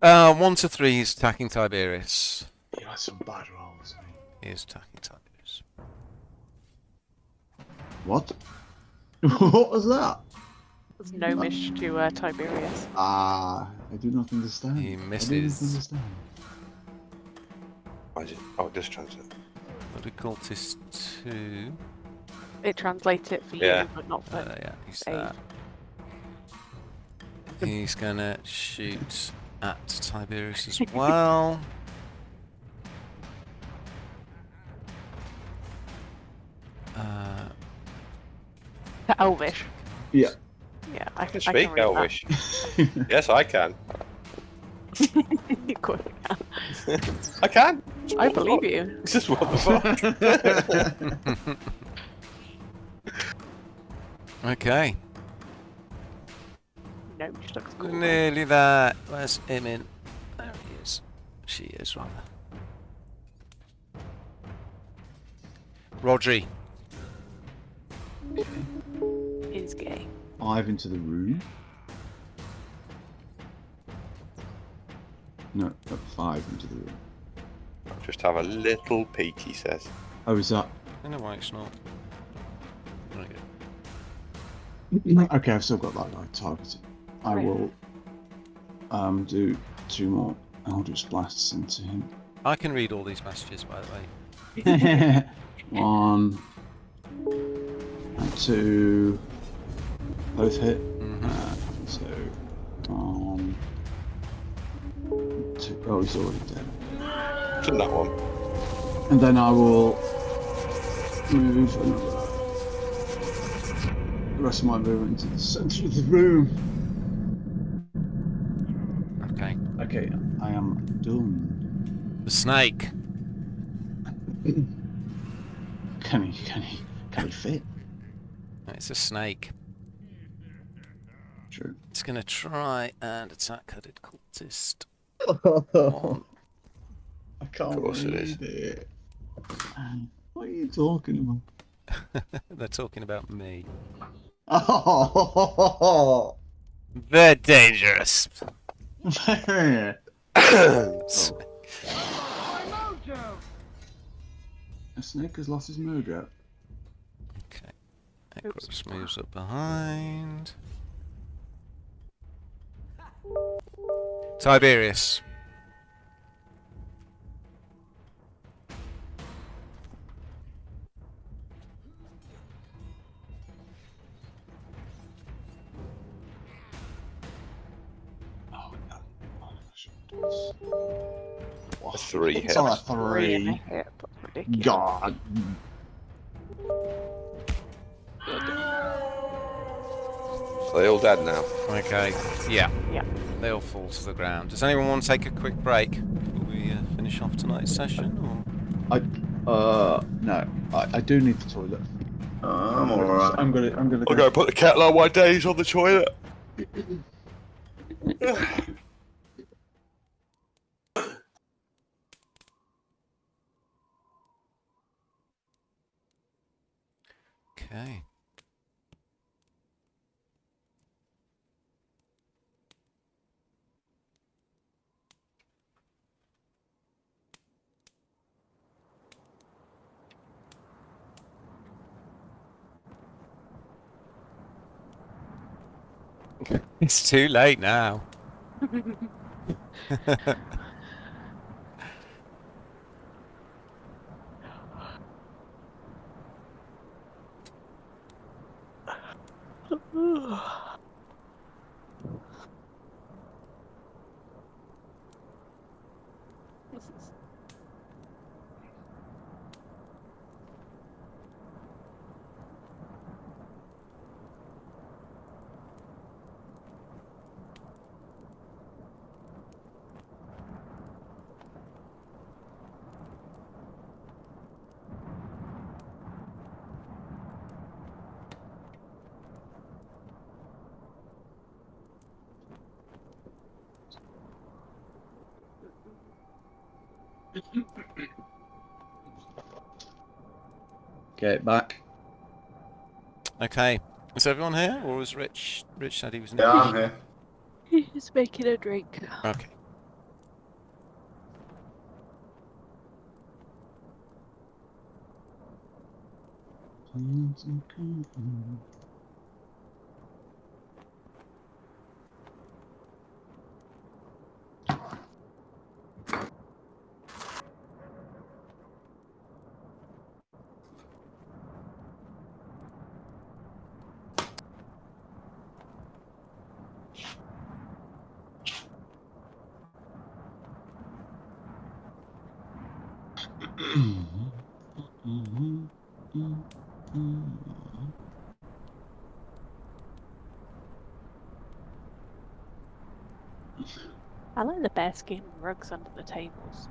1 to 3, he's attacking Tiberius. You had some bad rolls, mate. He is attacking Tiberius. What? What was that? There's gnomish to Tiberius. Ah, I do not understand. He I do not misses. understand. Just translate. Hooded Cultist 2. It translates it for Yeah. you, but not for Yeah, he's Dave. that. He's gonna shoot at Tiberius as well. To Elvish. Yeah. Yeah, I can Speak read Elvish. Yes, I can. That. You could. I can. I believe you. This is what the fuck. Okay. Gnomish looks cool. Nearly there. Where's him in? There he is. She is, rather. Rodri. Is gay. 5 into the room. No, 5 into the room. Just have a little peek, he says. Oh, is that? I don't know why it's not. Okay. Okay, I've still got that guy targeted. I will do 2 more Eldritch Blasts into him. I can read all these messages, by the way. 1 and 2. Both hit. So, 2. Oh, he's already dead. Done that one. And then I will move the rest of my movement to the centre of the room. Okay. Okay, I am done. The snake. Can he fit? It's a snake. True. It's gonna try and attack Hooded Cultist. I can't Of course it read is. it. What are you talking about? They're talking about me. Oh, They're dangerous. a snake has lost his mojo. Okay. Equus moves up behind. Tiberius. Oh, no. A 3 hit. It's on a Three and a 3. hit, but ridiculous. God. Are they all dead now? Okay. Yeah. Yeah. They all fall to the ground. Does anyone want to take a quick break before we finish finish off tonight's session, or? No, I do need the toilet. I'm alright. I'm gonna I'll go put the kettle on while Dave's on the toilet. Okay. It's too late now. Get back. Okay. Is everyone here, or was Rich? Rich said he was. Yeah, I'm here. He's making a drink. Okay. I like the bearskin rugs under the tables.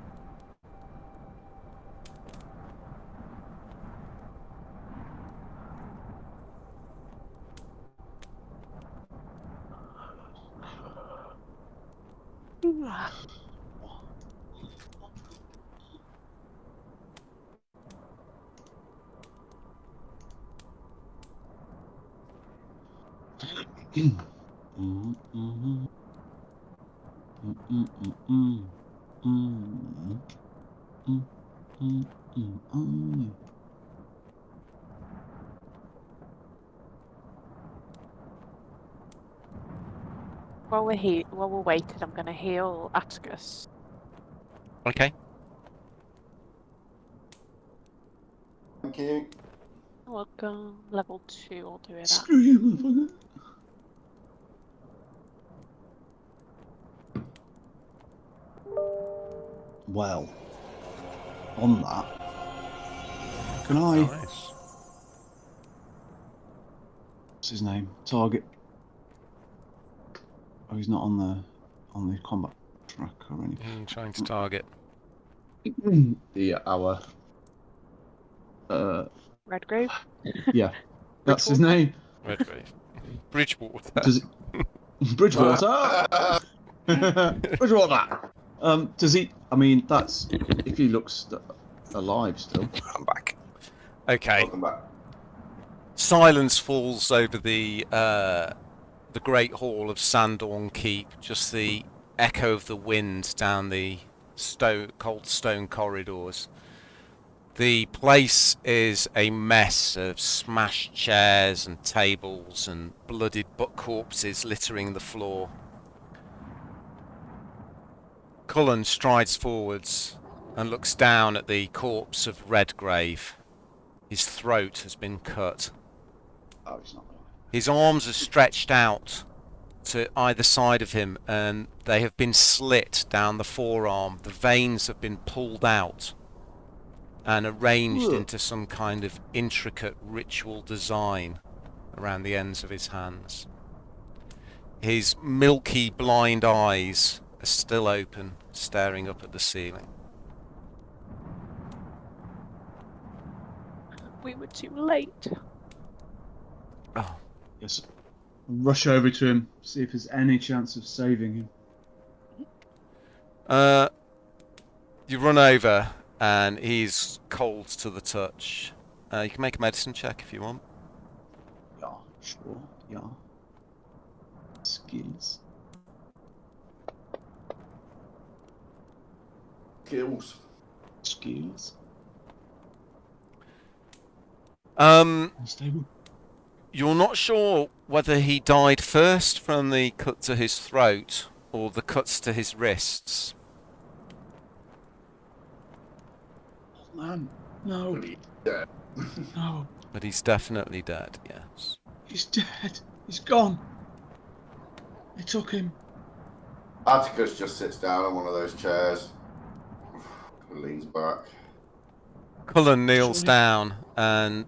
While we're waiting, I'm going to heal Atticus. Okay. Thank you. Welcome, level 2. I'll do it. Screw you, motherfucker. Well, on that, can I? Nice. What's his name? Target. Oh, he's not on the combat track or anything. Trying to target. Our Redgrave? yeah, that's his name. Redgrave. Bridgewater. Does it... Bridgewater. Bridgewater. Does he? I mean, that's if he looks alive still. I'm back. Okay. Welcome back. Silence falls over the great hall of Sandorne Keep. Just the echo of the wind down the cold stone corridors. The place is a mess of smashed chairs and tables and bloodied corpses littering the floor. Cullen strides forwards and looks down at the corpse of Redgrave. His throat has been cut. Oh, he's not. His arms are stretched out to either side of him, and they have been slit down the forearm. The veins have been pulled out and arranged into some kind of intricate ritual design around the ends of his hands. His milky blind eyes are still open, staring up at the ceiling. We were too late. Oh, Yes. Rush over to him, see if there's any chance of saving him. you run over, and he's cold to the touch. You can make a medicine check if you want. Yeah, sure. Yeah. Skills. Kills. Skills. Unstable. You're not sure whether he died first from the cut to his throat or the cuts to his wrists. Oh man, no. But he's dead. No. But he's definitely dead, yes. He's dead. He's gone. They took him. Atticus just sits down on one of those chairs. Leans back. Cullen kneels Surely- down and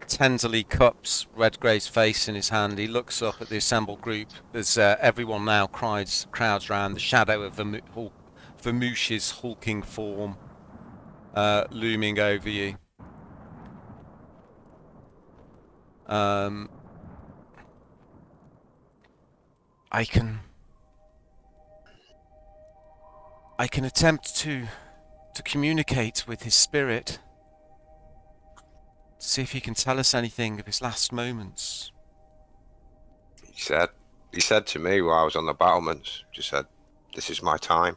tenderly cups Redgrave's face in his hand. He looks up at the assembled group as everyone now crowds round, the shadow of Vermouche's hulking form looming over you. I can attempt to communicate with his spirit. See if he can tell us anything of his last moments. He said to me while I was on the battlements, just said, "This is my time."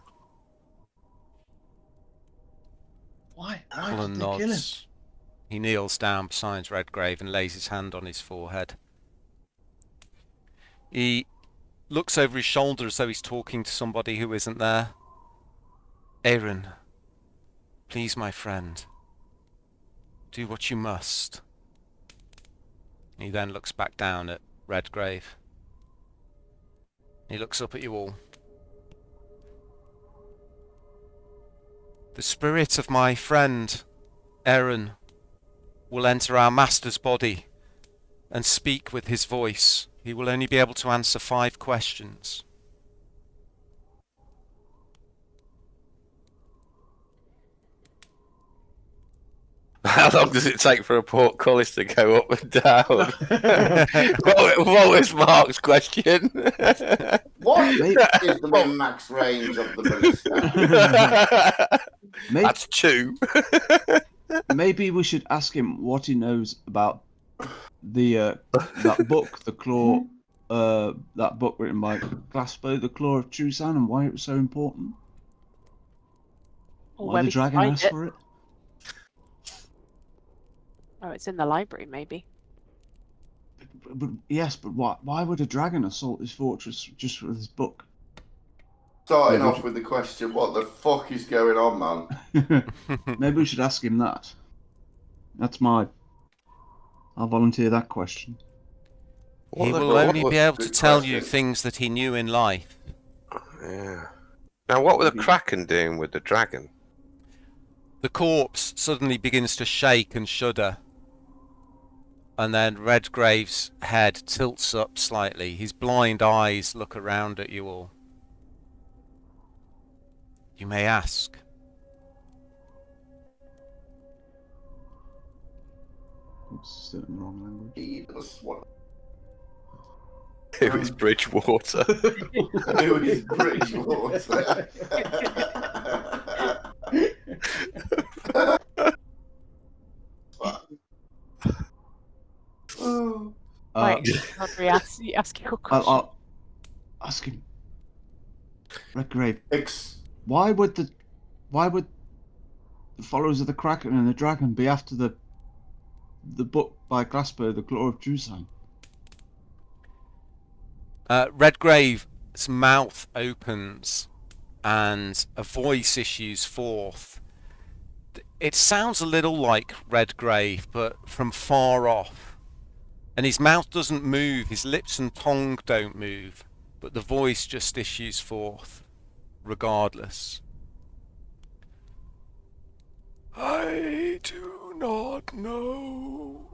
Why? Why Cullen did they kill him? nods. He kneels down beside Redgrave and lays his hand on his forehead. He looks over his shoulder as though he's talking to somebody who isn't there. Aaron, please, my friend, do what you must. He then looks back down at Redgrave. He looks up at you all. The spirit of my friend, Aaron, will enter our master's body and speak with his voice. He will only be able to answer 5 questions. How long does it take for a portcullis to go up and down? what was Mark's question? What Mate. is the min-max range of the ballista? That's 2. Maybe we should ask him what he knows about the that book, the Claw, that book written by Glasgow, the Claw of Trusan, and why it was so important. Or Why where the we can dragon find asked it. for it. Oh, it's in the library, maybe. But yes, but why would a dragon assault his fortress just with his book? Starting Maybe- off with the question, what the fuck is going on, man? Maybe we should ask him that. I'll volunteer that question. He will only be able to Good tell you question. things that he knew in life. Yeah. Now, what were the Kraken doing with the dragon? The corpse suddenly begins to shake and shudder. And then Redgrave's head tilts up slightly. His blind eyes look around at you all. You may ask. Oops, still in the wrong language. He does what? It was Bridgewater. Who is Bridgewater? Oh. Right, Audrey, ask your question. I'll ask him. Redgrave, Ex- why would the followers of the Kraken and the Dragon be after the book by Glasgow, the Claw of Trusan? Redgrave's mouth opens and a voice issues forth. It sounds a little like Redgrave, but from far off. And his mouth doesn't move, his lips and tongue don't move, but the voice just issues forth, regardless. I do not know.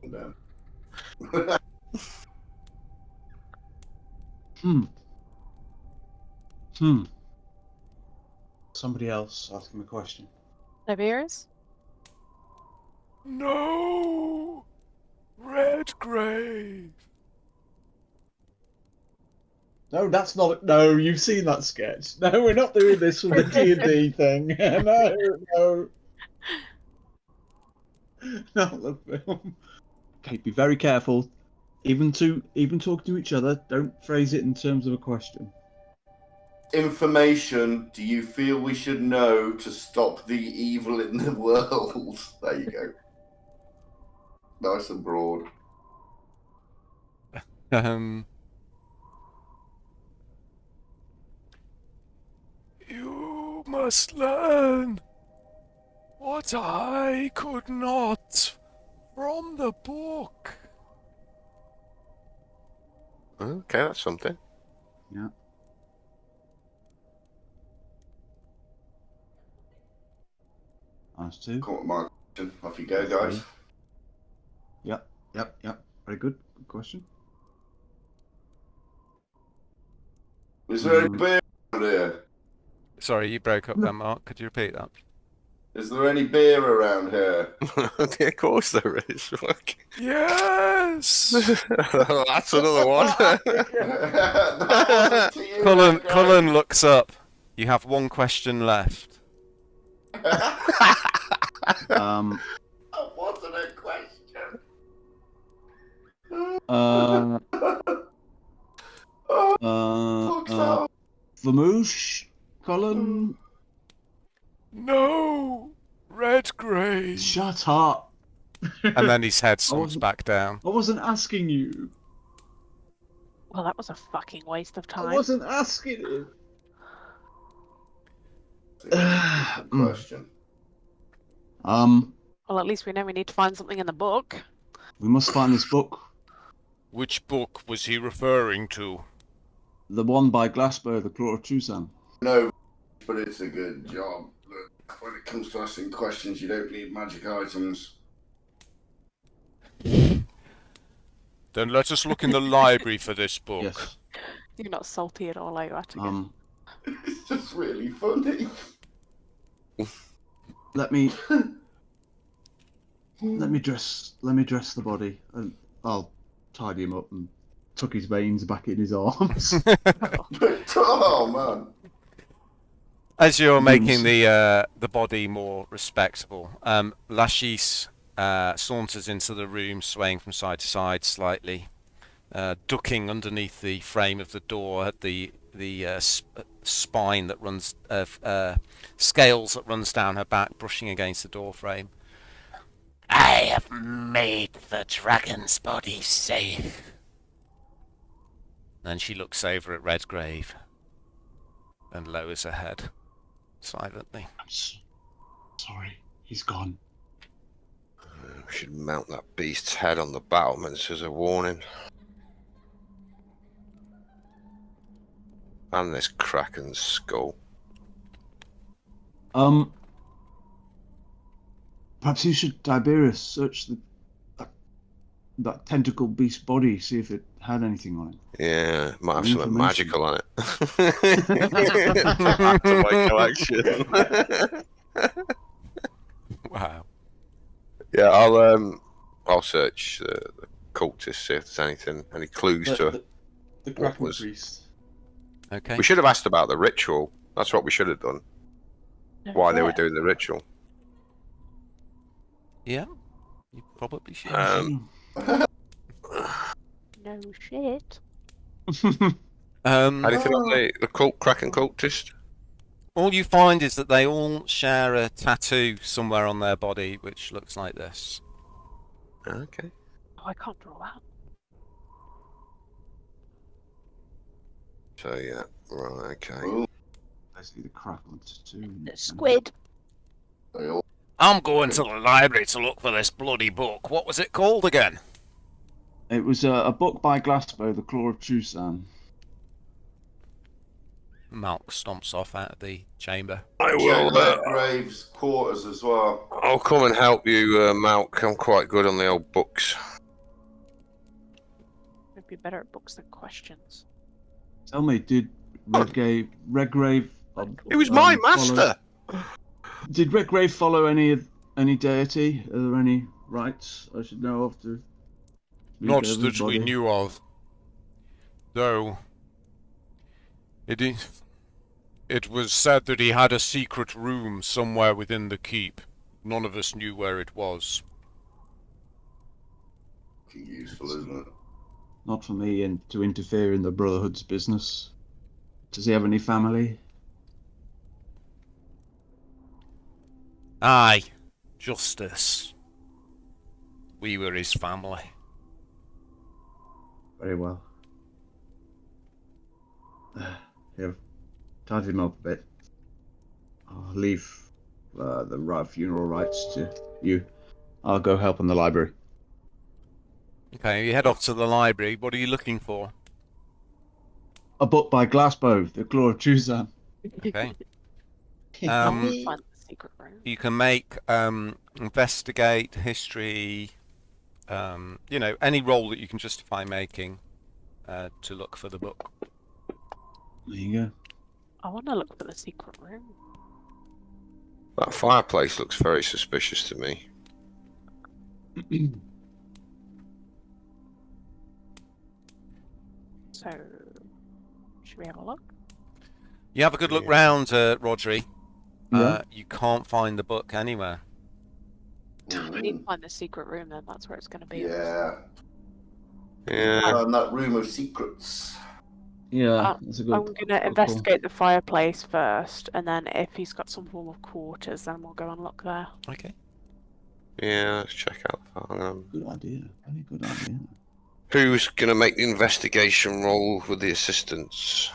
No. somebody else ask him a question. Tiberius? No! Redgrave! No, that's not. No, you've seen that sketch. No, we're not doing this for the D&D thing. No. Not the film. Okay, be very careful. Even talking to each other, don't phrase it in terms of a question. Information do you feel we should know to stop the evil in the world? There you go. Nice and broad. You must learn what I could not from the book. Okay, that's something. Yeah. That's two. Come on, Mark. Off you go, guys. Yep. Very good. Good question. Is there any beer around here? Sorry, you broke up there, Mark. Could you repeat that? Is there any beer around here? Yeah, of course there is. Fuck. Yes! That's another one. That wasn't to you, Redgrave. Cullen looks up. You have one question left. That wasn't a question. Fuck's up. Vamoosh, Colin. No! Redgrave! Shut up. And then his head slumps back down. I wasn't asking you. Well, that was a fucking waste of I time. wasn't asking you. Question. Well, at least we know we need to find something in the book. We must find this book. Which book was he referring to? The one by Glasgow, the Claw of Trusan. No, but it's a good job. Look, when it comes to asking questions, you don't need magic items. Then let us look in the library for this book. Yes. You're not salty at all, are you, Attica? It's just really funny. Let me dress the body, and I'll tidy him up and tuck his veins back in his arms. Oh man! As you're making the body more respectable, Lashis saunters into the room, swaying from side to side slightly, ducking underneath the frame of the door at the spine that runs scales that runs down her back, brushing against the door frame. I have made the dragon's body safe. Then she looks over at Redgrave and lowers her head silently. I'm sorry, he's gone. We should mount that beast's head on the battlements as a warning. And this kraken's skull. Perhaps you should, Tiberius, search that tentacle beast body, see if it had anything on it. Yeah, might have Some something information. magical on it. Add to my collection. Wow. Yeah, I'll search the cultists, see if there's any clues to The what Kraken was. priest. Okay. We should have asked about the ritual. That's what we should have done. Why they were doing the ritual. Yeah. You probably should. No shit. Anything on the Kraken cultist? All you find is that they all share a tattoo somewhere on their body, which looks like this. Okay. Oh, I can't draw that. So yeah, right, okay. Ooh, Basically, the Kraken tattoo. The squid. they all I'm going to the library to look for this bloody book. What was it called again? It was a book by Glasgow, The Claw of Trusan. Malk stomps off out of the chamber. I check will. Redgrave's quarters as well. I'll come and help you, Malk. I'm quite good on the old books. I'd be better at books than questions. Tell me, did Redgrave He was my follow- master. Did Redgrave follow any deity? Are there any rites I should know of to speak Not over his that we body? knew of. Though it was said that he had a secret room somewhere within the keep. None of us knew where it was. Useful, isn't it? Not for me to interfere in the Brotherhood's business. Does he have any family? Aye, justice. We were his family. Very well. Here, tidy him up a bit. I'll leave the funeral rites to you. I'll go help in the library. Okay, you head off to the library. What are you looking for? A book by Glassbow, The Claw of Chuzan. Okay. Find the secret room. You can make investigate, history, you know, any role that you can justify making to look for the book. There you go. I want to look for the secret room. That fireplace looks very suspicious to me. So, should we have a look? You have a good look round, Rodri. Yeah. You can't find the book anywhere. We need to find the secret room then, that's where it's going to be. Yeah. Yeah. That room of secrets. Yeah, that's a good. I'm going to investigate the fireplace first, and then if he's got some form of quarters, then we'll go and look there. Okay. Yeah, let's check out that. Good idea. Very good idea. Who's gonna make the investigation roll with the assistants?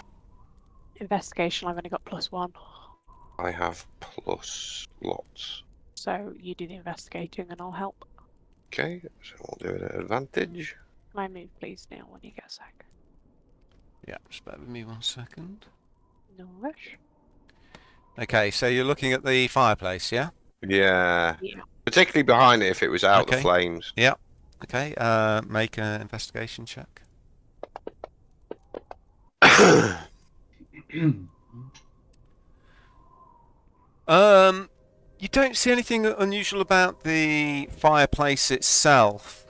Investigation, I've only got +1. I have plus lots. So you do the investigating and I'll help. Okay, so we'll do it at advantage. Can I move please, Neil, when you get a sec? Yeah, just bear with me 1 second. No rush. Okay, so you're looking at the fireplace, yeah? Yeah. Yeah. Particularly behind it if it was out the Okay. flames. Yeah. Okay, make an investigation check. You don't see anything unusual about the fireplace itself,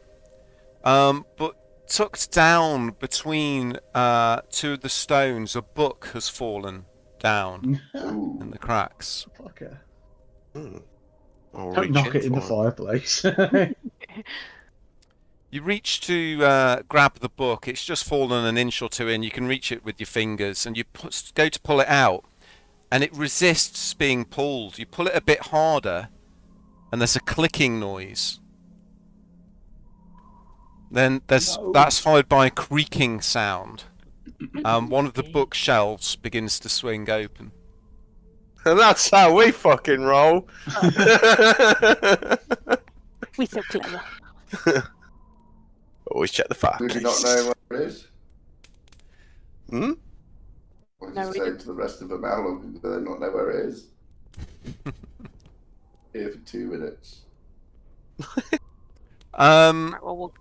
but tucked down between two of the stones, a book has fallen down Ooh. in the cracks. Fucker. I'll Don't reach knock it in the for fireplace. You reach to grab the book. It's just fallen an inch or two in. You can reach it with your fingers, and you go to pull it out, and it resists being pulled. You pull it a bit harder, and there's a clicking noise. Then that's followed by a creaking sound. One of the bookshelves begins to swing open. And that's how we fucking roll. We're so clever. Always check the Do fireplace. you not know where it is? Hmm? What No, did we you say didn't. to the rest of them? How long do they not know where it is? Here for 2 minutes. Right, well,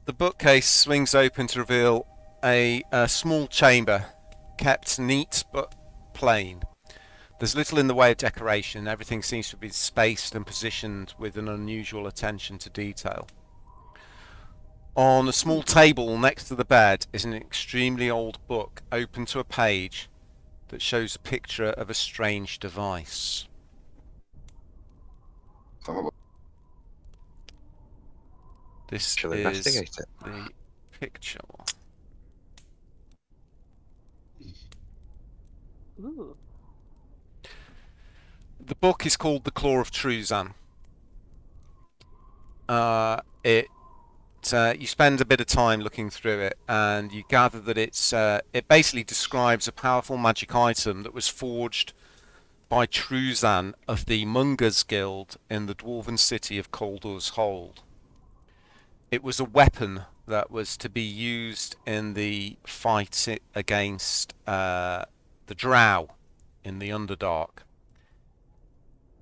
The bookcase swings open to reveal a small chamber, kept neat but plain. There's little in the way of decoration. Everything seems to be spaced and positioned with an unusual attention to detail. On a small table next to the bed is an extremely old book, open to a page that shows a picture of a strange device. Come on. This Shall is investigate it? the picture. ooh. The book is called The Claw of Truzan. You spend a bit of time looking through it, and you gather that it basically describes a powerful magic item that was forged by Truzan of the Mungers Guild in the dwarven city of Coldur's Hold. It was a weapon that was to be used in the fight against the Drow in the Underdark.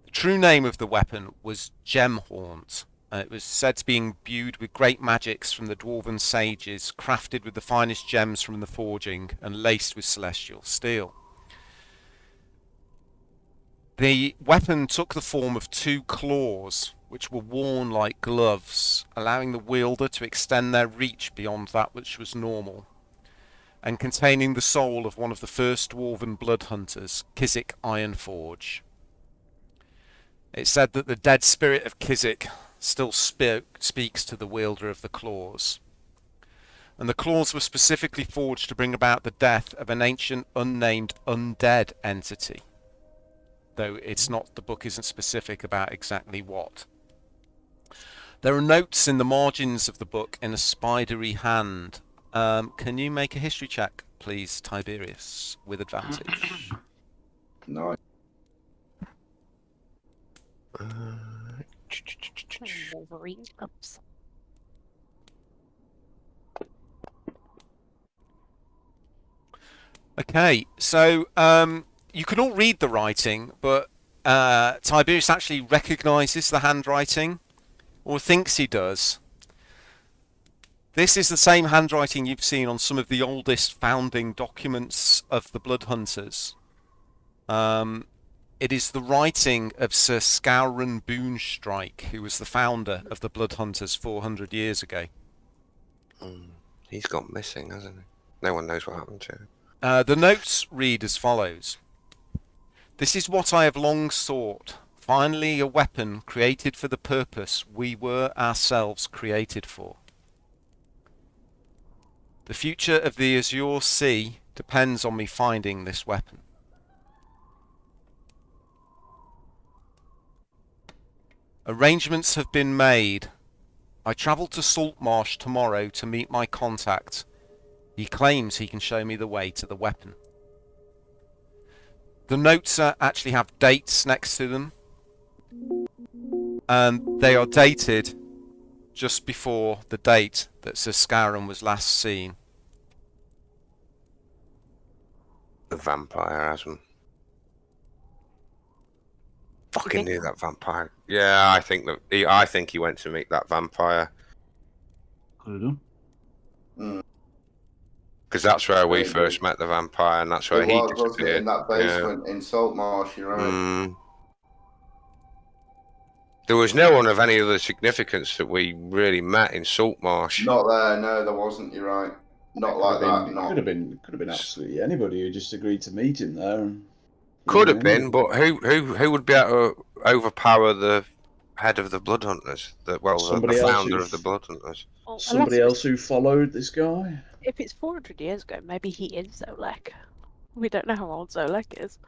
The true name of the weapon was Gemhaunt. It was said to be imbued with great magics from the dwarven sages, crafted with the finest gems from the forging, and laced with celestial steel. The weapon took the form of 2 claws, which were worn like gloves, allowing the wielder to extend their reach beyond that which was normal, and containing the soul of one of the first dwarven blood hunters, Kizik Ironforge. It said that the dead spirit of Kizik still speaks to the wielder of the claws. And the claws were specifically forged to bring about the death of an ancient unnamed undead entity. Though the book isn't specific about exactly what. There are notes in the margins of the book in a spidery hand. Can you make a history check, please, Tiberius, with advantage? No. Wolverine gloves. Okay, so you can all read the writing, but Tiberius actually recognises the handwriting, or thinks he does. This is the same handwriting you've seen on some of the oldest founding documents of the Blood Hunters. It is the writing of Sir Scouran Boonstrike, who was the founder of the Blood Hunters 400 years ago. He's gone missing, hasn't he? No one knows what happened to him. The notes read as follows. This is what I have long sought. Finally a weapon created for the purpose we were ourselves created for. The future of the Azure Sea depends on me finding this weapon. Arrangements have been made. I travel to Saltmarsh tomorrow to meet my contact. He claims he can show me the way to the weapon. The notes actually have dates next to them, and they are dated just before the date that Sir Scouran was last seen. The vampire has him. Fucking knew that vampire. Yeah, I think he went to meet that vampire. Could have done. Because that's where we first met the vampire, and that's where he wasn't it, disappeared. in that basement in Saltmarsh, you're right. There was no one of any other significance that we really met in Saltmarsh. Not there, no, there wasn't, you're right. Not like that, It not. could have been absolutely anybody who just agreed to meet him there. And, Could have been, but who would be able to overpower the head of the Blood Hunters? The founder of the Blood Hunters. Well, somebody else who followed this guy. If it's 400 years ago, maybe he is Zolek. We don't know how old Zolek is.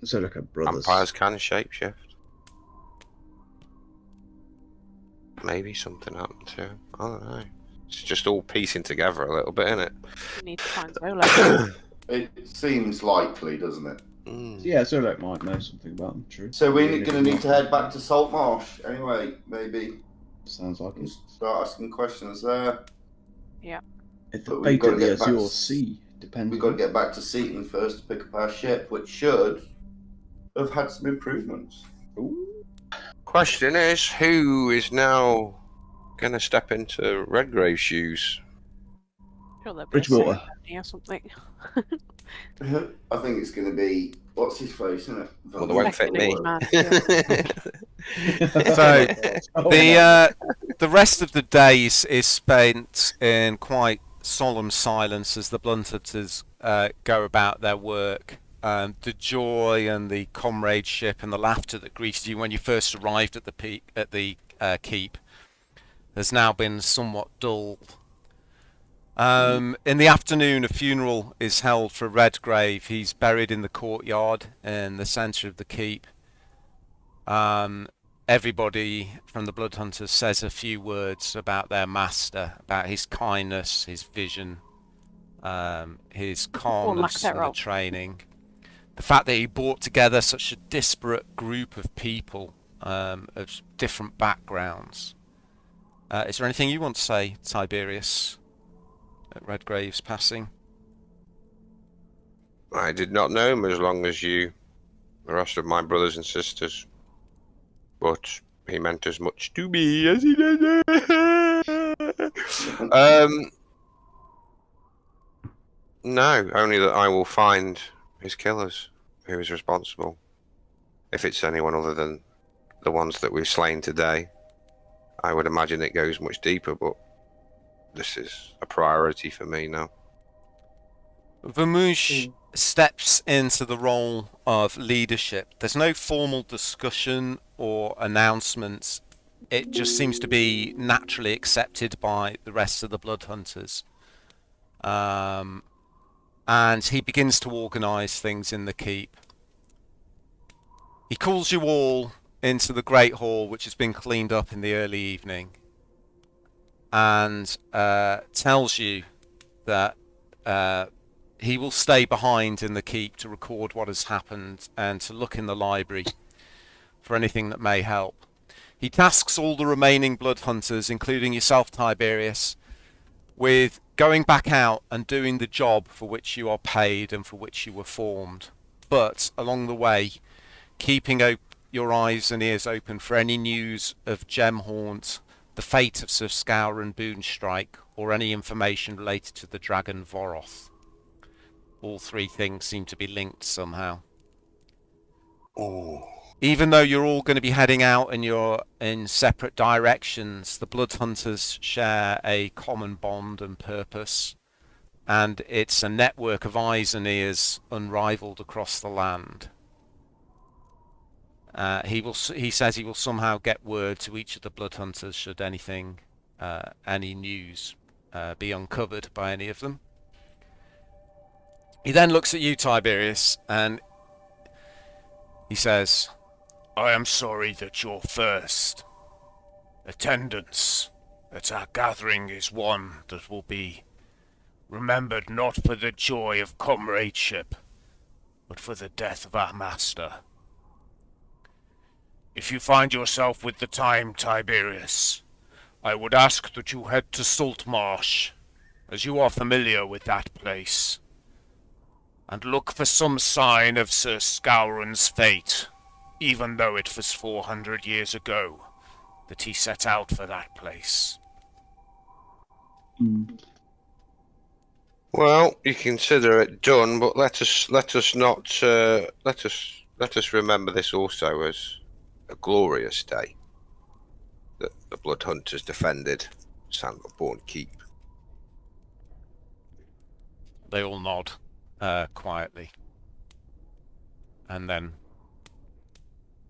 Zolek had brothers. Vampires can shapeshift. Maybe something happened to him. I don't know. It's just all piecing together a little bit, isn't it? We need to find Zolek. It seems likely, doesn't it? Yeah, Zolek might know something about them, true. So we're going to need to head back to Saltmarsh anyway, maybe. Sounds like it. Start asking questions there. Yeah. If the fate of the Azure Sea depends. We've got to get back to Seaton first to pick up our ship, which should have had some improvements. Ooh. Question is, who is now going to step into Redgrave's shoes? Sure, there'll be Bridgewater. a ceremony or something. I think it's going to be, what's his face, isn't it? Well, they won't fit me. Man, yeah. So the rest of the day is spent in quite solemn silence as the Blood Hunters go about their work. The joy and the comradeship and the laughter that greeted you when you first arrived at the keep has now been somewhat dulled. In the afternoon, a funeral is held for Redgrave. He's buried in the courtyard in the centre of the keep. Everybody from the Blood Hunters says a few words about their master, about his kindness, his vision, his calmness in the training. The fact that he brought together such a disparate group of people of different backgrounds. Is there anything you want to say, Tiberius, at Redgrave's passing? I did not know him as long as you, the rest of my brothers and sisters. But he meant as much to me as he did. No, only that I will find his killers who is responsible. If it's anyone other than the ones that we've slain today, I would imagine it goes much deeper, but this is a priority for me now. Vermouche steps into the role of leadership. There's no formal discussion or announcements. It just seems to be naturally accepted by the rest of the blood hunters. And he begins to organise things in the keep. He calls you all into the Great Hall, which has been cleaned up in the early evening, and tells you that he will stay behind in the keep to record what has happened and to look in the library for anything that may help. He tasks all the remaining blood hunters, including yourself, Tiberius, with going back out and doing the job for which you are paid and for which you were formed, but along the way keeping your eyes and ears open for any news of Gemhaunt, the fate of Sir Scour and Boonstrike, or any information related to the dragon Voroth. All three things seem to be linked somehow. Oh. Even though you're all going to be heading out and you're in separate directions, the blood hunters share a common bond and purpose, and it's a network of eyes and ears unrivaled across the land. He says he will somehow get word to each of the blood hunters should anything, any news be uncovered by any of them. He then looks at you, Tiberius, and he says, I am sorry that your first attendance at our gathering is one that will be remembered not for the joy of comradeship, but for the death of our master. If you find yourself with the time, Tiberius, I would ask that you head to Saltmarsh, as you are familiar with that place, and look for some sign of Sir Scouran's fate, even though it was 400 years ago that he set out for that place. Well, you consider it done, but let us remember this also as a glorious day that the blood hunters defended Sandorne Keep. they all nod quietly, and then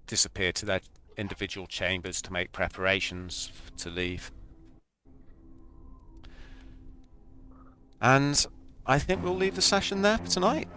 disappear to their individual chambers to make preparations to leave. And I think we'll leave the session there for tonight.